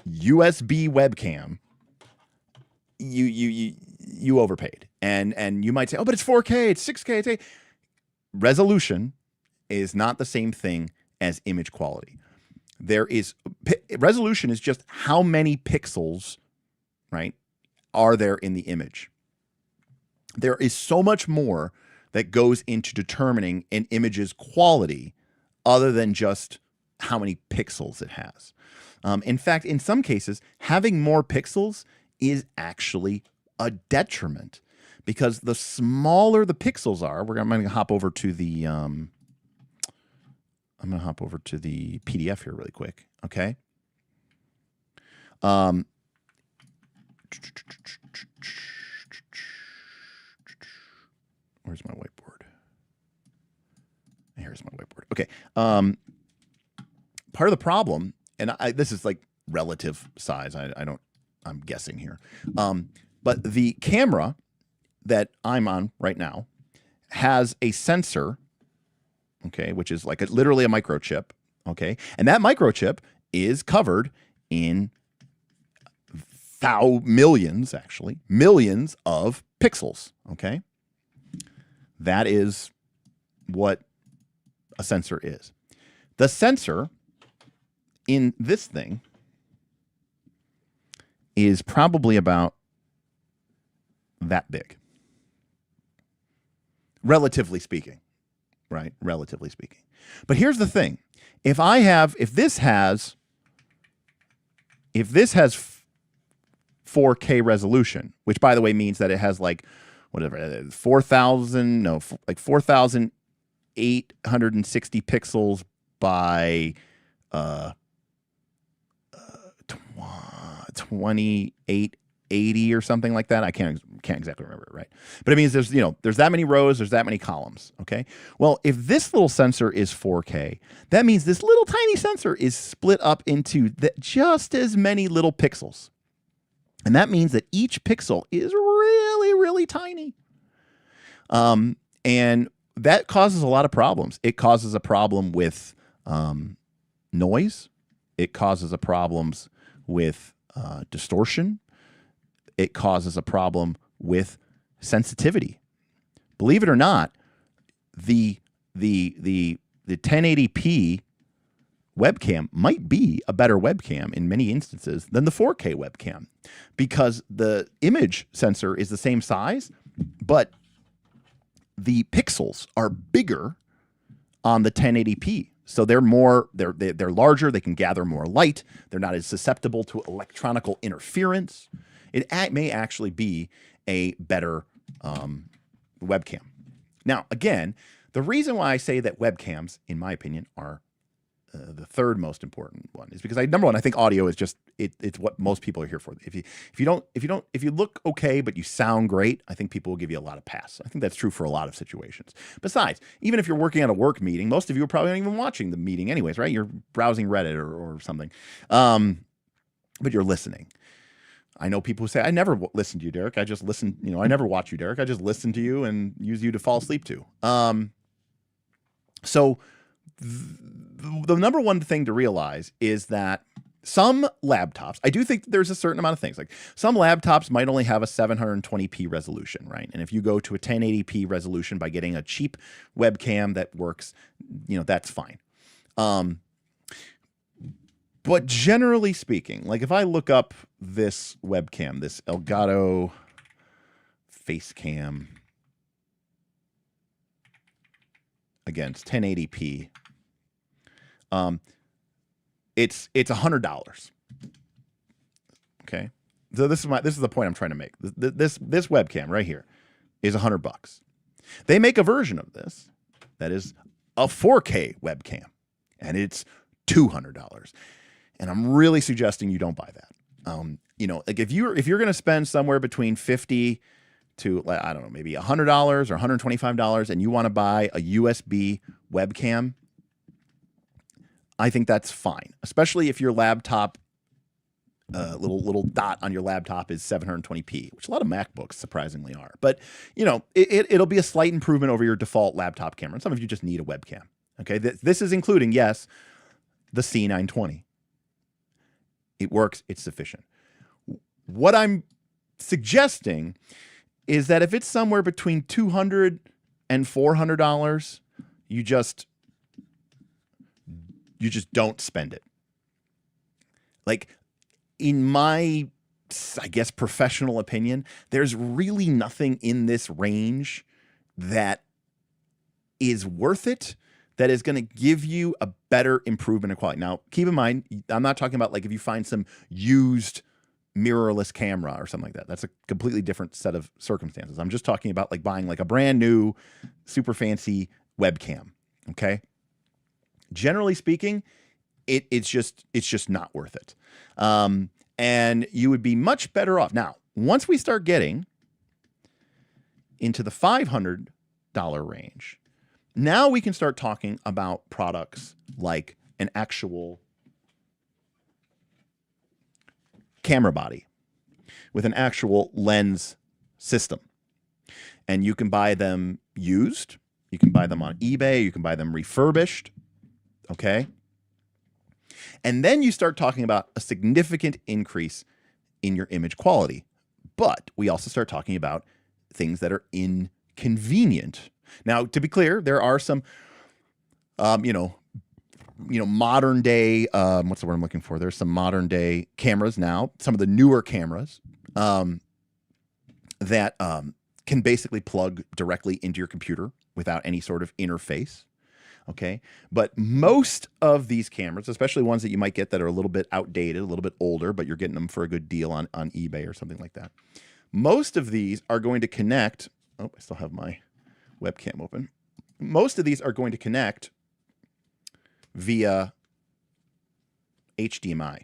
USB webcam, you overpaid, and you might say, oh, but it's 4K, it's 6K, it's 8. Resolution is not the same thing as image quality. Resolution is just how many pixels, right, are there in the image. There is so much more that goes into determining an image's quality other than just how many pixels it has. In fact, in some cases, having more pixels is actually a detriment, because the smaller the pixels are, I'm going to hop over to the PDF here really quick. Okay. Where's my whiteboard? Here's my whiteboard. Okay. Part of the problem, and this is like relative size. I'm guessing here. But the camera that I'm on right now has a sensor, okay, which is like literally a microchip, okay? And that microchip is covered in millions of pixels, okay? That is what a sensor is. The sensor in this thing is probably about that big, relatively speaking, right? Relatively speaking. But here's the thing. If this has 4K resolution, which by the way means that it has like whatever, 4,860 pixels by 2880 or something like that. I can't exactly remember it, right? But it means there's that many rows, there's that many columns, okay? Well, if this little sensor is 4K, that means this little tiny sensor is split up into just as many little pixels. And that means that each pixel is really, really tiny. And that causes a lot of problems. It causes a problem with noise. It causes a problems with distortion. It causes a problem with sensitivity. Believe it or not, the 1080p webcam might be a better webcam in many instances than the 4K webcam, because the image sensor is the same size, but the pixels are bigger on the 1080p. So they're larger, they can gather more light, they're not as susceptible to electronical interference. It may actually be a better webcam. Now, again, the reason why I say that webcams, in my opinion, are the third most important one is because number one, I think audio is just it's what most people are here for. If you look okay but you sound great, I think people will give you a lot of pass. I think that's true for a lot of situations. Besides, even if you're working on a work meeting, most of you are probably not even watching the meeting anyways, right? You're browsing Reddit or something, but you're listening. I know people who say, I never listen to you, Derek. I just listen, I never watch you, Derek. I just listen to you and use you to fall asleep to. So the number one thing to realize is that some laptops, I do think there's a certain amount of things. Like some laptops might only have a 720p resolution, right? And if you go to a 1080p resolution by getting a cheap webcam that works, that's fine. But generally speaking, like if I look up this webcam, this Elgato Facecam, again, it's 1080p. It's $100. Okay, so this is the point I'm trying to make. This webcam right here is $100. They make a version of this that is a 4K webcam, and it's $200. And I'm really suggesting you don't buy that. Like if you're going to spend somewhere between $50 to, I don't know, maybe $100 or $125, and you want to buy a USB webcam, I think that's fine, especially if your laptop, little dot on your laptop is 720p, which a lot of MacBooks surprisingly are. But it'll be a slight improvement over your default laptop camera. And some of you just need a webcam. Okay, this is including, yes, the C920. It works. It's sufficient. What I'm suggesting is that if it's somewhere between $200 and $400, you just don't spend it. Like in my, I guess, professional opinion, there's really nothing in this range that is worth it, that is going to give you a better improvement in quality. Now, keep in mind, I'm not talking about like if you find some used mirrorless camera or something like that. That's a completely different set of circumstances. I'm just talking about like buying like a brand new, super fancy webcam. Okay. Generally speaking, it's just not worth it. And you would be much better off. Now, once we start getting into the $500 range, now we can start talking about products like an actual camera body with an actual lens system. And you can buy them used. You can buy them on eBay. You can buy them refurbished. Okay. And then you start talking about a significant increase in your image quality. But we also start talking about things that are inconvenient. Now, to be clear, there are some, modern day, what's the word I'm looking for? There's some modern day cameras now, some of the newer cameras that can basically plug directly into your computer without any sort of interface. Okay. But most of these cameras, especially ones that you might get that are a little bit outdated, a little bit older, but you're getting them for a good deal on eBay or something like that. Most of these are going to connect. Oh, I still have my webcam open. Most of these are going to connect via HDMI.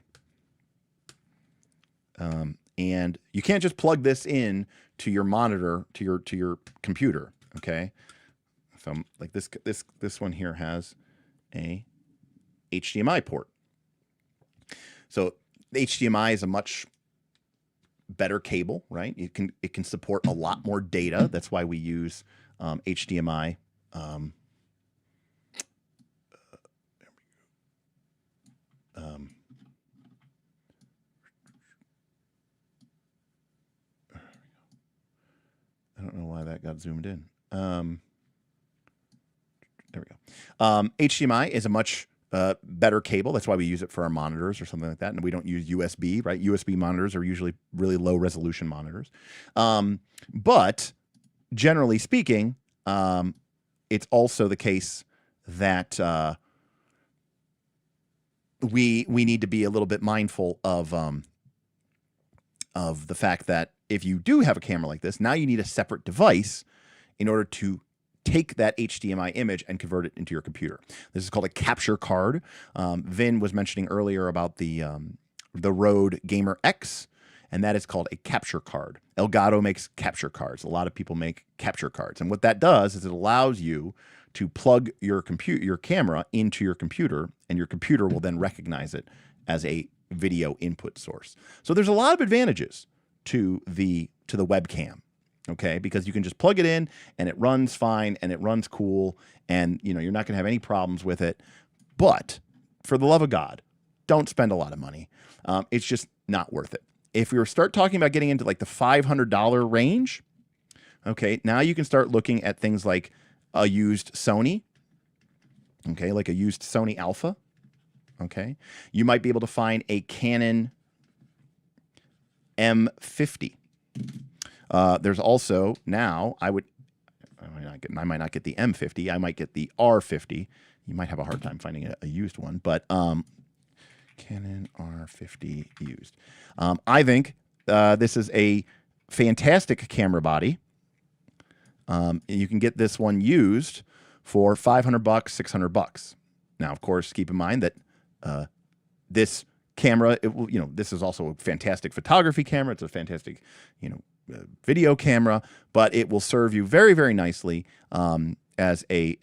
And you can't just plug this in to your monitor, to your computer. Okay. So like this one here has a HDMI port. So HDMI is a much better cable, right? It can support a lot more data. That's why we use HDMI. I don't know why that got zoomed in. There we go. HDMI is a much better cable. That's why we use it for our monitors or something like that. And we don't use USB, right? USB monitors are usually really low resolution monitors. But generally speaking, it's also the case that we need to be a little bit mindful of the fact that if you do have a camera like this, now you need a separate device in order to take that HDMI image and convert it into your computer. This is called a capture card. Vin was mentioning earlier about the Rode Gamer X, and that is called a capture card. Elgato makes capture cards. A lot of people make capture cards. And what that does is it allows you to plug your camera into your computer, and your computer will then recognize it as a video input source. So there's a lot of advantages to the webcam, okay? Because you can just plug it in and it runs fine and it runs cool, and you're not going to have any problems with it. But for the love of God, don't spend a lot of money. It's just not worth it. If we start talking about getting into like the $500 range, okay, now you can start looking at things like a used Sony, okay, like a used Sony Alpha, okay. You might be able to find a Canon M50. There's also now I might not get the M50. I might get the R50. You might have a hard time finding a used one, but Canon R50 used. I think this is a fantastic camera body. You can get this one used for $500, $600. Now, of course, keep in mind that this camera, this is also a fantastic photography camera. It's a fantastic, video camera, but it will serve you very, very nicely as a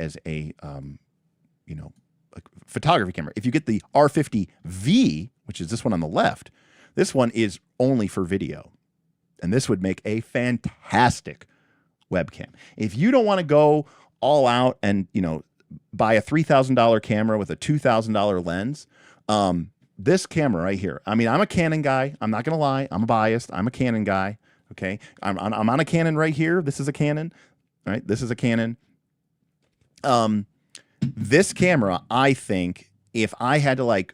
photography camera. If you get the R50V, which is this one on the left, this one is only for video, and this would make a fantastic webcam. If you don't want to go all out and buy a $3,000 camera with a $2,000 lens, this camera right here. I mean, I'm a Canon guy. I'm not gonna lie. I'm biased. I'm a Canon guy. Okay, I'm on a Canon right here. This is a Canon. All right, this is a Canon. This camera, I think, if I had to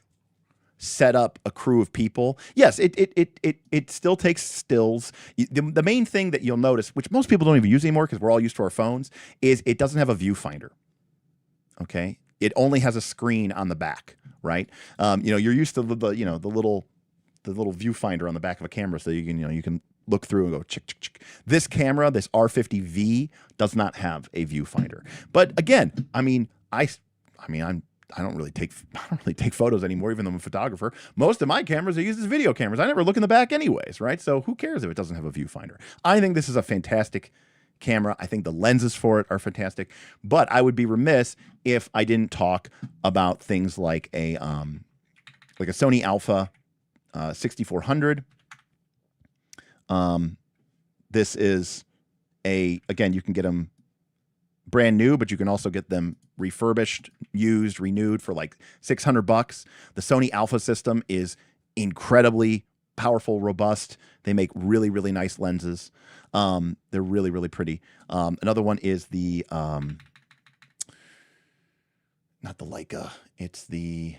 set up a crew of people, yes, it still takes stills. The main thing that you'll notice, which most people don't even use anymore because we're all used to our phones, is it doesn't have a viewfinder. Okay, it only has a screen on the back, right? You're used to the little viewfinder on the back of a camera, so you can look through and go chick, chick, chick. This camera, this R50V, does not have a viewfinder. But again, I don't really take photos anymore, even though I'm a photographer. Most of my cameras are used as video cameras. I never look in the back anyways, right? So who cares if it doesn't have a viewfinder? I think this is a fantastic camera. I think the lenses for it are fantastic, but I would be remiss if I didn't talk about things like a Sony Alpha 6400. This is again, you can get them brand new, but you can also get them refurbished, used, renewed for like $600. The Sony Alpha system is incredibly powerful, robust. They make really, really nice lenses. They're really, really pretty. Another one is the, not the Leica, it's the,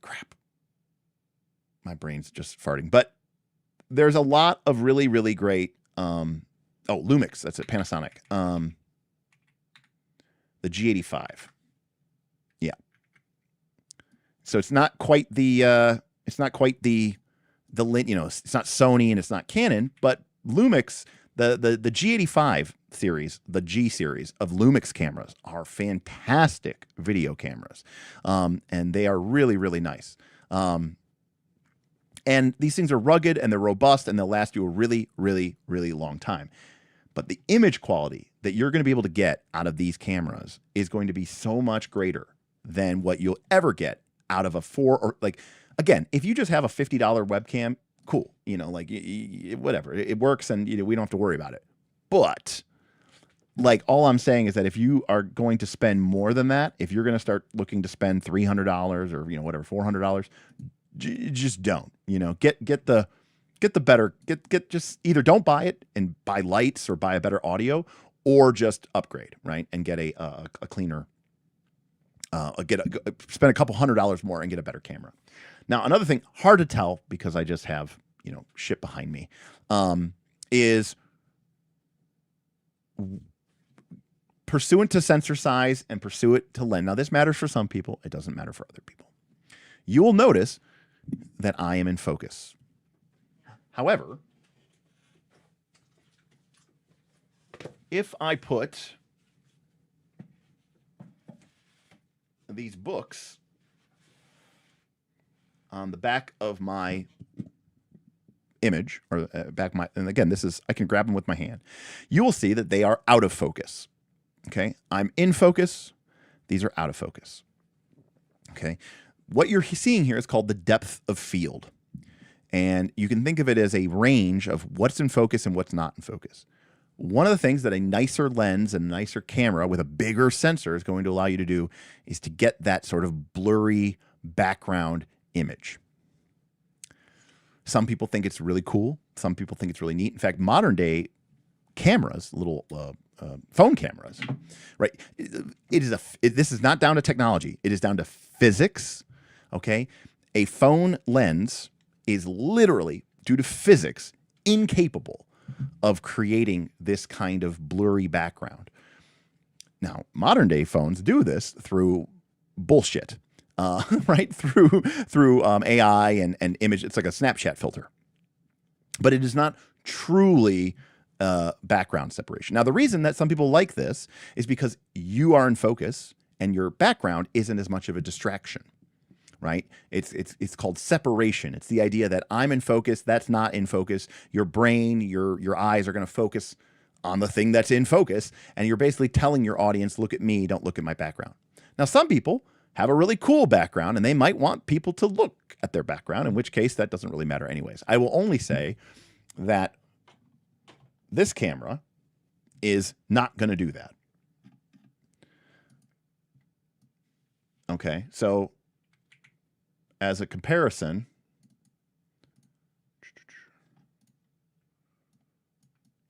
crap. My brain's just farting, but there's a lot of really, really great, Lumix, that's it, Panasonic. The G85. Yeah. So it's not quite the it's not Sony and it's not Canon, but Lumix, the G85 series, the G series of Lumix cameras are fantastic video cameras. And they are really, really nice. And these things are rugged and they're robust and they'll last you a really, really, really long time. But the image quality that you're going to be able to get out of these cameras is going to be so much greater than what you'll ever get out of a again, if you just have a $50 webcam, cool, whatever, it works and we don't have to worry about it. But all I'm saying is that if you are going to spend more than that, if you're going to start looking to spend $300 or whatever, $400, just don't, just either don't buy it and buy lights or buy a better audio, or just upgrade, right? And get a cleaner, spend a couple $100 more and get a better camera. Now, another thing, hard to tell because I just have, shit behind me, is pursuant to sensor size and pursuant to lens. Now, this matters for some people. It doesn't matter for other people. You will notice that I am in focus. However, if I put these books on the back of my image, or back my, and again, this is, I can grab them with my hand, you will see that they are out of focus. Okay, I'm in focus. These are out of focus. Okay, what you're seeing here is called the depth of field. And you can think of it as a range of what's in focus and what's not in focus. One of the things that a nicer lens and a nicer camera with a bigger sensor is going to allow you to do is to get that sort of blurry background image. Some people think it's really cool. Some people think it's really neat. In fact, modern day cameras, little phone cameras, right? This is not down to technology. It is down to physics. Okay, a phone lens is literally, due to physics, incapable of creating this kind of blurry background. Now, modern day phones do this through bullshit, right? Through AI and image. It's like a Snapchat filter, but it is not truly background separation. Now, the reason that some people like this is because you are in focus and your background isn't as much of a distraction. Right? It's called separation. It's the idea that I'm in focus, that's not in focus. Your brain, your eyes are going to focus on the thing that's in focus, and you're basically telling your audience, look at me, don't look at my background. Now, some people have a really cool background, and they might want people to look at their background, in which case that doesn't really matter anyways. I will only say that this camera is not going to do that. Okay, so as a comparison,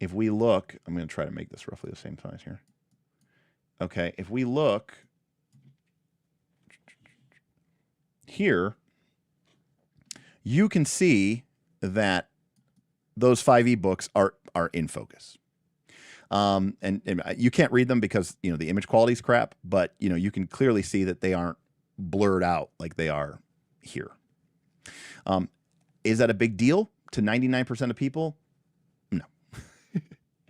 if we look, I'm going to try to make this roughly the same size here. Okay, if we look here, you can see that those 5e books are in focus. And you can't read them because, you know, the image quality is crap, but, you know, you can clearly see that they aren't blurred out like they are here. Is that a big deal to 99% of people? No,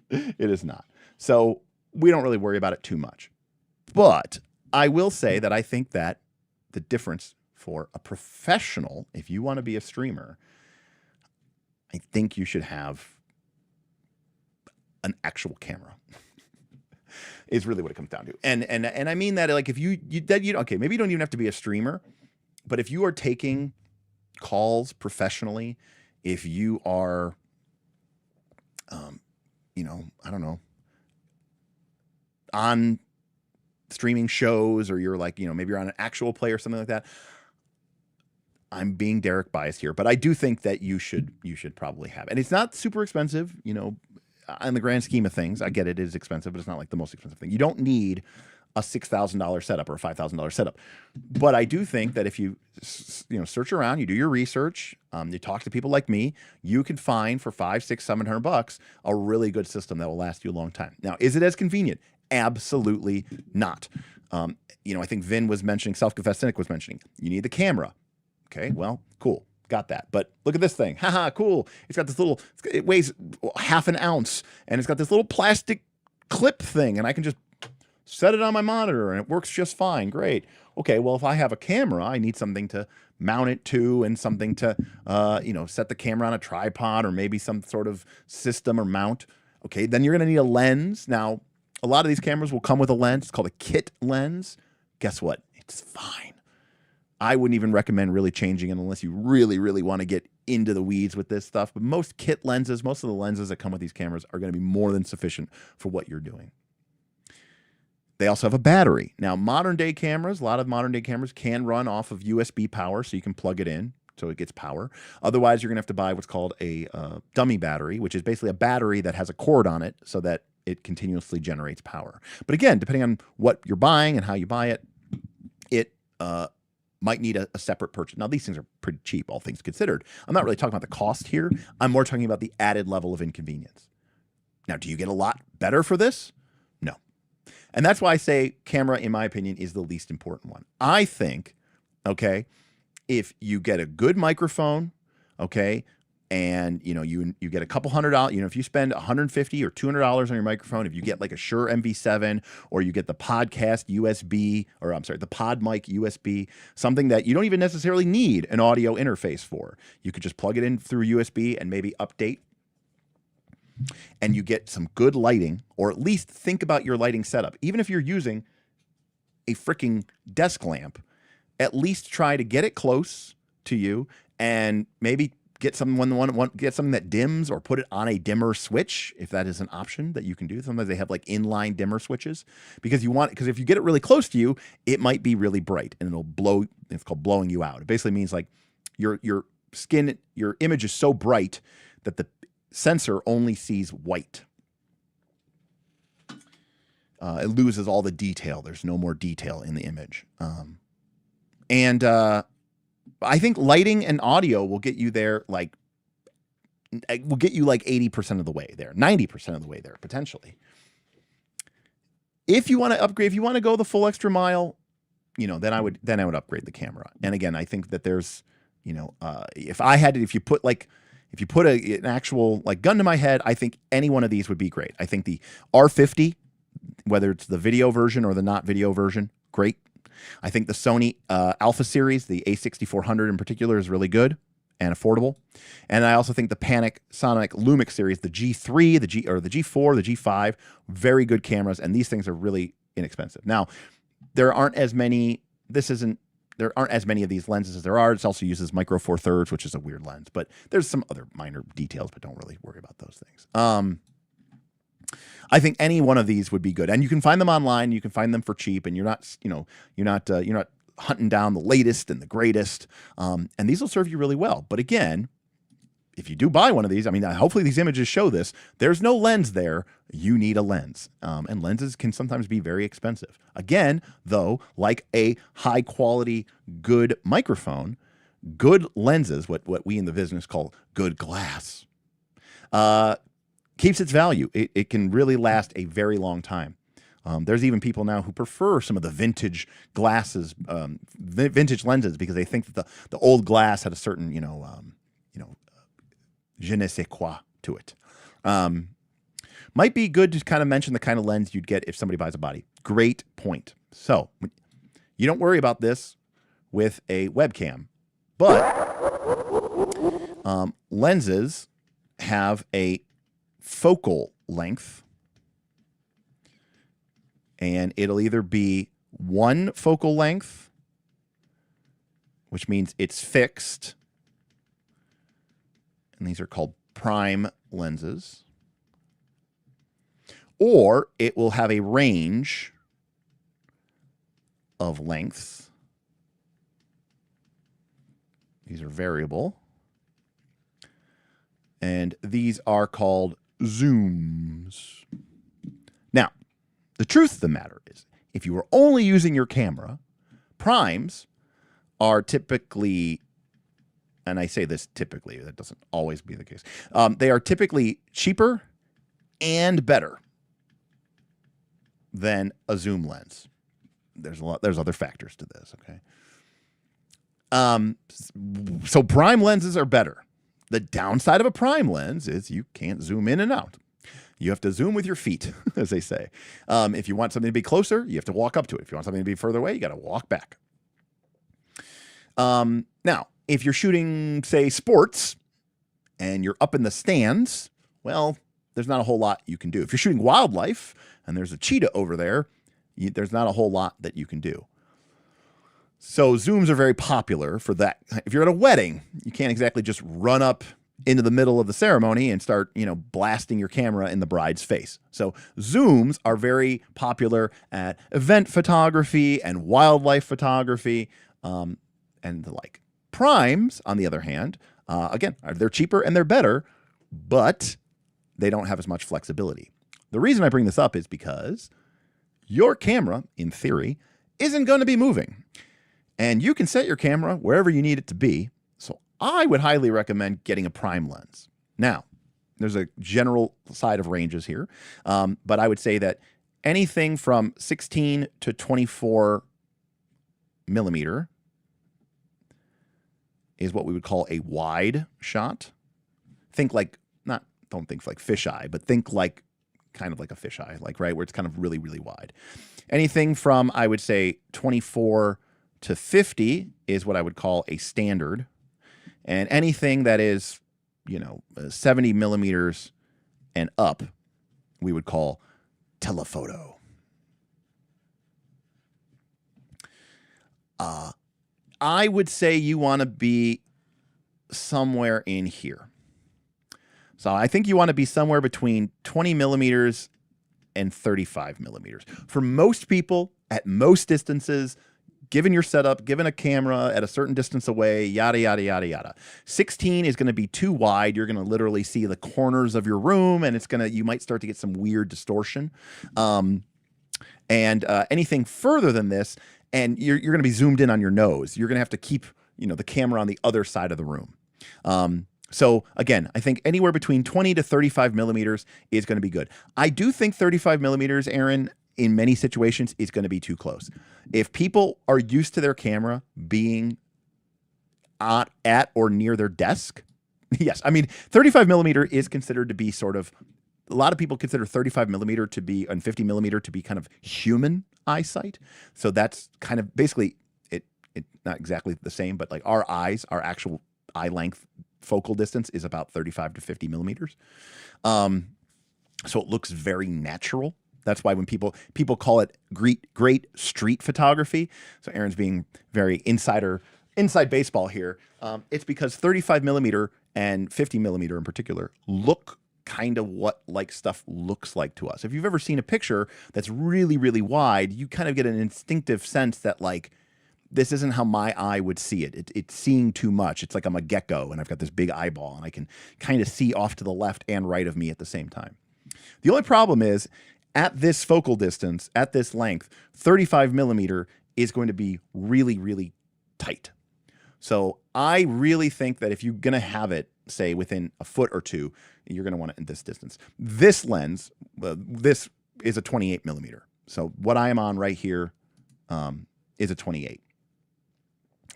it is not. So we don't really worry about it too much. But I will say that I think that the difference for a professional, if you want to be a streamer, I think you should have an actual camera. Is really what it comes down to. And I mean that, like, if you okay, maybe you don't even have to be a streamer, but if you are taking calls professionally, if you are, you know, I don't know, on streaming shows, or you're like, you know, maybe you're on an actual play or something like that. I'm being Derek biased here, but I do think that you should probably have it. And it's not super expensive, you know, in the grand scheme of things. I get it is expensive, but it's not like the most expensive thing. You don't need a $6,000 setup or a $5,000 setup. But I do think that if you search around, you do your research, you talk to people like me, you can find for $500, $600, $700 a really good system that will last you a long time. Now, is it as convenient? Absolutely not. You know, I think Vin was mentioning, Self-Confessed Cynic was mentioning, you need the camera. Okay, well, cool. Got that. But look at this thing. Haha, cool. It's got this little, it weighs half an ounce, and it's got this little plastic clip thing, and I can just set it on my monitor and it works just fine. Great. Okay, well, if I have a camera, I need something to mount it to and something to, you know, set the camera on a tripod or maybe some sort of system or mount. Okay, then you're going to need a lens. Now, a lot of these cameras will come with a lens. It's called a kit lens. Guess what? It's fine. I wouldn't even recommend really changing it unless you really, really want to get into the weeds with this stuff. But most kit lenses, most of the lenses that come with these cameras are going to be more than sufficient for what you're doing. They also have a battery. Now, modern day cameras, a lot of modern day cameras can run off of USB power, so you can plug it in so it gets power. Otherwise, you're going to have to buy what's called a dummy battery, which is basically a battery that has a cord on it so that it continuously generates power. But again, depending on what you're buying and how you buy it, it might need a separate purchase. Now, these things are pretty cheap, all things considered. I'm not really talking about the cost here. I'm more talking about the added level of inconvenience. Now, do you get a lot better for this? No. And that's why I say camera, in my opinion, is the least important one. I think, okay, if you get a good microphone, okay, and you get a couple $100. If you spend $150 or $200 on your microphone, if you get like a Shure MV7, or you get the podcast USB, or I'm sorry, the Pod Mic USB, something that you don't even necessarily need an audio interface for. You could just plug it in through USB and maybe update, and you get some good lighting, or at least think about your lighting setup. Even if you're using a freaking desk lamp, at least try to get it close to you, and maybe get something that dims, or put it on a dimmer switch if that is an option that you can do. Sometimes they have like inline dimmer switches, because if you get it really close to you, it might be really bright and it'll blow. It's called blowing you out. It basically means like your image is so bright that the sensor only sees white. It loses all the detail. There's no more detail in the image. I think lighting and audio will get you there, like 80% of the way there, 90% of the way there, potentially. If you want to upgrade, if you want to go the full extra mile, then I would upgrade the camera. And again, I think that there's, if you put an actual like gun to my head, I think any one of these would be great. I think the R50, whether it's the video version or the not video version, great. I think the Sony Alpha series, the A6400 in particular, is really good and affordable. And I also think the Panasonic Lumix series, the G3, the G4, the G5, very good cameras, and these things are really inexpensive. Now, there aren't as many of these lenses as there are. It also uses micro four thirds, which is a weird lens, but there's some other minor details, but don't really worry about those things. I think any one of these would be good, and you can find them online. You can find them for cheap, and you're not hunting down the latest and the greatest. And these will serve you really well. But again, if you do buy one of these, hopefully these images show this. There's no lens there. You need a lens, and lenses can sometimes be very expensive. Again, though, like a high quality, good microphone, good lenses, what we in the business call good glass, keeps its value. It can really last a very long time. There's even people now who prefer some of the vintage glasses, vintage lenses, because they think that the old glass had a certain, je ne sais quoi to it. Might be good to kind of mention the kind of lens you'd get if somebody buys a body. Great point. So you don't worry about this with a webcam, but lenses have a focal length, and it'll either be one focal length, which means it's fixed, and these are called prime lenses, or it will have a range of lengths. These are variable, and these are called zooms. Now, the truth of the matter is, if you are only using your camera, primes are typically, and I say this typically, that doesn't always be the case, they are typically cheaper and better than a zoom lens. There's other factors to this, okay? So prime lenses are better. The downside of a prime lens is you can't zoom in and out. You have to zoom with your feet, as they say. If you want something to be closer, you have to walk up to it. If you want something to be further away, you got to walk back. Now, if you're shooting, say, sports, and you're up in the stands, well, there's not a whole lot you can do. If you're shooting wildlife and there's a cheetah over there, there's not a whole lot that you can do. So zooms are very popular for that. If you're at a wedding, you can't exactly just run up into the middle of the ceremony and start, blasting your camera in the bride's face. So zooms are very popular at event photography and wildlife photography, and the like. Primes, on the other hand, again, they're cheaper and they're better, but they don't have as much flexibility. The reason I bring this up is because your camera, in theory, isn't going to be moving. And you can set your camera wherever you need it to be. So I would highly recommend getting a prime lens. Now, there's a general side of ranges here, but I would say that anything from 16 to 24 millimeter is what we would call a wide shot. think like, don't think like fisheye, but think like kind of like a fisheye, like, right, where it's kind of really, really wide. Anything from, I would say, 24 to 50 is what I would call a standard. And anything that is, 70 millimeters and up, we would call telephoto. I would say you want to be somewhere in here. So I think you want to be somewhere between 20 millimeters and 35 millimeters. For most people, at most distances, given your setup, given a camera at a certain distance away, yada, yada, yada, yada. 16 is going to be too wide. You're going to literally see the corners of your room, and you might start to get some weird distortion. Anything further than this, and you're going to be zoomed in on your nose. You're going to have to keep, the camera on the other side of the room. So again, I think anywhere between 20 to 35 millimeters is going to be good. I do think 35 millimeters, Aaron, in many situations is going to be too close. If people are used to their camera being at or near their desk, yes. I mean, 35 millimeter is considered to be sort of, a lot of people consider 35 millimeter to be, and 50 millimeter to be kind of human eyesight. So that's kind of basically it not exactly the same, but like our eyes, our actual eye length focal distance is about 35 to 50 millimeters. So it looks very natural. That's why when people call it great street photography. So Aaron's being very inside baseball here. It's because 35 millimeter and 50 millimeter in particular look kind of what like stuff looks like to us. If you've ever seen a picture that's really, really wide, you kind of get an instinctive sense that like, this isn't how my eye would see it. It's seeing too much. It's like I'm a gecko and I've got this big eyeball and I can kind of see off to the left and right of me at the same time. The only problem is at this focal distance, at this length, 35 millimeter is going to be really, really tight. So I really think that if you're going to have it, say within a foot or two, you're going to want it in this distance. This lens, this is a 28 millimeter. So what I am on right here is a 28.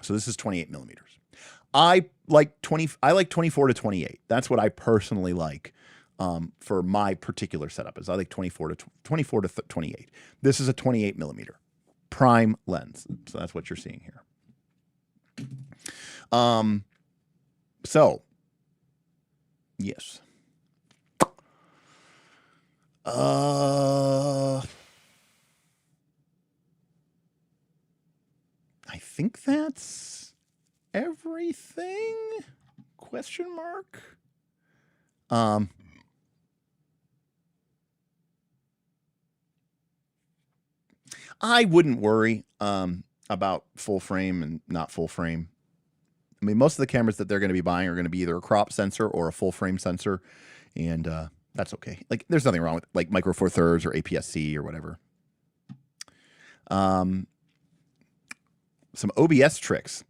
So this is 28 millimeters. I like 24 to 28. That's what I personally like for my particular setup. Is I like 24 to 28. This is a 28 millimeter prime lens. So that's what you're seeing here. So yes. I think that's everything? Question mark. I wouldn't worry about full frame and not full frame. I mean, most of the cameras that they're going to be buying are going to be either a crop sensor or a full frame sensor, and that's okay. Like, there's nothing wrong with like Micro Four Thirds or APS-C or whatever. Some OBS tricks.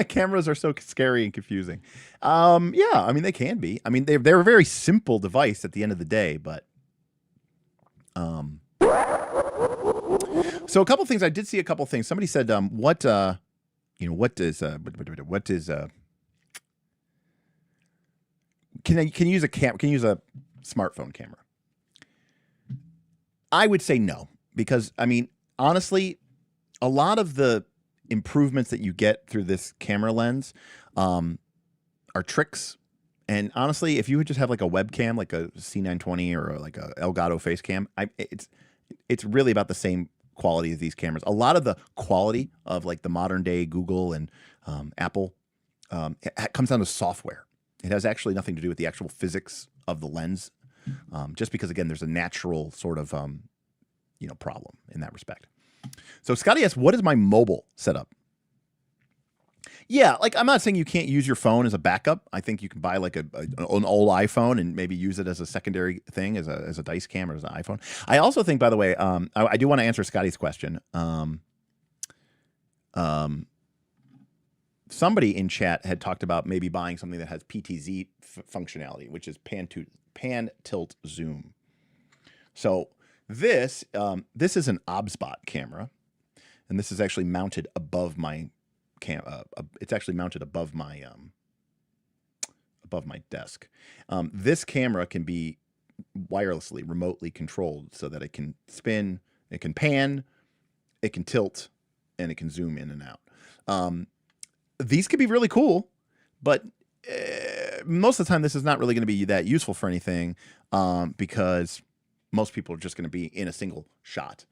Cameras are so scary and confusing. Yeah, I mean, they can be. I mean, they're a very simple device at the end of the day, but so a couple things. I did see a couple things. Somebody said, what is can you use a smartphone camera? I would say no, because I mean, honestly, a lot of the improvements that you get through this camera lens are tricks. And honestly, if you would just have like a webcam, like a C920 or like a Elgato face cam, it's really about the same quality as these cameras. A lot of the quality of like the modern day Google and Apple, it comes down to software. It has actually nothing to do with the actual physics of the lens, just because, again, there's a natural sort of problem in that respect. So Scotty asks, what is my mobile setup? Yeah, like I'm not saying you can't use your phone as a backup. I think you can buy like an old iPhone and maybe use it as a secondary thing, as a dice cam or as an iPhone. I also think, by the way, I do want to answer Scotty's question. Somebody in chat had talked about maybe buying something that has PTZ functionality, which is pan tilt zoom. So this is an OBSBot camera, and this is actually mounted above my it's actually mounted above my above my desk. This camera can be wirelessly, remotely controlled so that it can spin, it can pan, it can tilt, and it can zoom in and out. These could be really cool, but most of the time this is not really going to be that useful for anything because most people are just going to be in a single shot.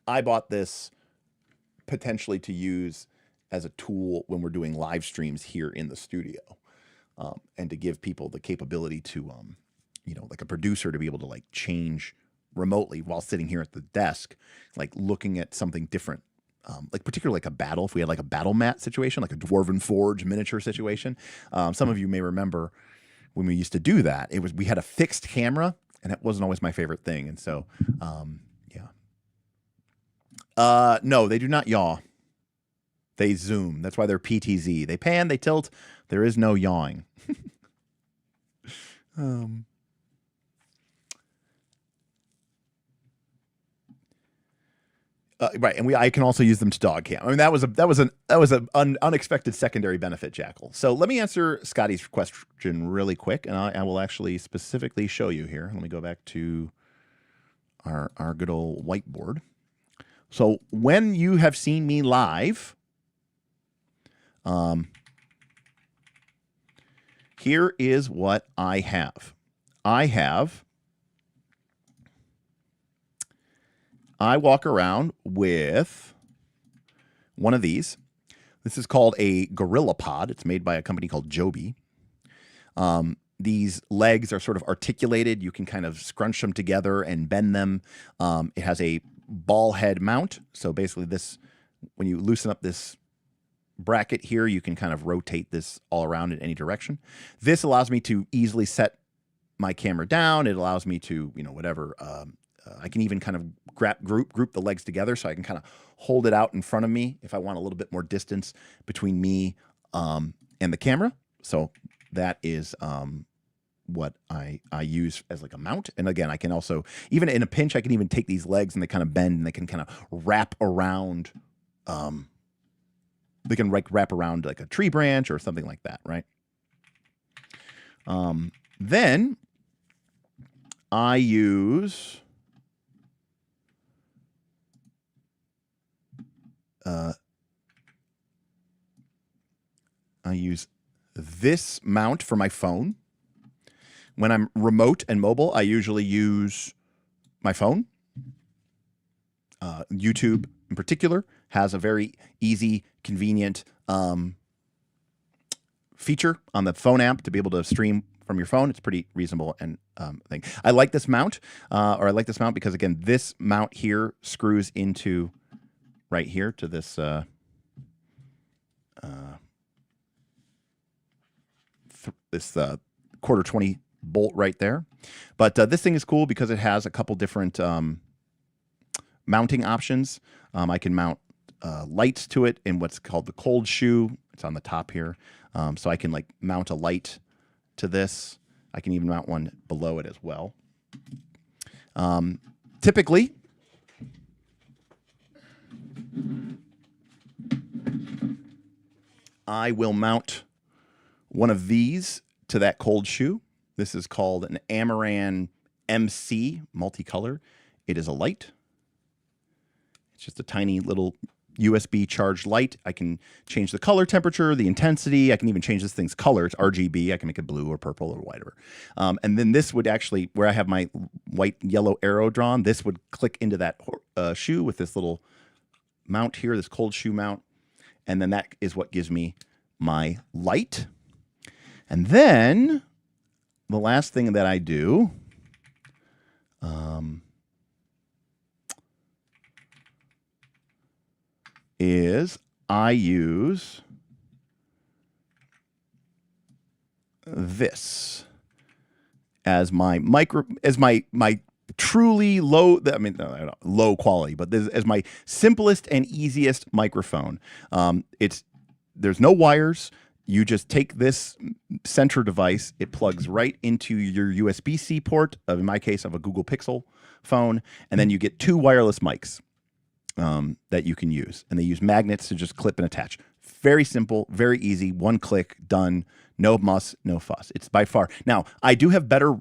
I bought this potentially to use as a tool when we're doing live streams here in the studio, and to give people the capability to, like a producer to be able to like change remotely while sitting here at the desk, like looking at something different. Like particularly like a battle, if we had like a battle mat situation, like a Dwarven Forge miniature situation. Some of you may remember when we used to do that, we had a fixed camera, and it wasn't always my favorite thing. And so, no, they do not yaw. They zoom. That's why they're PTZ. They pan, they tilt. There is no yawing. Right, and I can also use them to dog cam. I mean, that was an unexpected secondary benefit, Jackal. So let me answer Scotty's question really quick, and I will actually specifically show you here. Let me go back to our good old whiteboard. So when you have seen me live, here is what I have. I walk around with one of these. This is called a Gorilla Pod. It's made by a company called Joby. These legs are sort of articulated. You can kind of scrunch them together and bend them. It has a ball head mount. So basically this, when you loosen up this bracket here, you can kind of rotate this all around in any direction. This allows me to easily set my camera down. It allows me to, whatever, I can even kind of group the legs together, so I can kind of hold it out in front of me if I want a little bit more distance between me and the camera. So that is what I use as like a mount. And again, I can also, even in a pinch, I can even take these legs and they kind of bend and they can kind of wrap around. They can wrap around like a tree branch or something like that, right? Then I use this mount for my phone. When I'm remote and mobile, I usually use my phone. YouTube, in particular, has a very easy, convenient feature on the phone app to be able to stream from your phone. It's pretty reasonable and thing. I like this mount, because again, this mount here screws into right here to this quarter 20 bolt right there. But this thing is cool because it has a couple different mounting options. I can mount lights to it in what's called the cold shoe. It's on the top here. So I can like mount a light to this. I can even mount one below it as well. Typically, I will mount one of these to that cold shoe. This is called an Amaran MC multicolor. It is a light. It's just a tiny little USB charged light. I can change the color temperature, the intensity. I can even change this thing's color. It's RGB. I can make it blue or purple or whatever. And then this would actually, where I have my white yellow arrow drawn, this would click into that shoe with this little mount here, this cold shoe mount. And then that is what gives me my light. And then the last thing that I do is I use this as my truly low, low quality, but this as my simplest and easiest microphone. There's no wires. You just take this center device, it plugs right into your USB-C port, in my case, of a Google Pixel phone, and then you get two wireless mics that you can use. And they use magnets to just clip and attach. Very simple, very easy, one click, done. No muss, no fuss. It's by far. Now, I do have better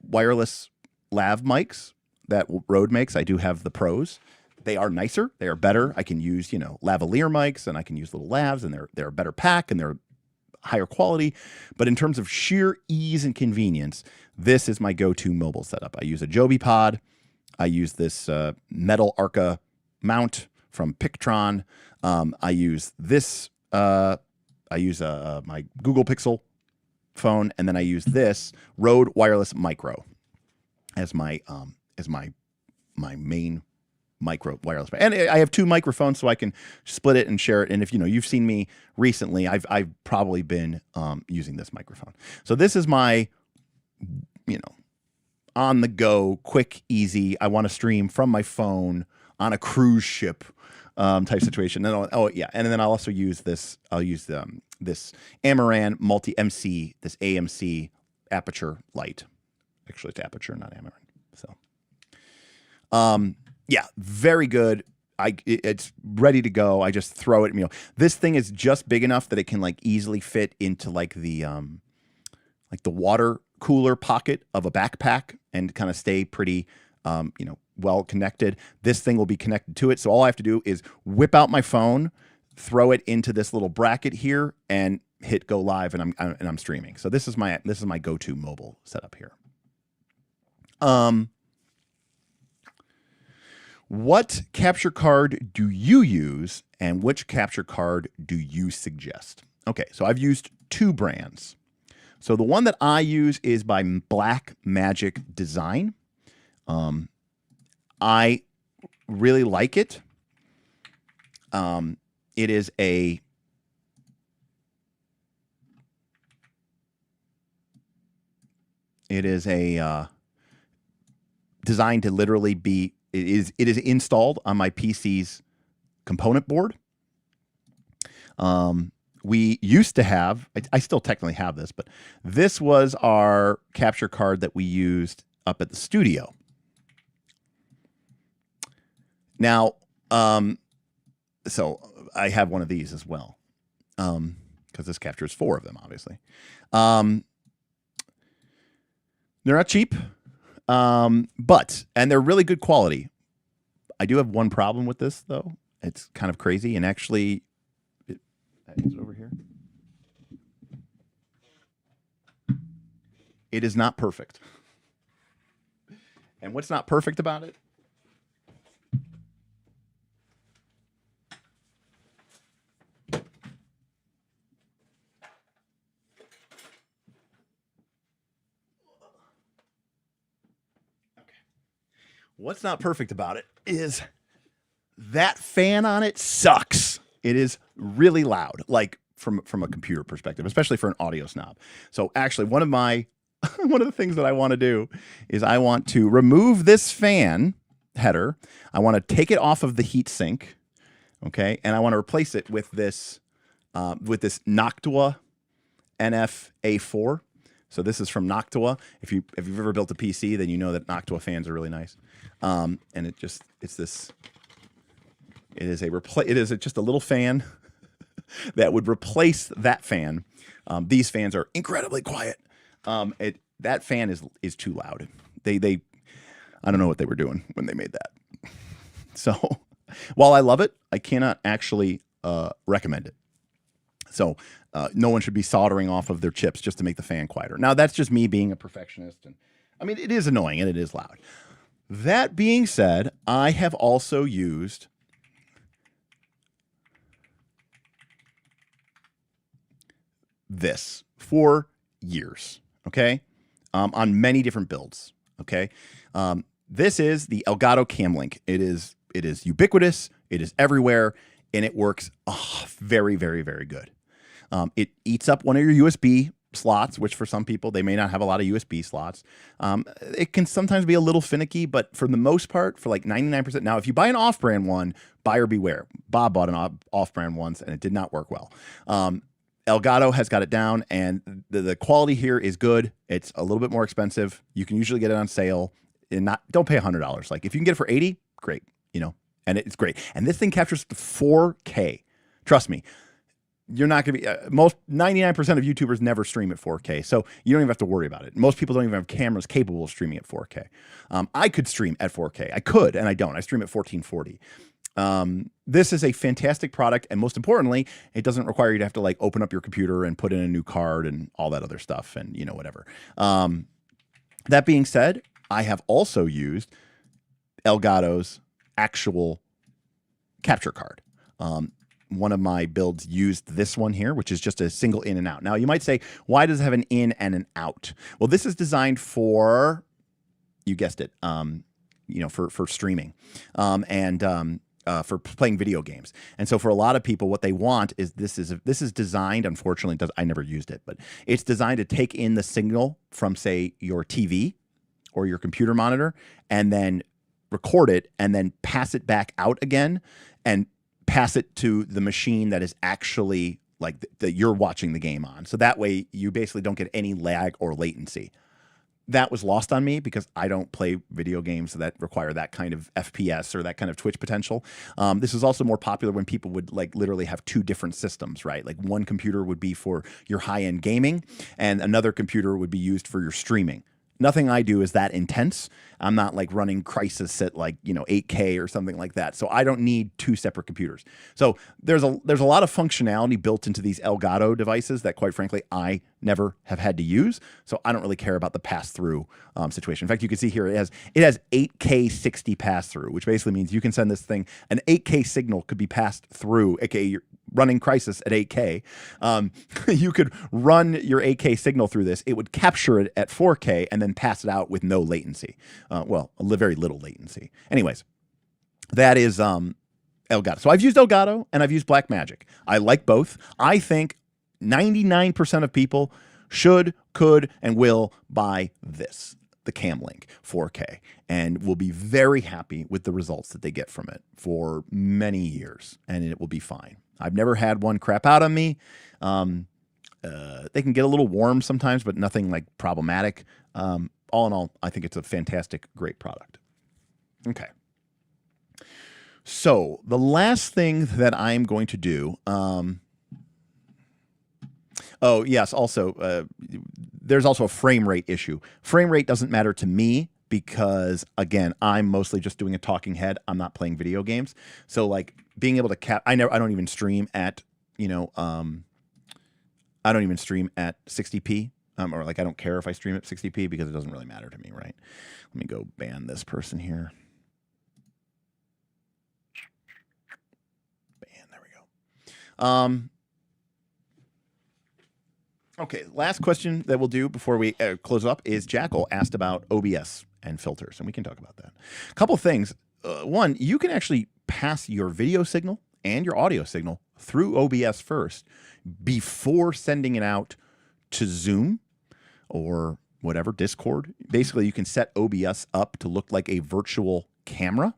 wireless lav mics that Rode makes. I do have the Pros. They are nicer. They are better. I can use, lavalier mics, and I can use little lavs, and they're a better pack, and they're higher quality. But in terms of sheer ease and convenience, this is my go-to mobile setup. I use a Joby Pod. I use this metal Arca mount from Pictron. I use this. I use my Google Pixel phone, and then I use this Rode Wireless Micro as my main micro wireless. And I have two microphones, so I can split it and share it. And if you've seen me recently, I've probably been using this microphone. So this is my on the go, quick, easy. I want to stream from my phone on a cruise ship type situation. And then I'll also use this. I'll use this Amaran Multi MC, this AMC aperture light. Actually, it's aperture, not Amaran. So, yeah, very good. It's ready to go. I just throw it. This thing is just big enough that it can easily fit into the water cooler pocket of a backpack and kind of stay pretty, well connected. This thing will be connected to it. So all I have to do is whip out my phone, throw it into this little bracket here, and hit go live, and I'm streaming. So this is my go-to mobile setup here. What capture card do you use, and which capture card do you suggest? Okay, so I've used two brands. So the one that I use is by Black Magic Design. I really like it. It is designed to literally be. It is installed on my PC's component board. We used to have, I still technically have this, but this was our capture card that we used up at the studio. Now, so I have one of these as well, because this captures 4 of them, obviously. They're not cheap. But they're really good quality. I do have one problem with this, though. It's kind of crazy, and actually, is it over here? It is not perfect. And what's not perfect about it? What's not perfect about it is that fan on it sucks. It is really loud, from a computer perspective, especially for an audio snob. So actually, one of the things that I want to do is I want to remove this fan header. I want to take it off of the heat sink, okay, and I want to replace it with this Noctua NF-A4. So this is from Noctua. If you've ever built a PC, then you know that Noctua fans are really nice. And it is just a little fan that would replace that fan. These fans are incredibly quiet. That fan is too loud. I don't know what they were doing when they made that. So while I love it, I cannot actually recommend it. So no one should be soldering off of their chips just to make the fan quieter. Now, that's just me being a perfectionist. And I mean, it is annoying and it is loud. That being said, I have also used this for years, okay, on many different builds, okay. This is the Elgato Camlink. It is ubiquitous. It is everywhere, and it works very, very, very good. It eats up one of your USB slots, which for some people, they may not have a lot of USB slots. It can sometimes be a little finicky, but for the most part, for 99%. Now, if you buy an off-brand one, buyer beware. Bob bought an off-brand once, and it did not work well. Elgato has got it down, and the quality here is good. It's a little bit more expensive. You can usually get it on sale, and don't pay $100. If you can get it for $80, great, and it's great. And this thing captures 4K. Trust me. you're not going to be most 99% of YouTubers never stream at 4K, so you don't even have to worry about it. Most people don't even have cameras capable of streaming at 4K. I could stream at 4K. I could, and I don't. I stream at 1440. This is a fantastic product, and most importantly, it doesn't require you to have to like open up your computer and put in a new card and all that other stuff, and you know, whatever. That being said, I have also used Elgato's actual capture card. One of my builds used this one here, which is just a single in and out. Now, you might say, why does it have an in and an out? Well, this is designed for, you guessed it, for streaming and for playing video games. And so for a lot of people, what they want is this is designed, unfortunately, I never used it, but it's designed to take in the signal from, say, your TV or your computer monitor and then record it and then pass it back out again and pass it to the machine that is actually like that you're watching the game on. So that way you basically don't get any lag or latency. That was lost on me because I don't play video games that require that kind of FPS or that kind of twitch potential. This is also more popular when people would like literally have two different systems, right? Like one computer would be for your high-end gaming and another computer would be used for your streaming. Nothing I do is that intense. I'm not like running Crysis at like, 8K or something like that. So I don't need two separate computers. So there's a lot of functionality built into these Elgato devices that quite frankly, I never have had to use. So I don't really care about the pass-through situation. In fact, you can see here it has 8K 60 pass-through, which basically means you can send this thing, an 8K signal could be passed through, aka you're running Crysis at 8K. You could run your 8K signal through this. It would capture it at 4K and then pass it out with no latency. Very little latency. Anyways, that is Elgato. So I've used Elgato and I've used Blackmagic. I like both. I think 99% of people should, could, and will buy this, the Camlink 4K, and will be very happy with the results that they get from it for many years, and it will be fine. I've never had one crap out on me. They can get a little warm sometimes, but nothing like problematic. All in all, I think it's a fantastic, great product. Okay. So the last thing that I'm going to do, oh, yes, also, there's also a frame rate issue. Frame rate doesn't matter to me because, again, I'm mostly just doing a talking head. I'm not playing video games. So, like, being able to I don't even stream at, I don't even stream at 60p. Or, like, I don't care if I stream at 60p because it doesn't really matter to me, right? Let me go ban this person here. Ban, there we go. Okay, last question that we'll do before we close up is Jackal asked about OBS and filters, and we can talk about that. A couple of things. One, you can actually pass your video signal and your audio signal through OBS first before sending it out to Zoom or whatever, Discord. Basically, you can set OBS up to look like a virtual camera,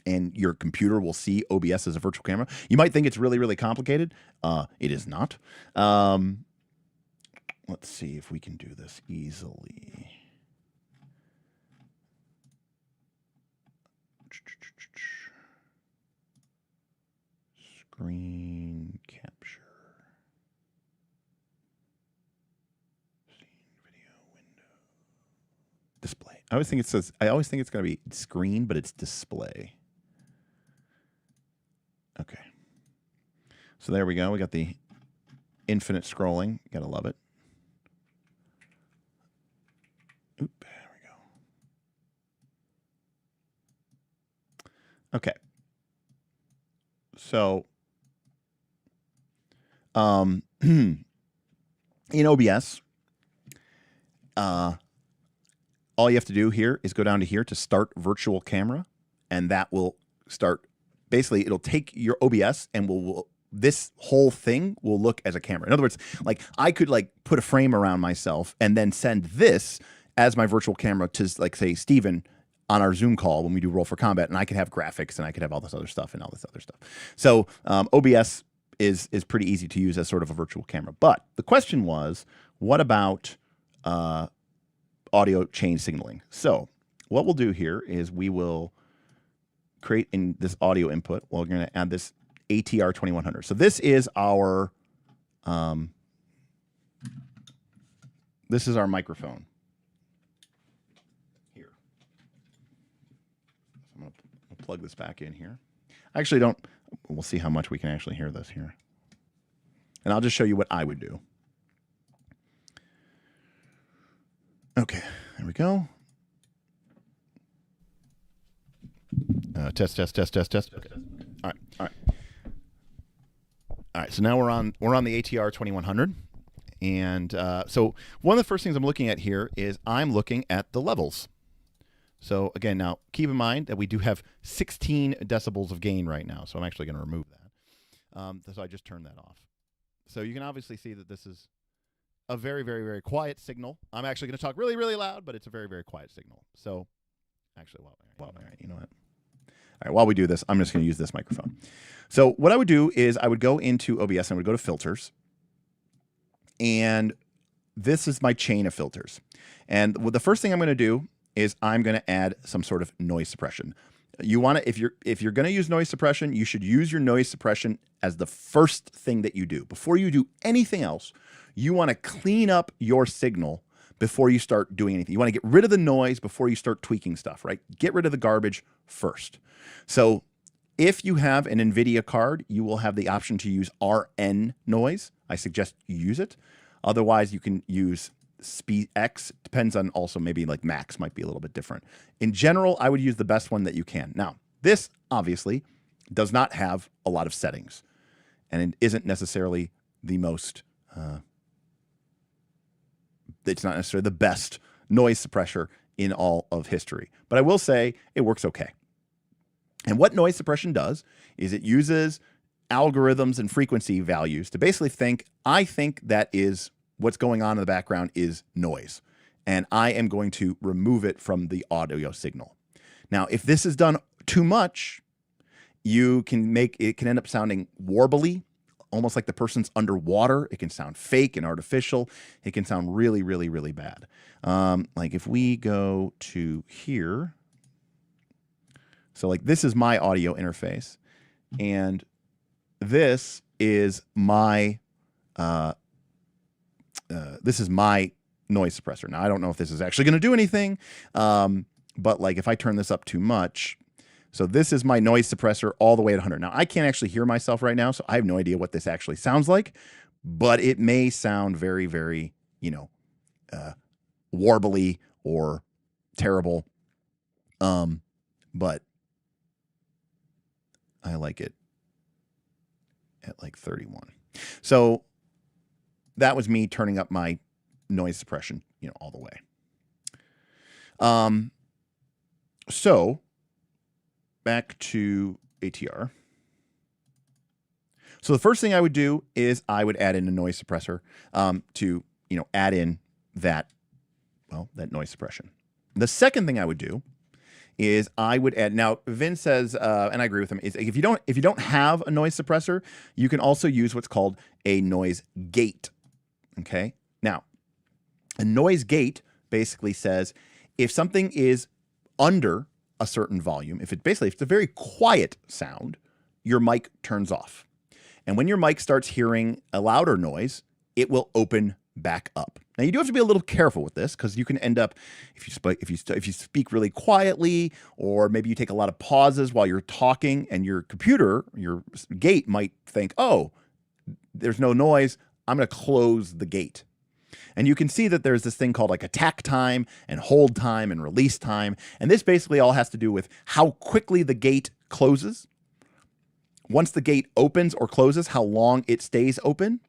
and your computer will see OBS as a virtual camera. You might think it's really, really complicated. It is not. Let's see if we can do this easily. Screen capture. Scene video window. Display. I always think it says, I always think it's going to be screen, but it's display. Okay. So there we go. We got the infinite scrolling. Gotta love it. Oop, there we go. Okay. So, in OBS, all you have to do here is go down to here to start virtual camera, and that will start. Basically, it'll take your OBS and this whole thing will look as a camera. In other words, like I could like put a frame around myself and then send this as my virtual camera to, like, say, Steven on our Zoom call when we do Roll for Combat, and I could have graphics and I could have all this other stuff and all this other stuff. So OBS is pretty easy to use as sort of a virtual camera. But the question was, what about audio chain signaling? So what we'll do here is we will create in this audio input. Well, we're going to add this ATR 2100. So this is our microphone here. So I'm going to plug this back in here. I actually don't. We'll see how much we can actually hear this here. And I'll just show you what I would do. Okay, there we go. Test. Okay. All right. So now we're on the ATR 2100, and so one of the first things I'm looking at here is I'm looking at the levels. So again, now keep in mind that we do have 16 decibels of gain right now, so I'm actually going to remove that. So I just turned that off. So you can obviously see that this is a very, very, very quiet signal. I'm actually going to talk really, really loud, but it's a very, very quiet signal. So actually, you know what? All right, while we do this, I'm just going to use this microphone. So what I would do is I would go into OBS and I would go to filters. And this is my chain of filters. And the first thing I'm going to do is I'm going to add some sort of noise suppression. You want to, if you're going to use noise suppression, you should use your noise suppression as the first thing that you do. Before you do anything else, you want to clean up your signal before you start doing anything. You want to get rid of the noise before you start tweaking stuff, right? Get rid of the garbage first. So if you have an NVIDIA card, you will have the option to use RN noise. I suggest you use it. Otherwise, you can use SpeedX. Depends on also maybe like Max might be a little bit different. In general, I would use the best one that you can. Now, this obviously does not have a lot of settings, and it isn't necessarily the most, it's not necessarily the best noise suppressor in all of history. But I will say it works okay. And what noise suppression does is it uses algorithms and frequency values to basically I think that is what's going on in the background is noise. And I am going to remove it from the audio signal. Now, if this is done too much, it can end up sounding warbly, almost like the person's underwater. It can sound fake and artificial. It can sound really, really, really bad. Like if we go to here, so like this is my audio interface, and this is my noise suppressor. Now I don't know if this is actually going to do anything, but like if I turn this up too much, so this is my noise suppressor all the way at 100. Now I can't actually hear myself right now, so I have no idea what this actually sounds like, but it may sound very, very, warbly or terrible. But I like it at like 31. So that was me turning up my noise suppression, all the way. So back to ATR. So the first thing I would do is I would add in a noise suppressor to, add in that noise suppression. The second thing I would do is I would add, now Vin says, and I agree with him, is if you don't have a noise suppressor, you can also use what's called a noise gate. Okay. Now, a noise gate basically says if something is under a certain volume, if it's a very quiet sound, your mic turns off. And when your mic starts hearing a louder noise, it will open back up. Now you do have to be a little careful with this because you can end up, if you speak really quietly, or maybe you take a lot of pauses while you're talking, and your computer, your gate might think, oh, there's no noise, I'm going to close the gate. And you can see that there's this thing called like attack time and hold time and release time. And this basically all has to do with how quickly the gate closes. Once the gate opens or closes, how long it stays open.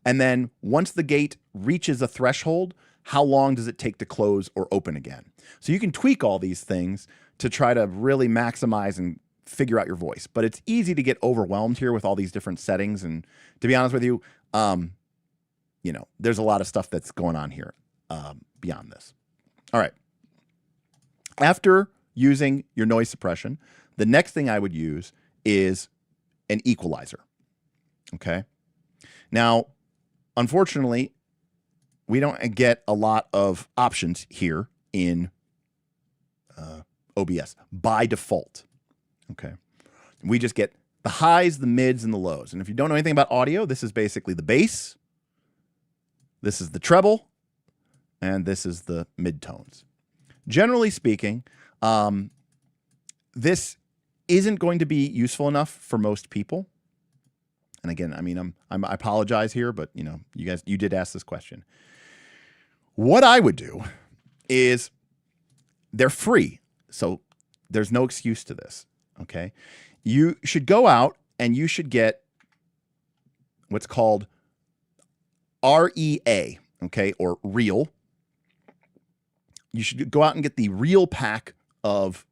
And then once the gate reaches a threshold, how long does it take to close or open again? So you can tweak all these things to try to really maximize and figure out your voice. But it's easy to get overwhelmed here with all these different settings. And to be honest with you, there's a lot of stuff that's going on here beyond this. All right. After using your noise suppression, the next thing I would use is an equalizer. Okay. Now, unfortunately, we don't get a lot of options here in OBS by default. Okay. We just get the highs, the mids, and the lows. And if you don't know anything about audio, this is basically the bass, this is the treble, and this is the midtones. Generally speaking, this isn't going to be useful enough for most people. And again, I mean, I apologize here, but you did ask this question. What I would do is, they're free, so there's no excuse to this. Okay, you should go out and you should get what's called REA, okay, or real. You should go out and get the real pack of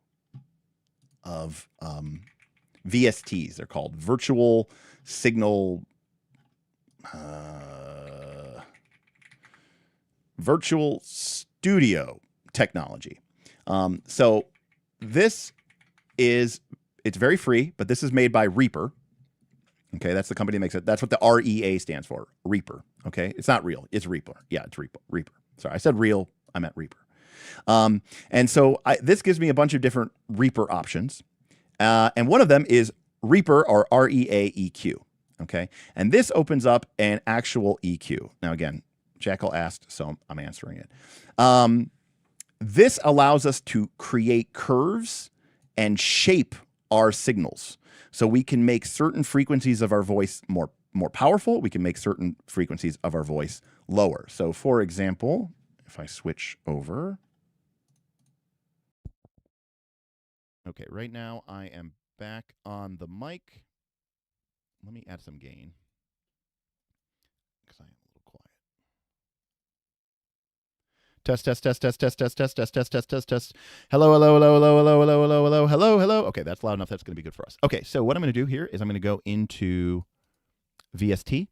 VSTs. They're called virtual signal virtual studio technology. So this is, it's very free, but this is made by Reaper. Okay, that's the company that makes it. That's what the REA stands for, Reaper. Okay, it's not real, it's Reaper. Yeah, it's Reaper. Sorry, I said real, I meant Reaper. And so this gives me a bunch of different Reaper options. And one of them is Reaper, or REA EQ. Okay, and this opens up an actual EQ. Now again, Jackal asked, so I'm answering it. This allows us to create curves and shape our signals. So we can make certain frequencies of our voice more powerful. We can make certain frequencies of our voice lower. So for example, if I switch over. Okay, right now I am back on the mic. Let me add some gain, because I am a little quiet. Test. Hello. Okay, that's loud enough. That's going to be good for us. Okay, so what I'm going to do here is I'm going to go into VST.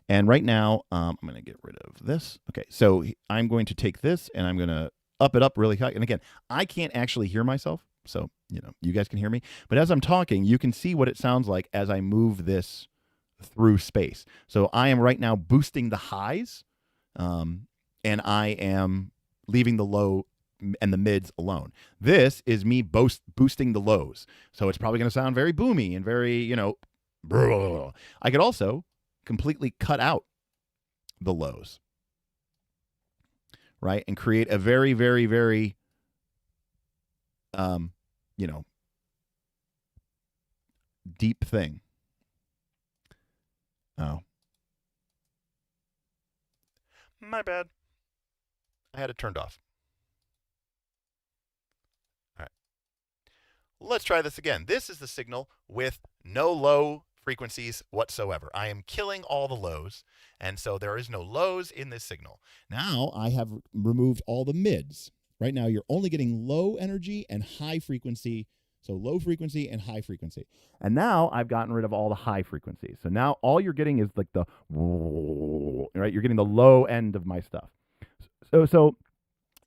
And right now, I'm going to get rid of this. Okay, so I'm going to take this and I'm going to up it up really high. And again, I can't actually hear myself. So, you guys can hear me. But as I'm talking, you can see what it sounds like as I move this through space. So I am right now boosting the highs, and I am leaving the low and the mids alone. This is me boosting the lows. So it's probably going to sound very boomy and very, I could also completely cut out the lows, right? And create a very, very, very, deep thing. Oh. My bad. I had it turned off. All right. Let's try this again. This is the signal with no low frequencies whatsoever. I am killing all the lows, and so there is no lows in this signal. Now I have removed all the mids. Right now you're only getting low energy and high frequency. So low frequency and high frequency. And now I've gotten rid of all the high frequencies. So now all you're getting is like the, right? You're getting the low end of my stuff. So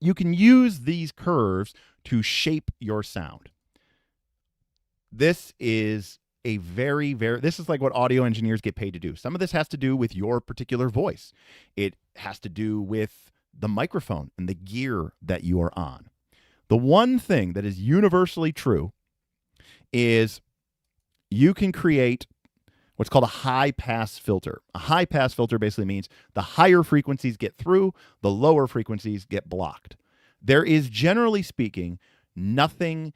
you can use these curves to shape your sound. This is a this is like what audio engineers get paid to do. Some of this has to do with your particular voice. It has to do with the microphone and the gear that you are on. The one thing that is universally true is you can create what's called a high-pass filter. A high-pass filter basically means the higher frequencies get through, the lower frequencies get blocked. There is, generally speaking, nothing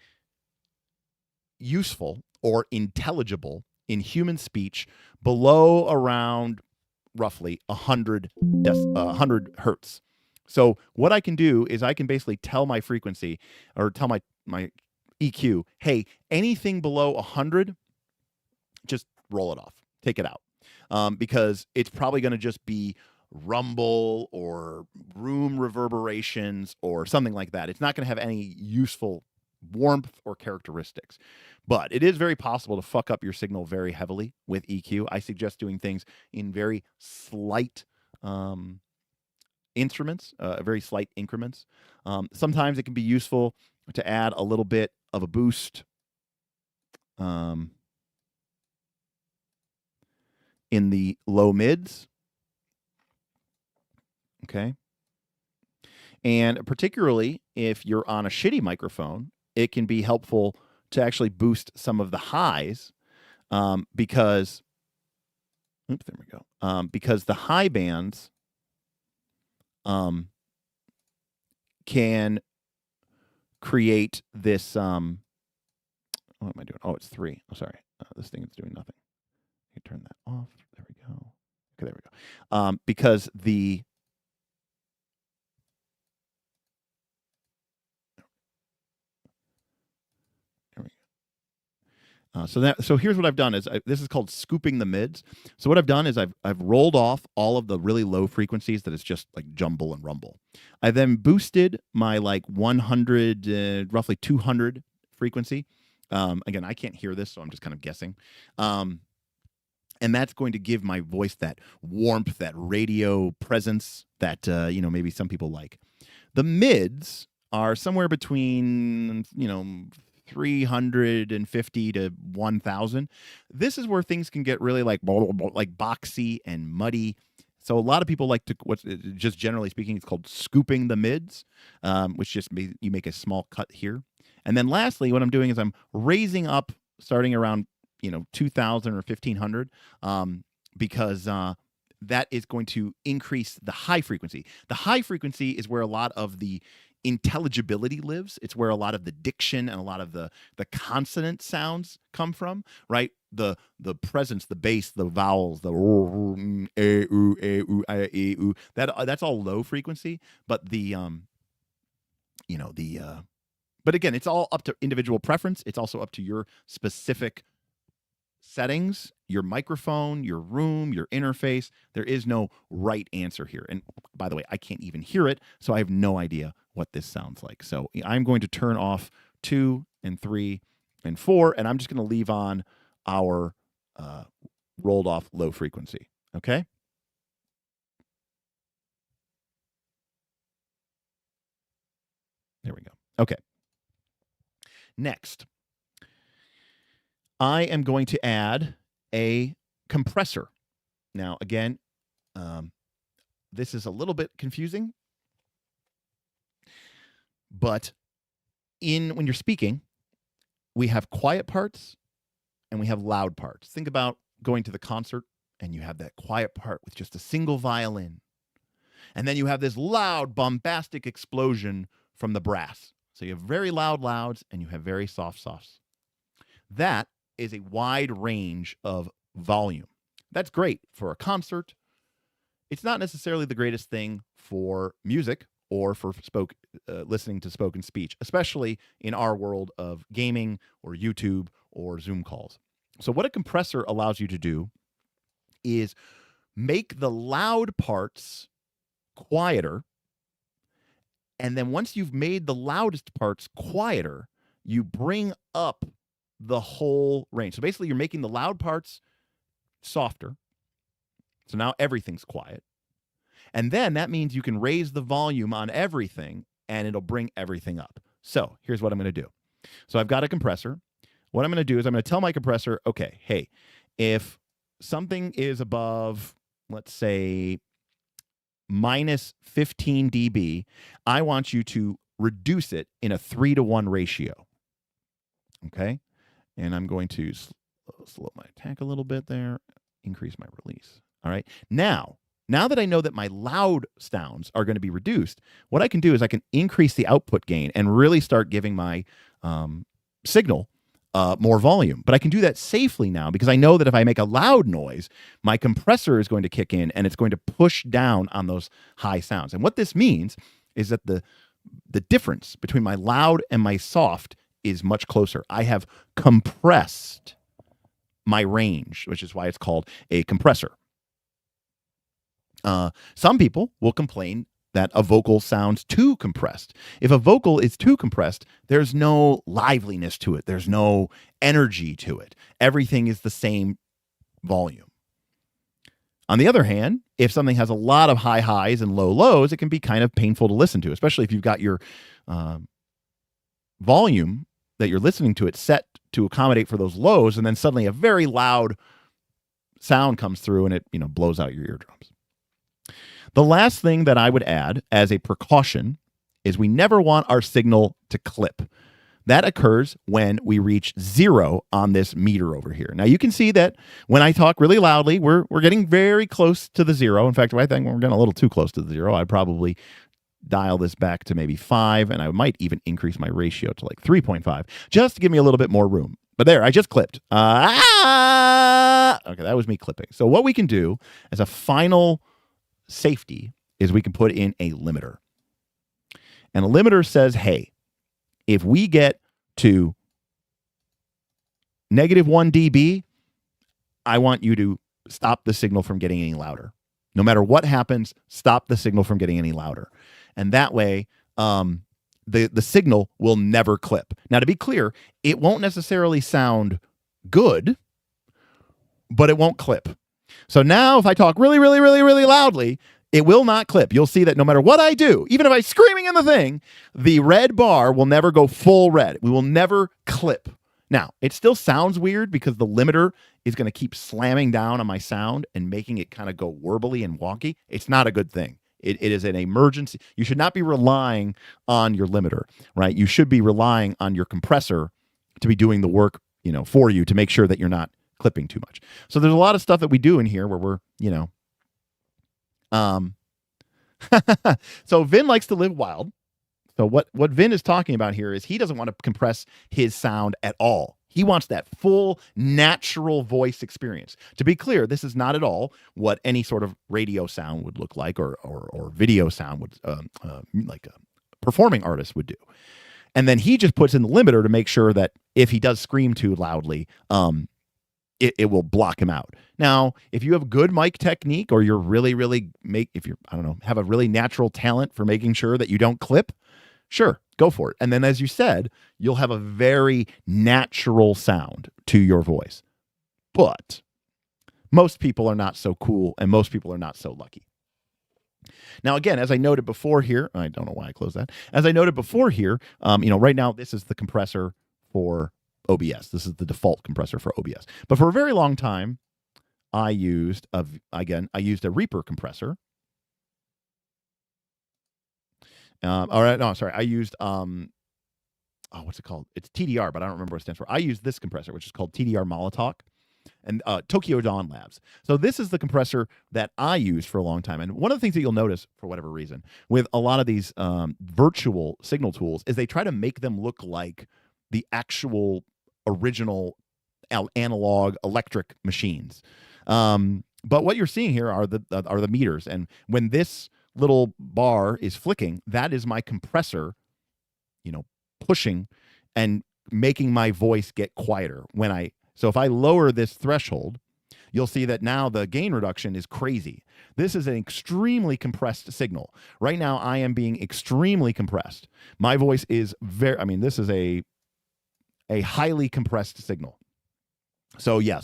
useful or intelligible in human speech below around roughly 100 hertz. So what I can do is I can basically tell my frequency, or tell my EQ, hey, anything below 100, just roll it off, take it out, because it's probably going to just be rumble or room reverberations or something like that. It's not going to have any useful warmth or characteristics. But it is very possible to fuck up your signal very heavily with EQ. I suggest doing things in very slight instruments, very slight increments. Sometimes it can be useful to add a little bit of a boost in the low mids. Okay. And particularly if you're on a shitty microphone, it can be helpful to actually boost some of the highs because, oops, there we go. Because the high bands can create this. What am I doing? Oh, it's 3. Oh, sorry. This thing is doing nothing. You turn that off. There we go. Okay, there we go. Because the So here's what I've done is this is called scooping the mids. So what I've done is I've rolled off all of the really low frequencies that is just like jumble and rumble. I then boosted my like 100, roughly 200 frequency. Again, I can't hear this, so I'm just kind of guessing. And that's going to give my voice that warmth, that radio presence that maybe some people like. The mids are somewhere between 350 to 1,000. This is where things can get really like boxy and muddy. So a lot of people like to, just generally speaking, it's called scooping the mids, which just you make a small cut here. And then lastly, what I'm doing is I'm raising up starting around 2,000 or 1,500 because that is going to increase the high frequency. The high frequency is where a lot of the intelligibility lives. It's where a lot of the diction and a lot of the consonant sounds come from, right? The presence, the bass, the vowels, the that's all low frequency, but but again, it's all up to individual preference. It's also up to your specific settings, your microphone, your room, your interface. There is no right answer here. And by the way, I can't even hear it, so I have no idea what this sounds like. So I'm going to turn off 2 and 3 and 4, and I'm just going to leave on our rolled off low frequency. Okay? There we go. Okay. Next, I am going to add a compressor. Now, again, this is a little bit confusing, but when you're speaking, we have quiet parts and we have loud parts. Think about going to the concert and you have that quiet part with just a single violin. And then you have this loud, bombastic explosion from the brass. So you have very loud louds and you have very soft softs. That is a wide range of volume. That's great for a concert. It's not necessarily the greatest thing for music or for listening to spoken speech, especially in our world of gaming or YouTube or Zoom calls. So what a compressor allows you to do is make the loud parts quieter. And then once you've made the loudest parts quieter, you bring up the whole range. So basically, you're making the loud parts softer. So now everything's quiet. And then that means you can raise the volume on everything, and it'll bring everything up. So here's what I'm going to do. So I've got a compressor. What I'm going to do is I'm going to tell my compressor, okay, hey, if something is above, let's say, minus 15 dB, I want you to reduce it in a 3-to-1 ratio. Okay? And I'm going to slow my attack a little bit there, increase my release. All right? Now that I know that my loud sounds are going to be reduced, what I can do is I can increase the output gain and really start giving my signal more volume. But I can do that safely now because I know that if I make a loud noise, my compressor is going to kick in and it's going to push down on those high sounds. And what this means is that the difference between my loud and my soft is much closer. I have compressed my range, which is why it's called a compressor. Some people will complain that a vocal sounds too compressed. If a vocal is too compressed, there's no liveliness to it. There's no energy to it. Everything is the same volume. On the other hand, if something has a lot of high highs and low lows, it can be kind of painful to listen to, especially if you've got your volume that you're listening to it set to accommodate for those lows, and then suddenly a very loud sound comes through and it blows out your eardrums. The last thing that I would add as a precaution is we never want our signal to clip. That occurs when we reach 0 on this meter over here. Now you can see that when I talk really loudly, we're getting very close to the 0. In fact, I think we're getting a little too close to the 0. I'd probably dial this back to maybe 5, and I might even increase my ratio to like 3.5 just to give me a little bit more room. But there, I just clipped. Okay, that was me clipping. So what we can do as a final safety is we can put in a limiter. And a limiter says, hey, if we get to -1 dB, I want you to stop the signal from getting any louder. No matter what happens, stop the signal from getting any louder. And that way, the signal will never clip. Now, to be clear, it won't necessarily sound good, but it won't clip. So now if I talk really, really, really, really loudly, it will not clip. You'll see that no matter what I do, even if I'm screaming in the thing, the red bar will never go full red. We will never clip. Now, it still sounds weird because the limiter is going to keep slamming down on my sound and making it kind of go warbly and wonky. It's not a good thing. It is an emergency. You should not be relying on your limiter, right? You should be relying on your compressor to be doing the work, for you to make sure that you're not clipping too much. So there's a lot of stuff that we do in here where we're, so Vin likes to live wild. So what Vin is talking about here is he doesn't want to compress his sound at all. He wants that full natural voice experience. To be clear, this is not at all what any sort of radio sound would look like or video sound would like a performing artist would do. And then he just puts in the limiter to make sure that if he does scream too loudly, it will block him out. Now, if you have good mic technique or you're really, really have a really natural talent for making sure that you don't clip, sure, go for it. And then, as you said, you'll have a very natural sound to your voice. But most people are not so cool, and most people are not so lucky. Now, again, as I noted before here, I don't know why I closed that. As I noted before here, right now, this is the compressor for OBS. This is the default compressor for OBS. But for a very long time, I used a Reaper compressor. I used what's it called? It's TDR, but I don't remember what it stands for. I used this compressor, which is called TDR Molotov, and Tokyo Dawn Labs. So this is the compressor that I used for a long time. And one of the things that you'll notice, for whatever reason, with a lot of these virtual signal tools is they try to make them look like the actual original analog electric machines. But what you're seeing here are the meters, and when this little bar is flicking, that is my compressor, pushing and making my voice get quieter. So if I lower this threshold, you'll see that now the gain reduction is crazy. This is an extremely compressed signal. Right now, I am being extremely compressed. My voice is this is a highly compressed signal. So yeah,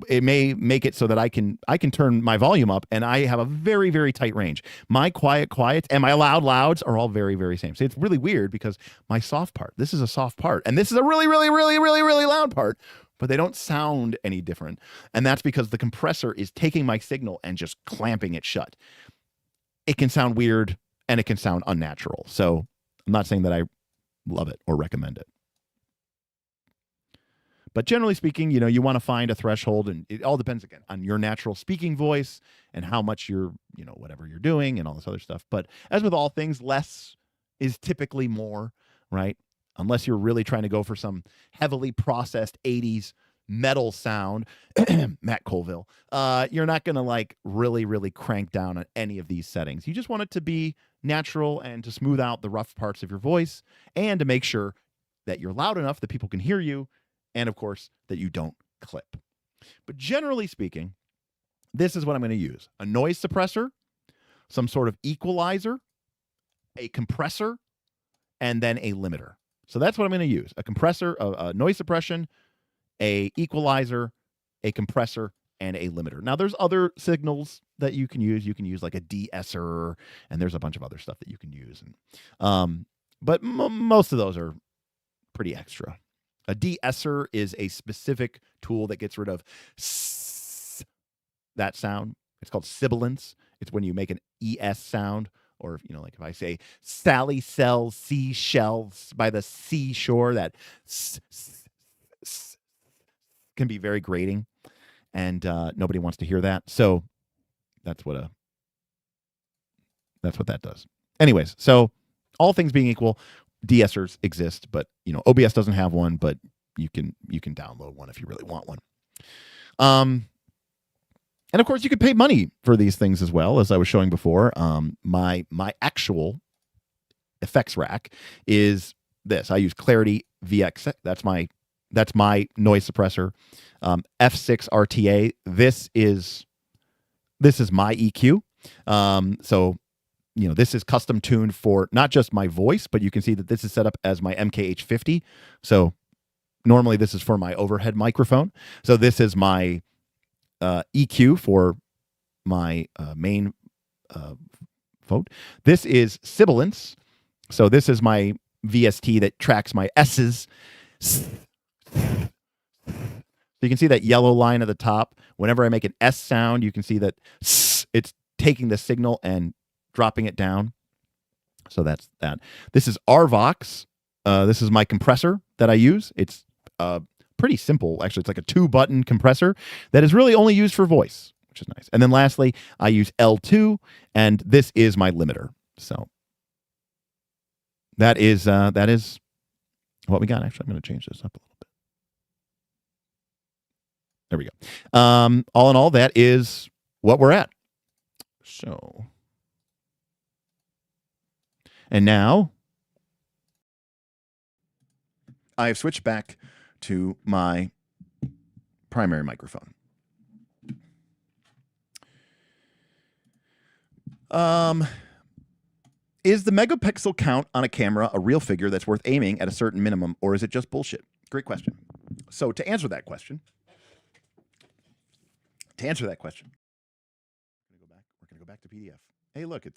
it may make it so that I can turn my volume up, and I have a very, very tight range. My quiets and my louds are all very, very same. So it's really weird because my soft part, this is a soft part, and this is a really, really, really, really, really loud part, but they don't sound any different. And that's because the compressor is taking my signal and just clamping it shut. It can sound weird and it can sound unnatural. So I'm not saying that I love it or recommend it. But generally speaking, you want to find a threshold, and it all depends, again, on your natural speaking voice and how much you're, whatever you're doing and all this other stuff. But as with all things, less is typically more, right? Unless you're really trying to go for some heavily processed 80s metal sound, Matt Colville, you're not going to really, really crank down on any of these settings. You just want it to be natural and to smooth out the rough parts of your voice and to make sure that you're loud enough that people can hear you. And, of course, that you don't clip. But generally speaking, this is what I'm going to use. A noise suppressor, some sort of equalizer, a compressor, and then a limiter. So that's what I'm going to use. A compressor, a noise suppression, a equalizer, a compressor, and a limiter. Now, there's other signals that you can use. You can use like a de-esser, and there's a bunch of other stuff that you can use. But most of those are pretty extra. A de-esser is a specific tool that gets rid of that sound. It's called sibilance. It's when you make an ES sound or like if I say Sally sells seashells by the seashore, that can be very grating, and nobody wants to hear that. So that's what that does. Anyways, so all things being equal, de-essers exist, but OBS doesn't have one, but you can download one if you really want one. And of course, you could pay money for these things as well, as I was showing before. My actual effects rack is this. I use Clarity VX. That's my noise suppressor. F6 RTA. This is my EQ. So this is custom tuned for not just my voice, but you can see that this is set up as my MKH50. So normally this is for my overhead microphone. So this is my EQ for my main vote. This is sibilance. So this is my VST that tracks my S's. So you can see that yellow line at the top. Whenever I make an S sound, you can see that it's taking the signal and dropping it down. So that's that. This is RVox. This is my compressor that I use. It's pretty simple. Actually, it's like a 2-button compressor that is really only used for voice, which is nice. And then lastly, I use L2, and this is my limiter. So that is what we got. Actually, I'm going to change this up a little bit. There we go. All in all, that is what we're at. So, and now I have switched back to my primary microphone. Is the megapixel count on a camera a real figure that's worth aiming at a certain minimum, or is it just bullshit? Great question. So to answer that question, we're going to go back to PDF. Hey, look, I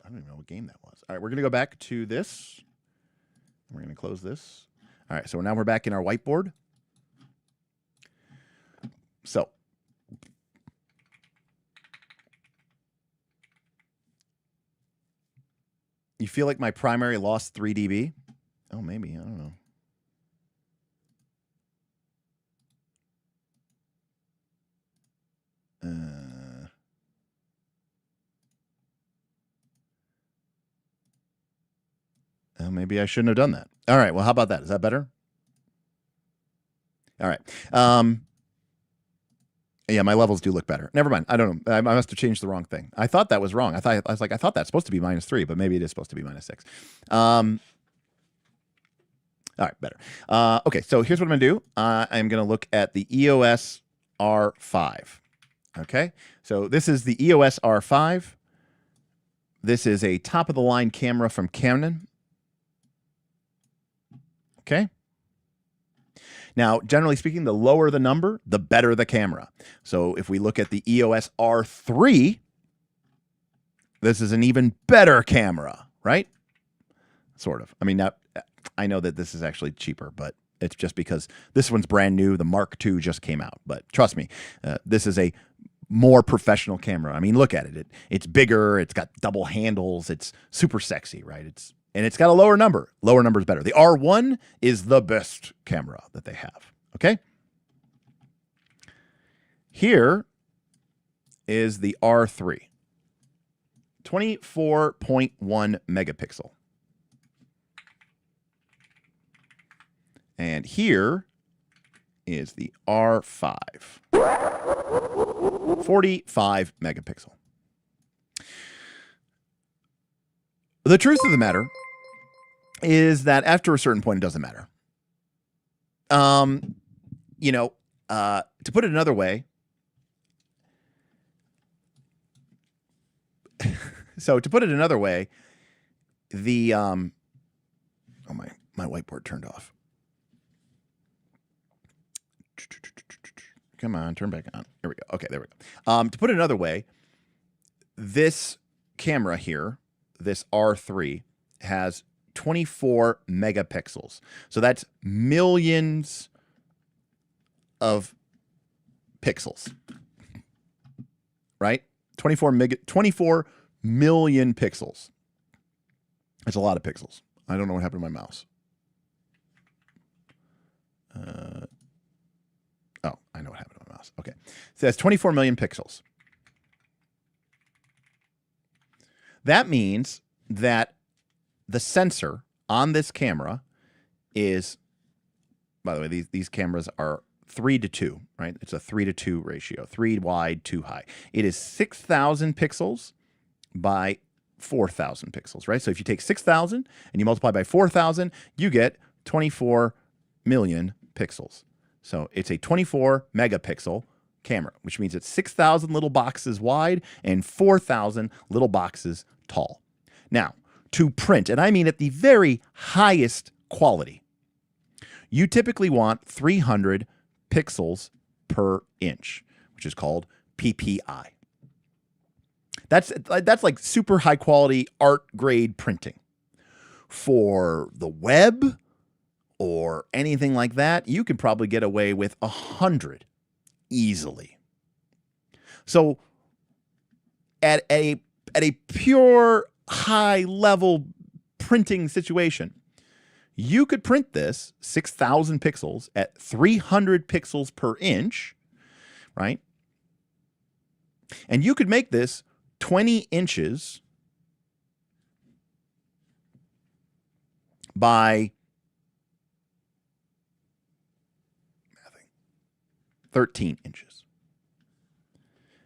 don't even know what game that was. All right, we're going to go back to this. We're going to close this. All right, so now we're back in our whiteboard. So you feel like my primary lost 3 dB? Oh, maybe. I don't know. Maybe I shouldn't have done that. All right, well, how about that? Is that better? All right. Yeah, my levels do look better. Never mind. I don't know. I must have changed the wrong thing. I thought that was wrong. I thought that's supposed to be -3, but maybe it is supposed to be -6. All right, better. Okay, so here's what I'm going to do. I'm going to look at the EOS R5. Okay, so this is the EOS R5. This is a top-of-the-line camera from Canon. Okay. Now, generally speaking, the lower the number, the better the camera. So if we look at the EOS R3, this is an even better camera, right? Sort of. I mean, now, I know that this is actually cheaper, but it's just because this one's brand new. The Mark II just came out. But trust me, this is a more professional camera. I mean, look at it. It's bigger. It's got double handles. It's super sexy, right? And it's got a lower number. Lower number is better. The R1 is the best camera that they have. Okay? Here is the R3. 24.1 megapixel. And here is the R5. 45 megapixel. The truth of the matter is that after a certain point, it doesn't matter. To put it another way, the my whiteboard turned off. Come on, turn back on. Here we go. Okay, there we go. To put it another way, this camera here, this R3, has 24 megapixels. So that's millions of pixels, right? 24 million pixels. It's a lot of pixels. I don't know what happened to my mouse. Oh, I know what happened to my mouse. Okay. So that's 24 million pixels. That means that the sensor on this camera is, by the way, these cameras are 3:2, right? It's a 3:2 ratio, 3 wide, 2 high. It is 6,000 pixels by 4,000 pixels, right? So if you take 6,000 and you multiply by 4,000, you get 24 million pixels. So it's a 24 megapixel camera, which means it's 6,000 little boxes wide and 4,000 little boxes tall. Now, to print, and I mean at the very highest quality, you typically want 300 pixels per inch, which is called PPI. That's like super high quality art grade printing. For the web or anything like that, you could probably get away with 100 easily. So at a pure high level printing situation, you could print this 6,000 pixels at 300 pixels per inch, right? And you could make this 20 inches by 13 inches.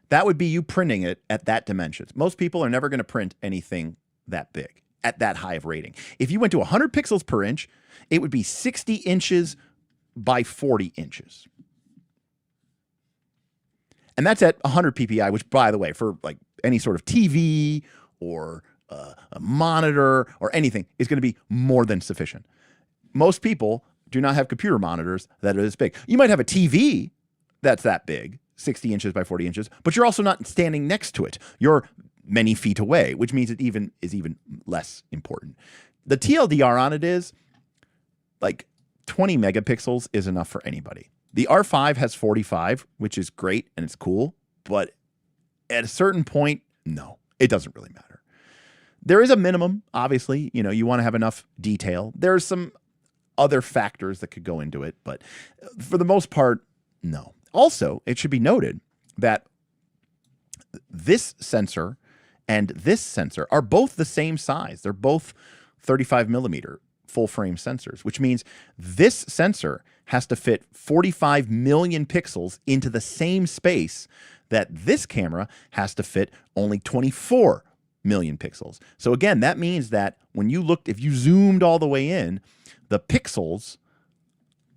That would be you printing it at that dimensions. Most people are never going to print anything that big at that high of rating. If you went to 100 pixels per inch, it would be 60 inches by 40 inches. And that's at 100 PPI, which, by the way, for like any sort of TV or a monitor or anything, is going to be more than sufficient. Most people do not have computer monitors that are this big. You might have a TV that's that big, 60 inches by 40 inches, but you're also not standing next to it. You're many feet away, which means it is even less important. The TLDR on it is like 20 megapixels is enough for anybody. The R5 has 45, which is great and it's cool, but at a certain point, no, it doesn't really matter. There is a minimum, obviously, you want to have enough detail. There's some other factors that could go into it, but for the most part, no. Also, it should be noted that this sensor and this sensor are both the same size. They're both 35 millimeter full frame sensors, which means this sensor has to fit 45 million pixels into the same space that this camera has to fit only 24 million pixels. So again, that means that when you looked, if you zoomed all the way in, the pixels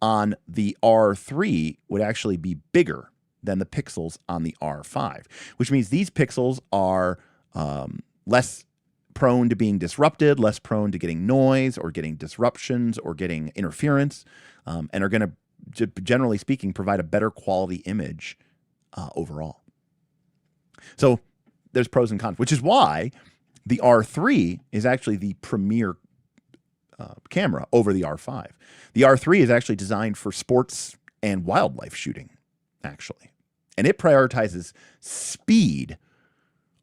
on the R3 would actually be bigger than the pixels on the R5, which means these pixels are less prone to being disrupted, less prone to getting noise or getting disruptions or getting interference, and are going to, generally speaking, provide a better quality image overall. So there's pros and cons, which is why the R3 is actually the premier camera over the R5. The R3 is actually designed for sports and wildlife shooting, actually. And it prioritizes speed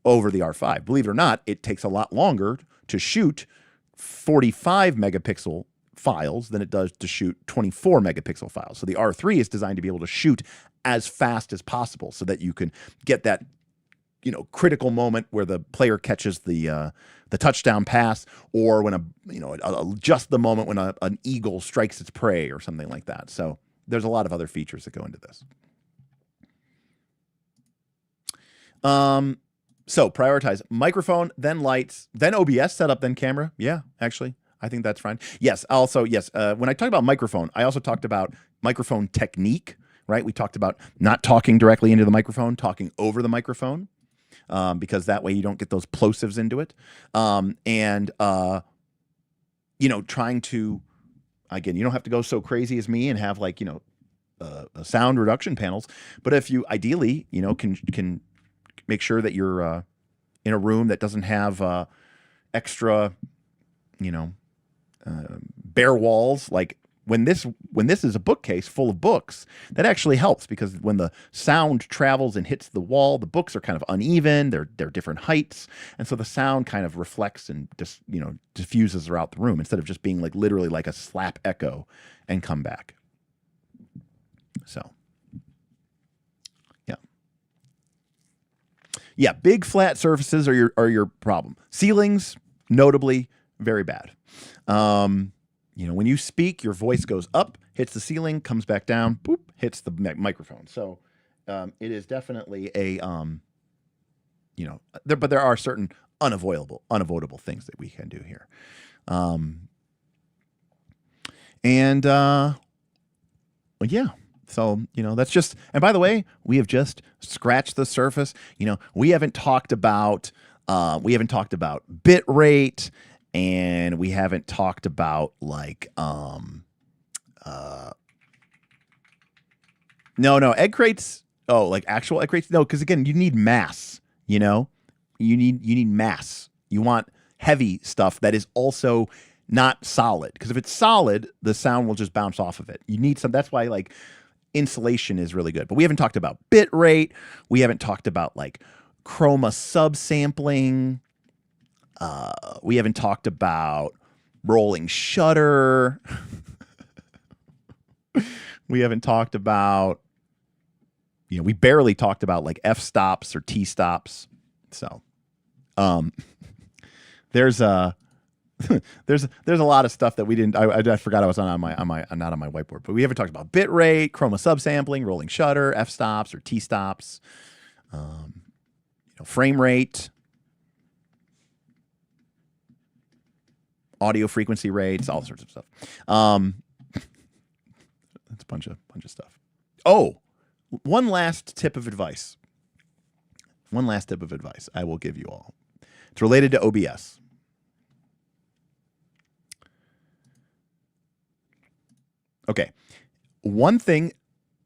over the R5. Believe it or not, it takes a lot longer to shoot 45 megapixel files than it does to shoot 24 megapixel files. So the R3 is designed to be able to shoot as fast as possible so that you can get that critical moment where the player catches the touchdown pass, or when just the moment when an eagle strikes its prey or something like that. So there's a lot of other features that go into this. So prioritize microphone, then lights, then OBS setup, then camera. Yeah, actually, I think that's fine. Yes. Also, yes. When I talk about microphone, I also talked about microphone technique, right? We talked about not talking directly into the microphone, talking over the microphone. Because that way you don't get those plosives into it. Trying to, again, you don't have to go so crazy as me and have sound reduction panels. But if you ideally, can make sure that you're in a room that doesn't have extra, bare walls, like when this is a bookcase full of books, that actually helps, because when the sound travels and hits the wall, the books are kind of uneven. They're different heights, and so the sound kind of reflects and just diffuses throughout the room instead of just being like literally like a slap echo and come back. So, yeah, big flat surfaces are your problem. Ceilings, notably, very bad. When you speak, your voice goes up, hits the ceiling, comes back down, boop, hits the microphone. So it is definitely a, but there are certain unavoidable things that we can do here. Yeah. So, that's just, and by the way, we have just scratched the surface. We haven't talked about bit rate, and we haven't talked about like, no, egg crates. Oh, like actual egg crates. No, because again, you need mass, you need mass. You want heavy stuff that is also not solid, because if it's solid, the sound will just bounce off of it. You need some, that's why like insulation is really good. But we haven't talked about bit rate. We haven't talked about like chroma subsampling. We haven't talked about rolling shutter. We haven't talked about, we barely talked about like f-stops or t-stops. So, there's a lot of stuff that we didn't. I forgot I was not on my whiteboard. But we haven't talked about bit rate, chroma subsampling, rolling shutter, f-stops or t-stops, frame rate, audio frequency rates, all sorts of stuff. That's a bunch of stuff. Oh, one last tip of advice. I will give you all. It's related to OBS. Okay. One thing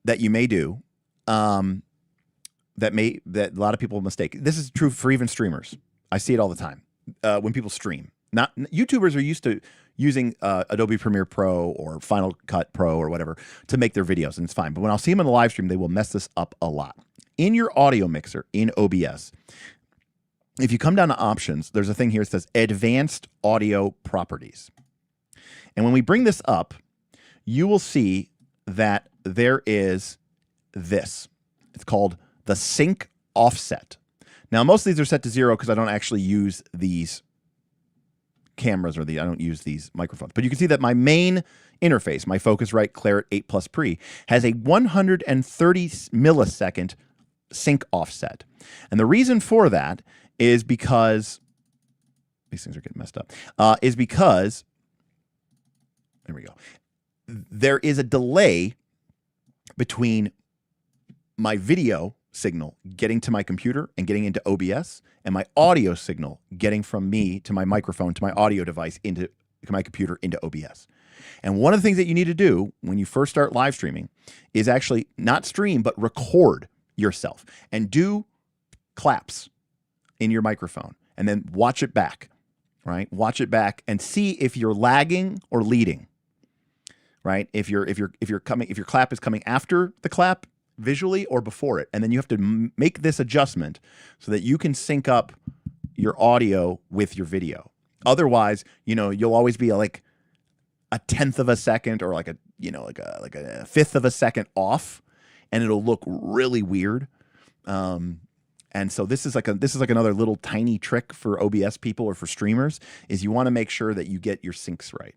that you may do, that a lot of people mistake. This is true for even streamers. I see it all the time. When people stream, not YouTubers are used to using Adobe Premiere Pro or Final Cut Pro or whatever to make their videos, and it's fine. But when I'll see them in the live stream, they will mess this up a lot. In your audio mixer in OBS, if you come down to options, there's a thing here that says Advanced Audio Properties. And when we bring this up, you will see that there is this. It's called the sync offset. Now, most of these are set to 0 because I don't actually use these cameras, I don't use these microphones. But you can see that my main interface, my Focusrite Claret 8 Plus Pre, has a 130 millisecond sync offset. And the reason for that is because, these things are getting messed up, is because, there we go, there is a delay between my video signal getting to my computer and getting into OBS, and my audio signal getting from me to my microphone to my audio device into my computer into OBS. And one of the things that you need to do when you first start live streaming is actually not stream, but record yourself and do claps in your microphone and then watch it back, right? Watch it back and see if you're lagging or leading, right? If your clap is coming after the clap visually or before it. And then you have to make this adjustment so that you can sync up your audio with your video. Otherwise, you'll always be like a 1/10 of a second or like a 1/5 of a second off, and it'll look really weird. And so this is like another little tiny trick for OBS people or for streamers, is you want to make sure that you get your syncs right.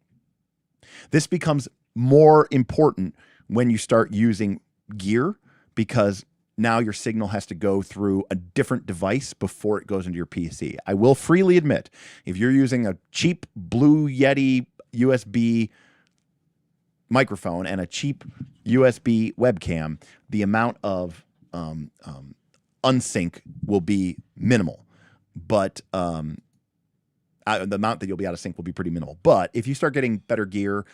This becomes more important when you start using gear, because now your signal has to go through a different device before it goes into your PC. I will freely admit, if you're using a cheap Blue Yeti USB microphone and a cheap USB webcam, the amount of unsync will be minimal. But the amount that you'll be out of sync will be pretty minimal. But if you start getting better gear,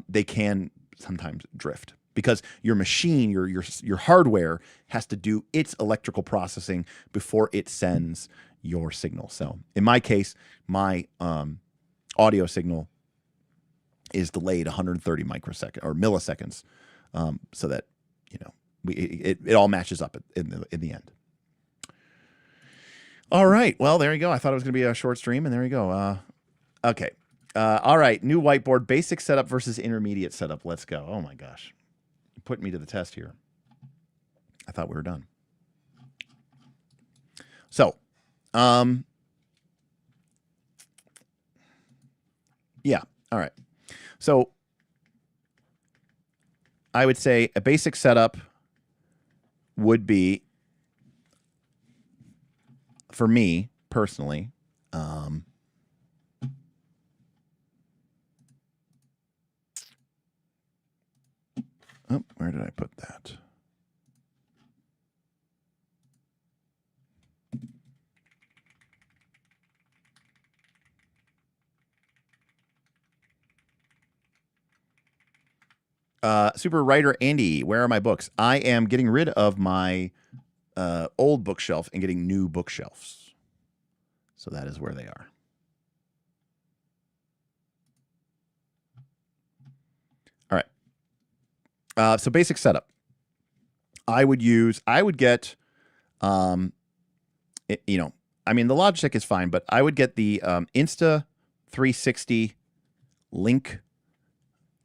they can sometimes drift, because your machine, your hardware has to do its electrical processing before it sends your signal. So in my case, my audio signal is delayed 130 microseconds or milliseconds, so that it all matches up in the end. All right, well there you go. I thought it was going to be a short stream, and there you go. Okay, all right. New whiteboard: basic setup versus intermediate setup. Let's go. Oh my gosh, you're putting me to the test here. I thought we were done. So, yeah, all right. So I would say a basic setup would be, for me personally, oh, where did I put that? Super writer Andy, where are my books? I am getting rid of my old bookshelf and getting new bookshelves. So that is where they are. All right. So basic setup. I would get, I mean, the Logitech is fine, but I would get the Insta 360 Link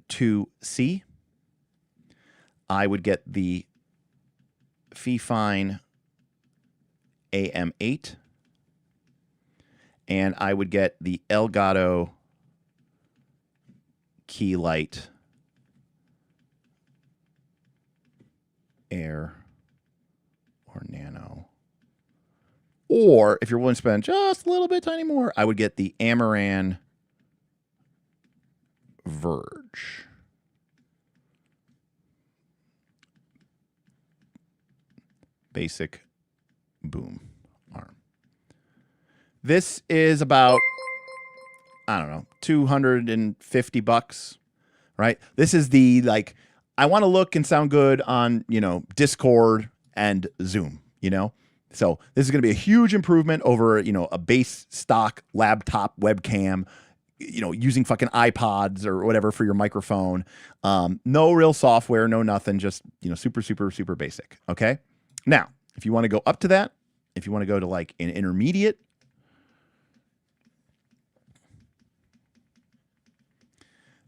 2C. I would get the Fifine AM8, and I would get the Elgato Keylight Air or Nano. Or if you're willing to spend just a little bit tiny more, I would get the Amaran Verge. Basic boom arm. This is about, I don't know, $250, right? This is the, like, I want to look and sound good on, Discord and Zoom, So this is going to be a huge improvement over, a base stock laptop webcam, using fucking iPods or whatever for your microphone. No real software, no nothing, just, super, super, super basic. Okay. Now, if you want to go up to that, if you want to go to like an intermediate,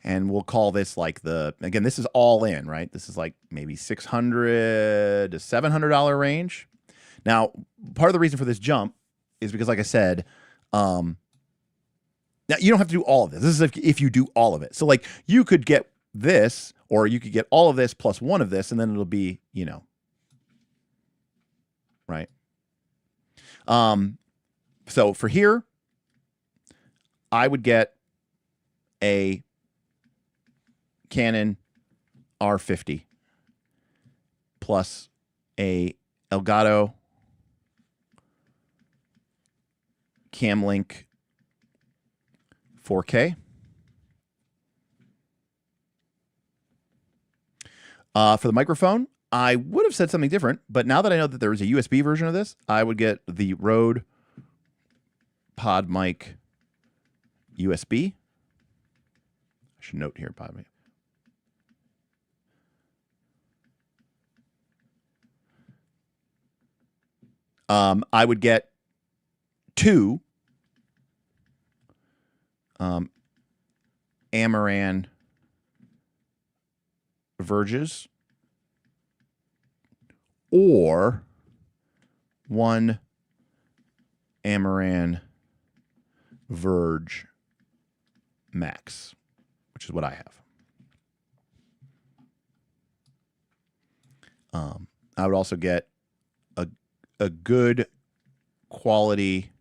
and we'll call this like again, this is all in, right? This is like maybe $600 to $700 range. Now, part of the reason for this jump is because, like I said, now you don't have to do all of this. This is if you do all of it. So like you could get this, or you could get all of this plus one of this, and then it'll be, right? So for here, I would get a Canon R50 plus a Elgato Camlink 4K. For the microphone, I would have said something different, but now that I know that there is a USB version of this, I would get the Rode PodMic USB. I should note here, PodMic. I would get two Amaran Verges, or one Amaran Verge Max, which is what I have. I would also get a good quality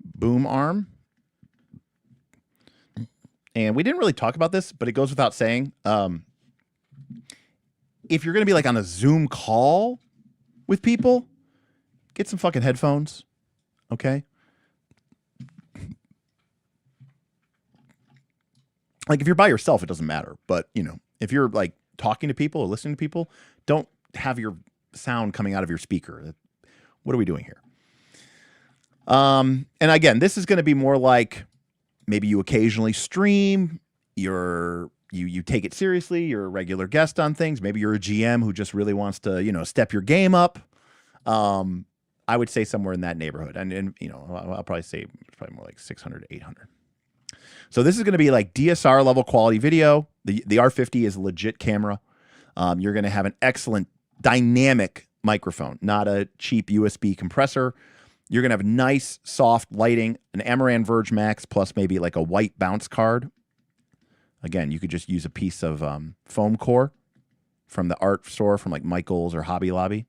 boom arm. And we didn't really talk about this, but it goes without saying. If you're going to be like on a Zoom call with people, get some fucking headphones. Okay. Like if you're by yourself, it doesn't matter. But, if you're like talking to people or listening to people, don't have your sound coming out of your speaker. What are we doing here? And again, this is going to be more like Maybe you occasionally stream. You take it seriously. You're a regular guest on things. Maybe you're a GM who just really wants to, step your game up. I would say somewhere in that neighborhood. And I'll probably say it's probably more like 600 to 800. So this is going to be like DSR level quality video. The R50 is a legit camera. You're going to have an excellent dynamic microphone, not a cheap USB compressor. You're going to have nice, soft lighting, an Amaran Verge Max plus maybe like a white bounce card. Again, you could just use a piece of foam core from the art store from like Michael's or Hobby Lobby.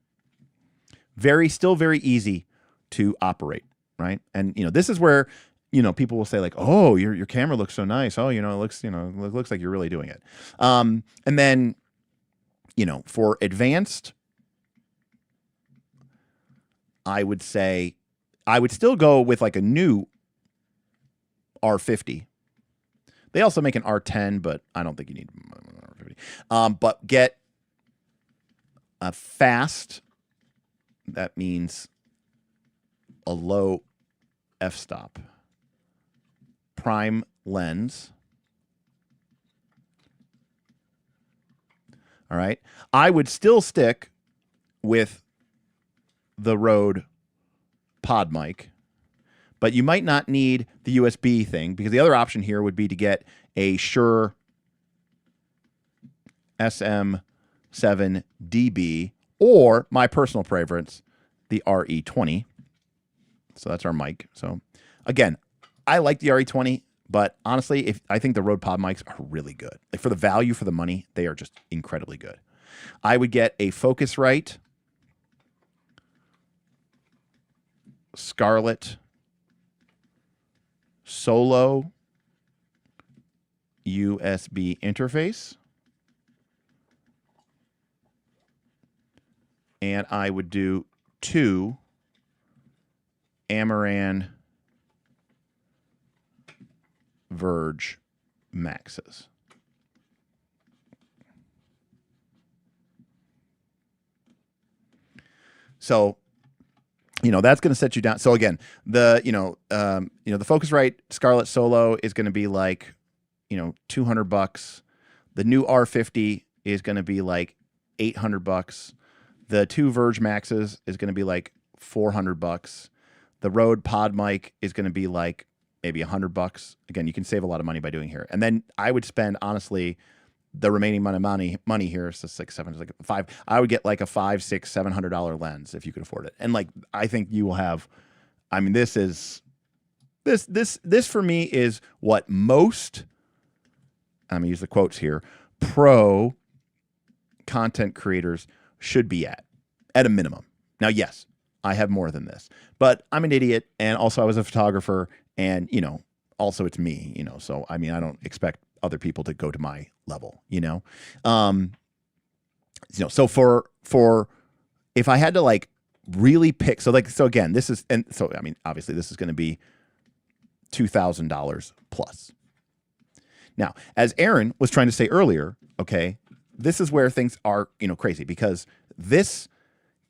Still very easy to operate, right? And, this is where, people will say like, oh, your camera looks so nice. Oh, it looks like you're really doing it. And then, for advanced, I would say I would still go with like a new R50. They also make an R10, but I don't think you need an R50. But get a fast, that means a low f-stop, prime lens. All right. I would still stick with the Rode pod mic, but you might not need the USB thing because the other option here would be to get a Shure SM7DB or my personal preference, the RE20. So that's our mic. So again, I like the RE20, but honestly, I think the Rode pod mics are really good. Like for the value for the money, they are just incredibly good. I would get a Focusrite Scarlett Solo USB interface. And I would do 2 Amaran Verge Maxes. So, that's going to set you down. So again, the Focusrite Scarlett Solo is going to be like, $200. The new R50 is going to be like $800. The 2 Verge Maxes is going to be like $400. The Rode pod mic is going to be like maybe $100. Again, you can save a lot of money by doing here. And then I would spend, honestly, the remaining money here, so 6, 7, like 5. I would get like a $500, $600, $700 lens if you could afford it. And like, I think you will have. I mean, this for me is what most. I'm gonna use the quotes here. Pro content creators should be at a minimum. Now, yes, I have more than this, but I'm an idiot, and also I was a photographer, and also it's me, So I mean, I don't expect other people to go to my level, So for if I had to like really pick, so again, this is, and so I mean, obviously this is going to be $2,000 plus. Now, as Aaron was trying to say earlier, okay, this is where things are, crazy because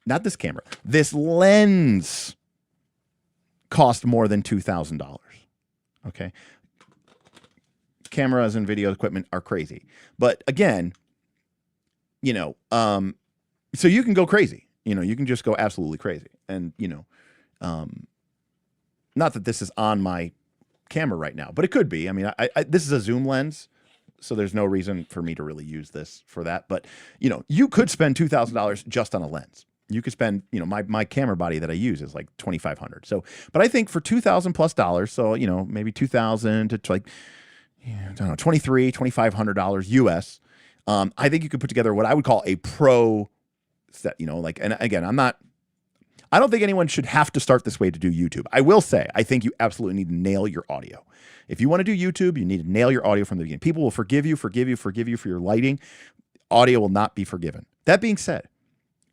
not this camera, this lens cost more than $2,000. Okay. Cameras and video equipment are crazy. But again, so you can go crazy. You can just go absolutely crazy. And, not that this is on my camera right now, but it could be. I mean, this is a zoom lens, so there's no reason for me to really use this for that. But, you could spend $2,000 just on a lens. You could spend, my camera body that I use is like $2,500. So, but I think for $2,000+, so, maybe $2,000 to like, I don't know, $2,300, $2,500 US. I think you could put together what I would call a pro set, and again, I don't think anyone should have to start this way to do YouTube. I will say, I think you absolutely need to nail your audio. If you want to do YouTube, you need to nail your audio from the beginning. People will forgive you for your lighting. Audio will not be forgiven. That being said,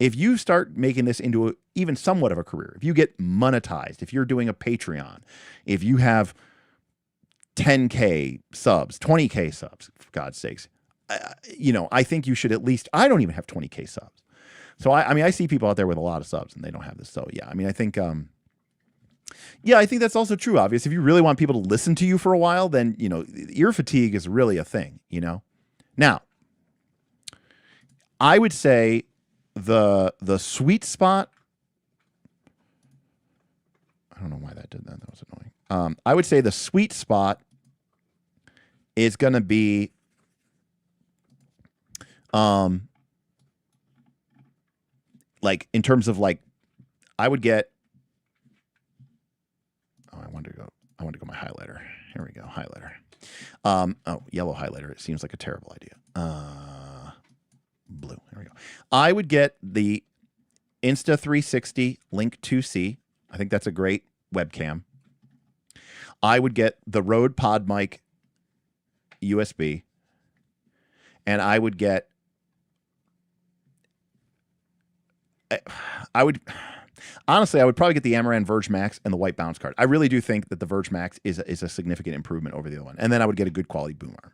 if you start making this into even somewhat of a career, if you get monetized, if you're doing a Patreon, if you have 10K subs, 20K subs, for God's sakes, I think you should at least, I don't even have 20K subs. So I mean, I see people out there with a lot of subs and they don't have this. So yeah, I mean, I think Yeah, I think that's also true. Obviously, if you really want people to listen to you for a while, then ear fatigue is really a thing. Now, I would say the sweet spot. I don't know why that did that. That was annoying. I would say the sweet spot is going to be like in terms of like I would get I wanted to go my highlighter. Here we go, highlighter. Yellow highlighter. It seems like a terrible idea. Blue. Here we go. I would get the Insta360 Link 2C. I think that's a great webcam. I would get the Rode PodMic USB, and I would get. I would probably get the Amaran Verge Max and the white bounce card. I really do think that the Verge Max is a significant improvement over the other one, and then I would get a good quality boom arm.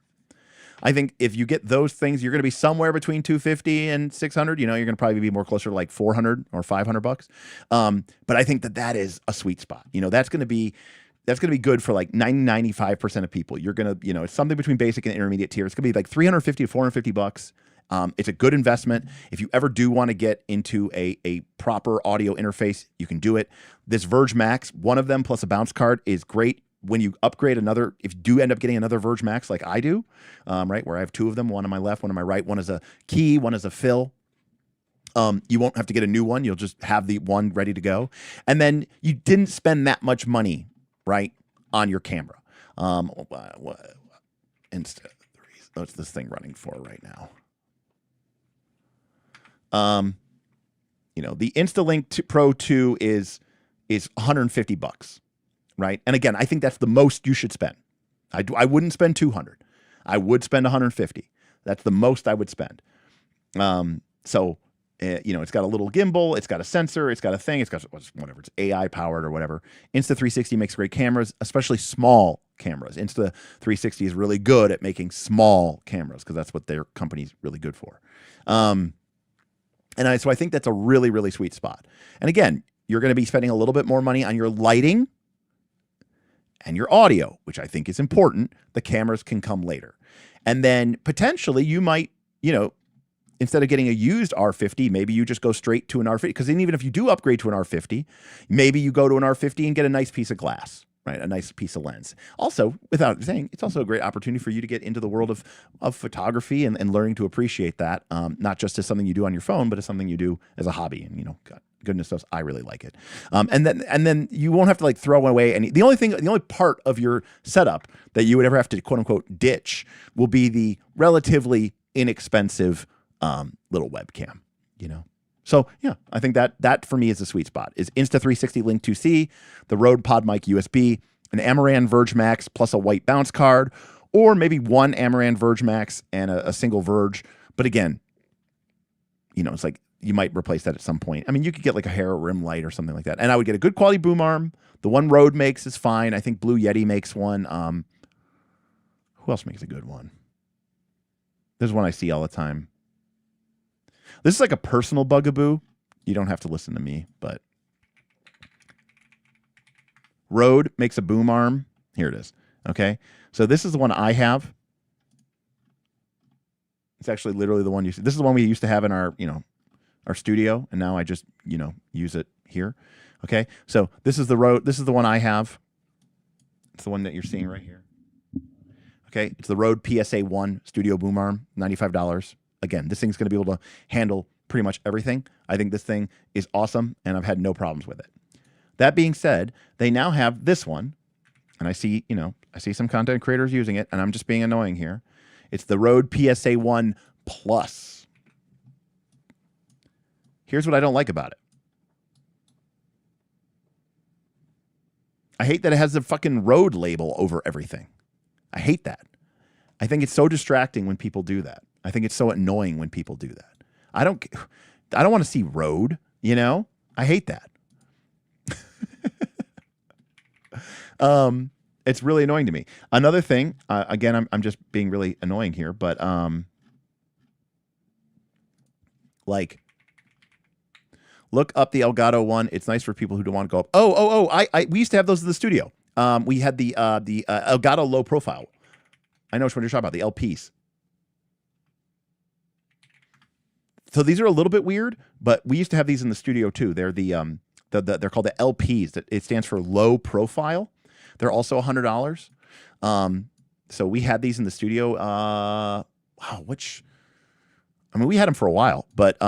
I think if you get those things, you're going to be somewhere between $250 and $600. You're going to probably be more closer to like $400 or $500. But I think that is a sweet spot. That's going to be good for like 95% of people. You're going to, it's something between basic and intermediate tier. It's going to be like $350 to $450. It's a good investment. If you ever do want to get into a proper audio interface, you can do it. This Verge Max, one of them plus a bounce card is great. When you upgrade another, if you do end up getting another Verge Max like I do, right, where I have two of them, one on my left, one on my right, one is a key, one is a fill. You won't have to get a new one. You'll just have the one ready to go. And then you didn't spend that much money, right, on your camera. What's this thing running for right now? The InstaLink Pro 2 is $150. Right. And again, I think that's the most you should spend. I wouldn't spend $200. I would spend $150. That's the most I would spend. It's got a little gimbal. It's got a sensor. It's got a thing. It's got whatever. It's AI powered or whatever. Insta360 makes great cameras, especially small cameras. Insta360 is really good at making small cameras because that's what their company's really good for. So I think that's a really, really sweet spot. And again, you're going to be spending a little bit more money on your lighting and your audio, which I think is important. The cameras can come later. And then potentially you might, instead of getting a used R50, maybe you just go straight to an R50. Because even if you do upgrade to an R50, maybe you go to an R50 and get a nice piece of glass, right? A nice piece of lens. Also, without saying, it's also a great opportunity for you to get into the world of photography and learning to appreciate that, not just as something you do on your phone, but as something you do as a hobby. And, God, goodness knows, I really like it. And then you won't have to like throw away any. The only part of your setup that you would ever have to quote unquote ditch will be the relatively inexpensive little webcam. So yeah, I think that for me is the sweet spot. Is Insta360 Link 2C, the Rode PodMic USB, an Amaran Verge Max plus a white bounce card, or maybe one Amaran Verge Max and a single Verge. But again, it's like you might replace that at some point. I mean, you could get like a hair rim light or something like that. And I would get a good quality boom arm. The one Rode makes is fine. I think Blue Yeti makes one. Who else makes a good one? There's one I see all the time. This is like a personal bugaboo. You don't have to listen to me, but Rode makes a boom arm. Here it is. Okay. So this is the one I have. It's actually literally the one you see. This is the one we used to have in our studio, and now I just, use it here. Okay. So this is the Rode. This is the one I have. It's the one that you're seeing right here. Okay. It's the Rode PSA 1 Studio Boom Arm, $95. Again, this thing's going to be able to handle pretty much everything. I think this thing is awesome, and I've had no problems with it. That being said, they now have this one, and I see some content creators using it, and I'm just being annoying here. It's the Rode PSA 1 Plus. Here's what I don't like about it. I hate that it has the fucking Rode label over everything. I hate that. I think it's so distracting when people do that. I think it's so annoying when people do that. I don't want to see Rode, I hate that. It's really annoying to me. Another thing, again, I'm just being really annoying here, but Look up the Elgato one. It's nice for people who don't want to go up. Oh! We used to have those in the studio. We had the Elgato low profile. I know which one you're talking about. The LPs. So these are a little bit weird, but we used to have these in the studio too. They're they're called the LPs. It stands for low profile. They're also $100. So we had these in the studio. Wow, we had them for a while, but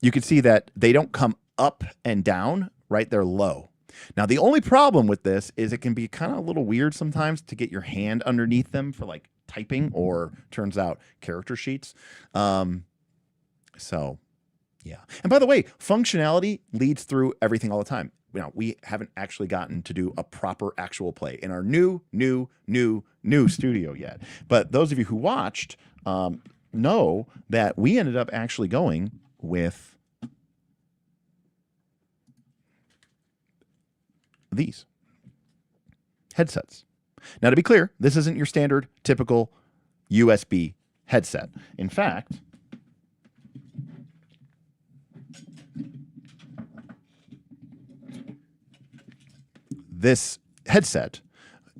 you can see that they don't come up and down, right? They're low. Now, the only problem with this is it can be kind of a little weird sometimes to get your hand underneath them for like typing or, turns out, character sheets. So, yeah. And by the way, functionality leads through everything all the time. Now, we haven't actually gotten to do a proper actual play in our new studio yet. But those of you who watched know that we ended up actually going with these headsets. Now, to be clear, this isn't your standard, typical USB headset. In fact, this headset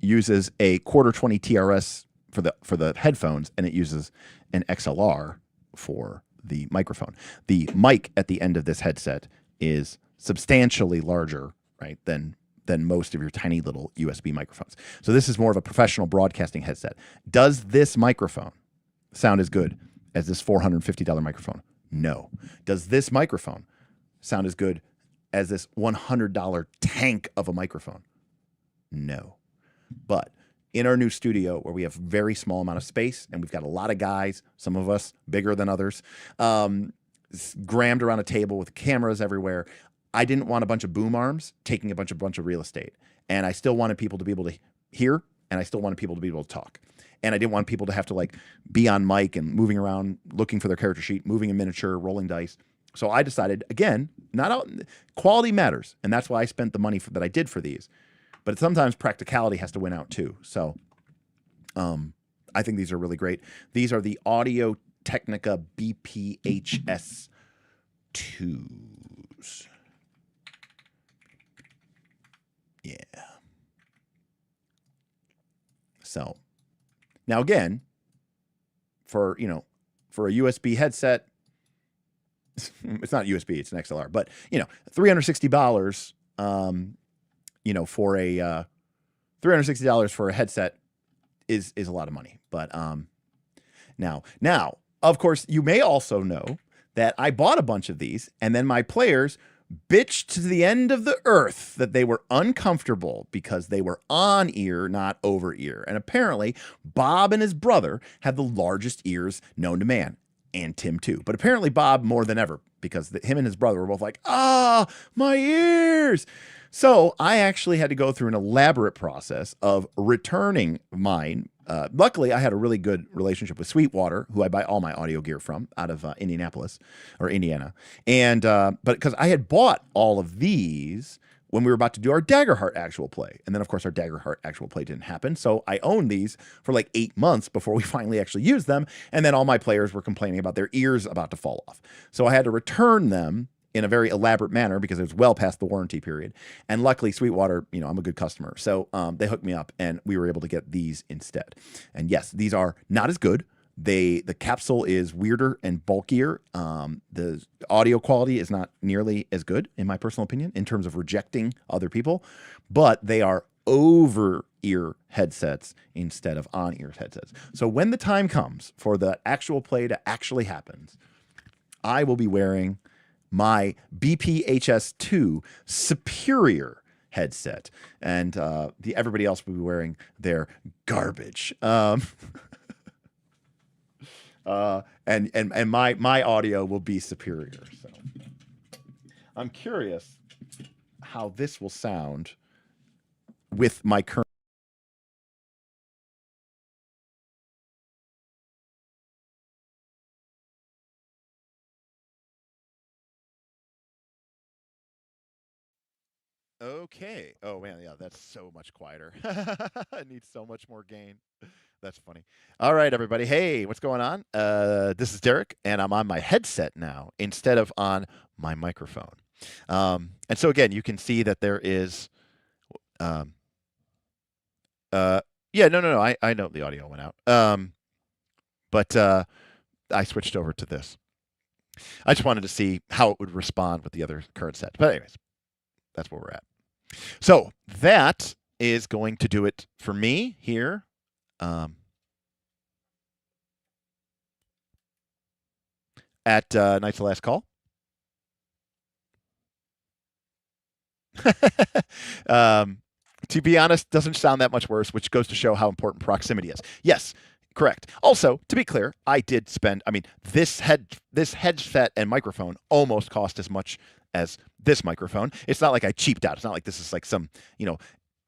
uses a quarter 20 TRS for the headphones, and it uses an XLR for the microphone. The mic at the end of this headset is substantially larger, right, than most of your tiny little USB microphones. So this is more of a professional broadcasting headset. Does this microphone sound as good as this $450 microphone? No. Does this microphone sound as good as this $100 tank of a microphone? No. But in our new studio, where we have very small amount of space and we've got a lot of guys, some of us bigger than others, crammed around a table with cameras everywhere, I didn't want a bunch of boom arms taking a bunch of real estate. And I still wanted people to be able to hear, and I still wanted people to be able to talk. And I didn't want people to have to like be on mic and moving around, looking for their character sheet, moving a miniature, rolling dice. So I decided, again, quality matters. And that's why I spent the money that I did for these. But sometimes practicality has to win out too. So I think these are really great. These are the Audio Technica BPHS 2s. Yeah. So now again, for a USB headset, it's not USB, it's an XLR, but $360, for a $360 for a headset is a lot of money. But now, of course, you may also know that I bought a bunch of these, and then my players bitched to the end of the earth that they were uncomfortable because they were on ear, not over ear. And apparently, Bob and his brother have the largest ears known to man, and Tim too. But apparently, Bob more than ever, because him and his brother were both like, my ears. So I actually had to go through an elaborate process of returning mine. Luckily, I had a really good relationship with Sweetwater, who I buy all my audio gear from out of Indianapolis or Indiana. And but because I had bought all of these when we were about to do our Daggerheart actual play. And then, of course, our Daggerheart actual play didn't happen. So I owned these for like 8 months before we finally actually used them. And then all my players were complaining about their ears about to fall off. So I had to return them in a very elaborate manner because it was well past the warranty period. And luckily, Sweetwater, I'm a good customer. So they hooked me up and we were able to get these instead. And yes, these are not as good. The capsule is weirder and bulkier. The audio quality is not nearly as good, in my personal opinion, in terms of rejecting other people. But they are over-ear headsets instead of on-ear headsets. So when the time comes for the actual play to actually happen, I will be wearing my BPHS2 Superior headset, and everybody else will be wearing their garbage. And my audio will be superior. So I'm curious how this will sound with my current. Okay. Oh man, yeah, that's so much quieter. It needs so much more gain. That's funny. All right, everybody. Hey, what's going on? This is Derek, and I'm on my headset now instead of on my microphone. And so again, you can see that there is, yeah, no. I know the audio went out. But I switched over to this. I just wanted to see how it would respond with the other current set. But anyways, that's where we're at. So that is going to do it for me here. At Night's the Last Call. To be honest, doesn't sound that much worse, which goes to show how important proximity is. Yes, correct. Also, to be clear, I did spend. I mean, this headset and microphone almost cost as much as this microphone. It's not like I cheaped out. It's not like this is like some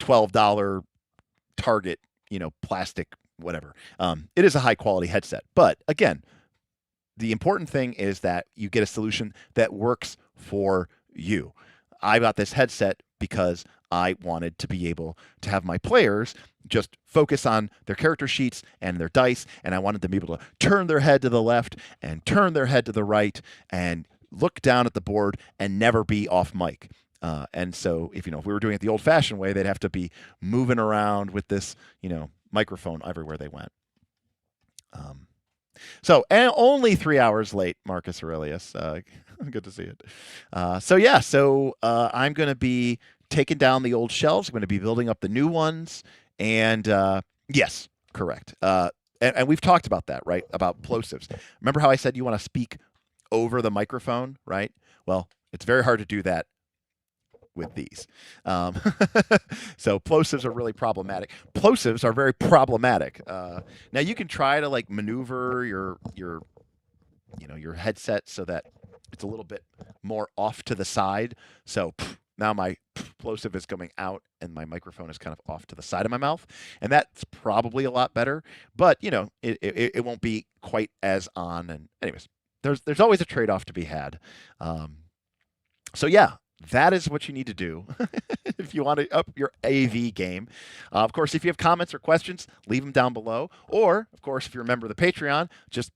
$12 Target plastic whatever. It is a high quality headset, but again, the important thing is that you get a solution that works for you. I got this headset because I wanted to be able to have my players just focus on their character sheets and their dice, and I wanted them to be able to turn their head to the left and turn their head to the right and look down at the board and never be off mic. And so if we were doing it the old-fashioned way, they'd have to be moving around with this, microphone everywhere they went. So, and only 3 hours late, Marcus Aurelius. Good to see it. So I'm going to be taking down the old shelves. I'm going to be building up the new ones. And yes, correct. And we've talked about that, right? About plosives. Remember how I said you want to speak over the microphone, right? Well, it's very hard to do that with these. So plosives are really problematic. Plosives are very problematic. Now you can try to like maneuver your headset so that it's a little bit more off to the side. So now my plosive is coming out and my microphone is kind of off to the side of my mouth, and that's probably a lot better. But it won't be quite as on. And anyways, there's always a trade-off to be had. So yeah. That is what you need to do if you want to up your AV game. Of course, if you have comments or questions, leave them down below. Or, of course, if you're a member of the Patreon, just,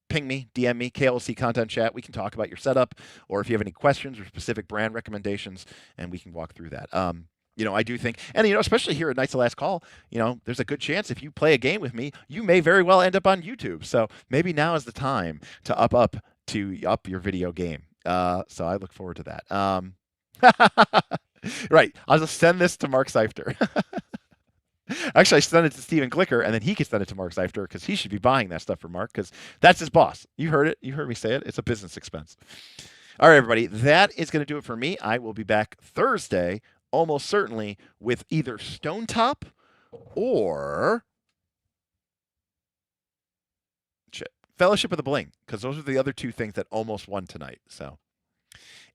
ping me, DM me, KLC Content Chat. We can talk about your setup. Or if you have any questions or specific brand recommendations, and we can walk through that. I do think, and, especially here at Night's the Last Call, there's a good chance if you play a game with me, you may very well end up on YouTube. So maybe now is the time to up your video game. So I look forward to that. Right. I'll just send this to Mark Seifter. Actually, I sent it to Steven Glicker, and then he can send it to Mark Seifter because he should be buying that stuff for Mark because that's his boss. You heard it. You heard me say it. It's a business expense. All right, everybody. That is going to do it for me. I will be back Thursday, almost certainly, with either Stone Top or Fellowship of the Bling, because those are the other two things that almost won tonight. So,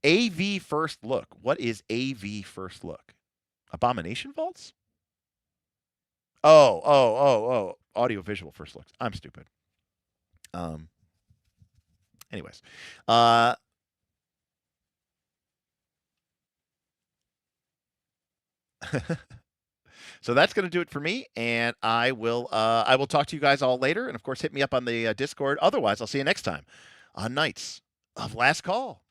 AV First Look. What is AV First Look? Abomination Vaults? Oh. Audio-visual First Looks. I'm stupid. Anyways. So that's going to do it for me, and I will talk to you guys all later, and of course hit me up on the Discord. Otherwise, I'll see you next time on Nights of Last Call.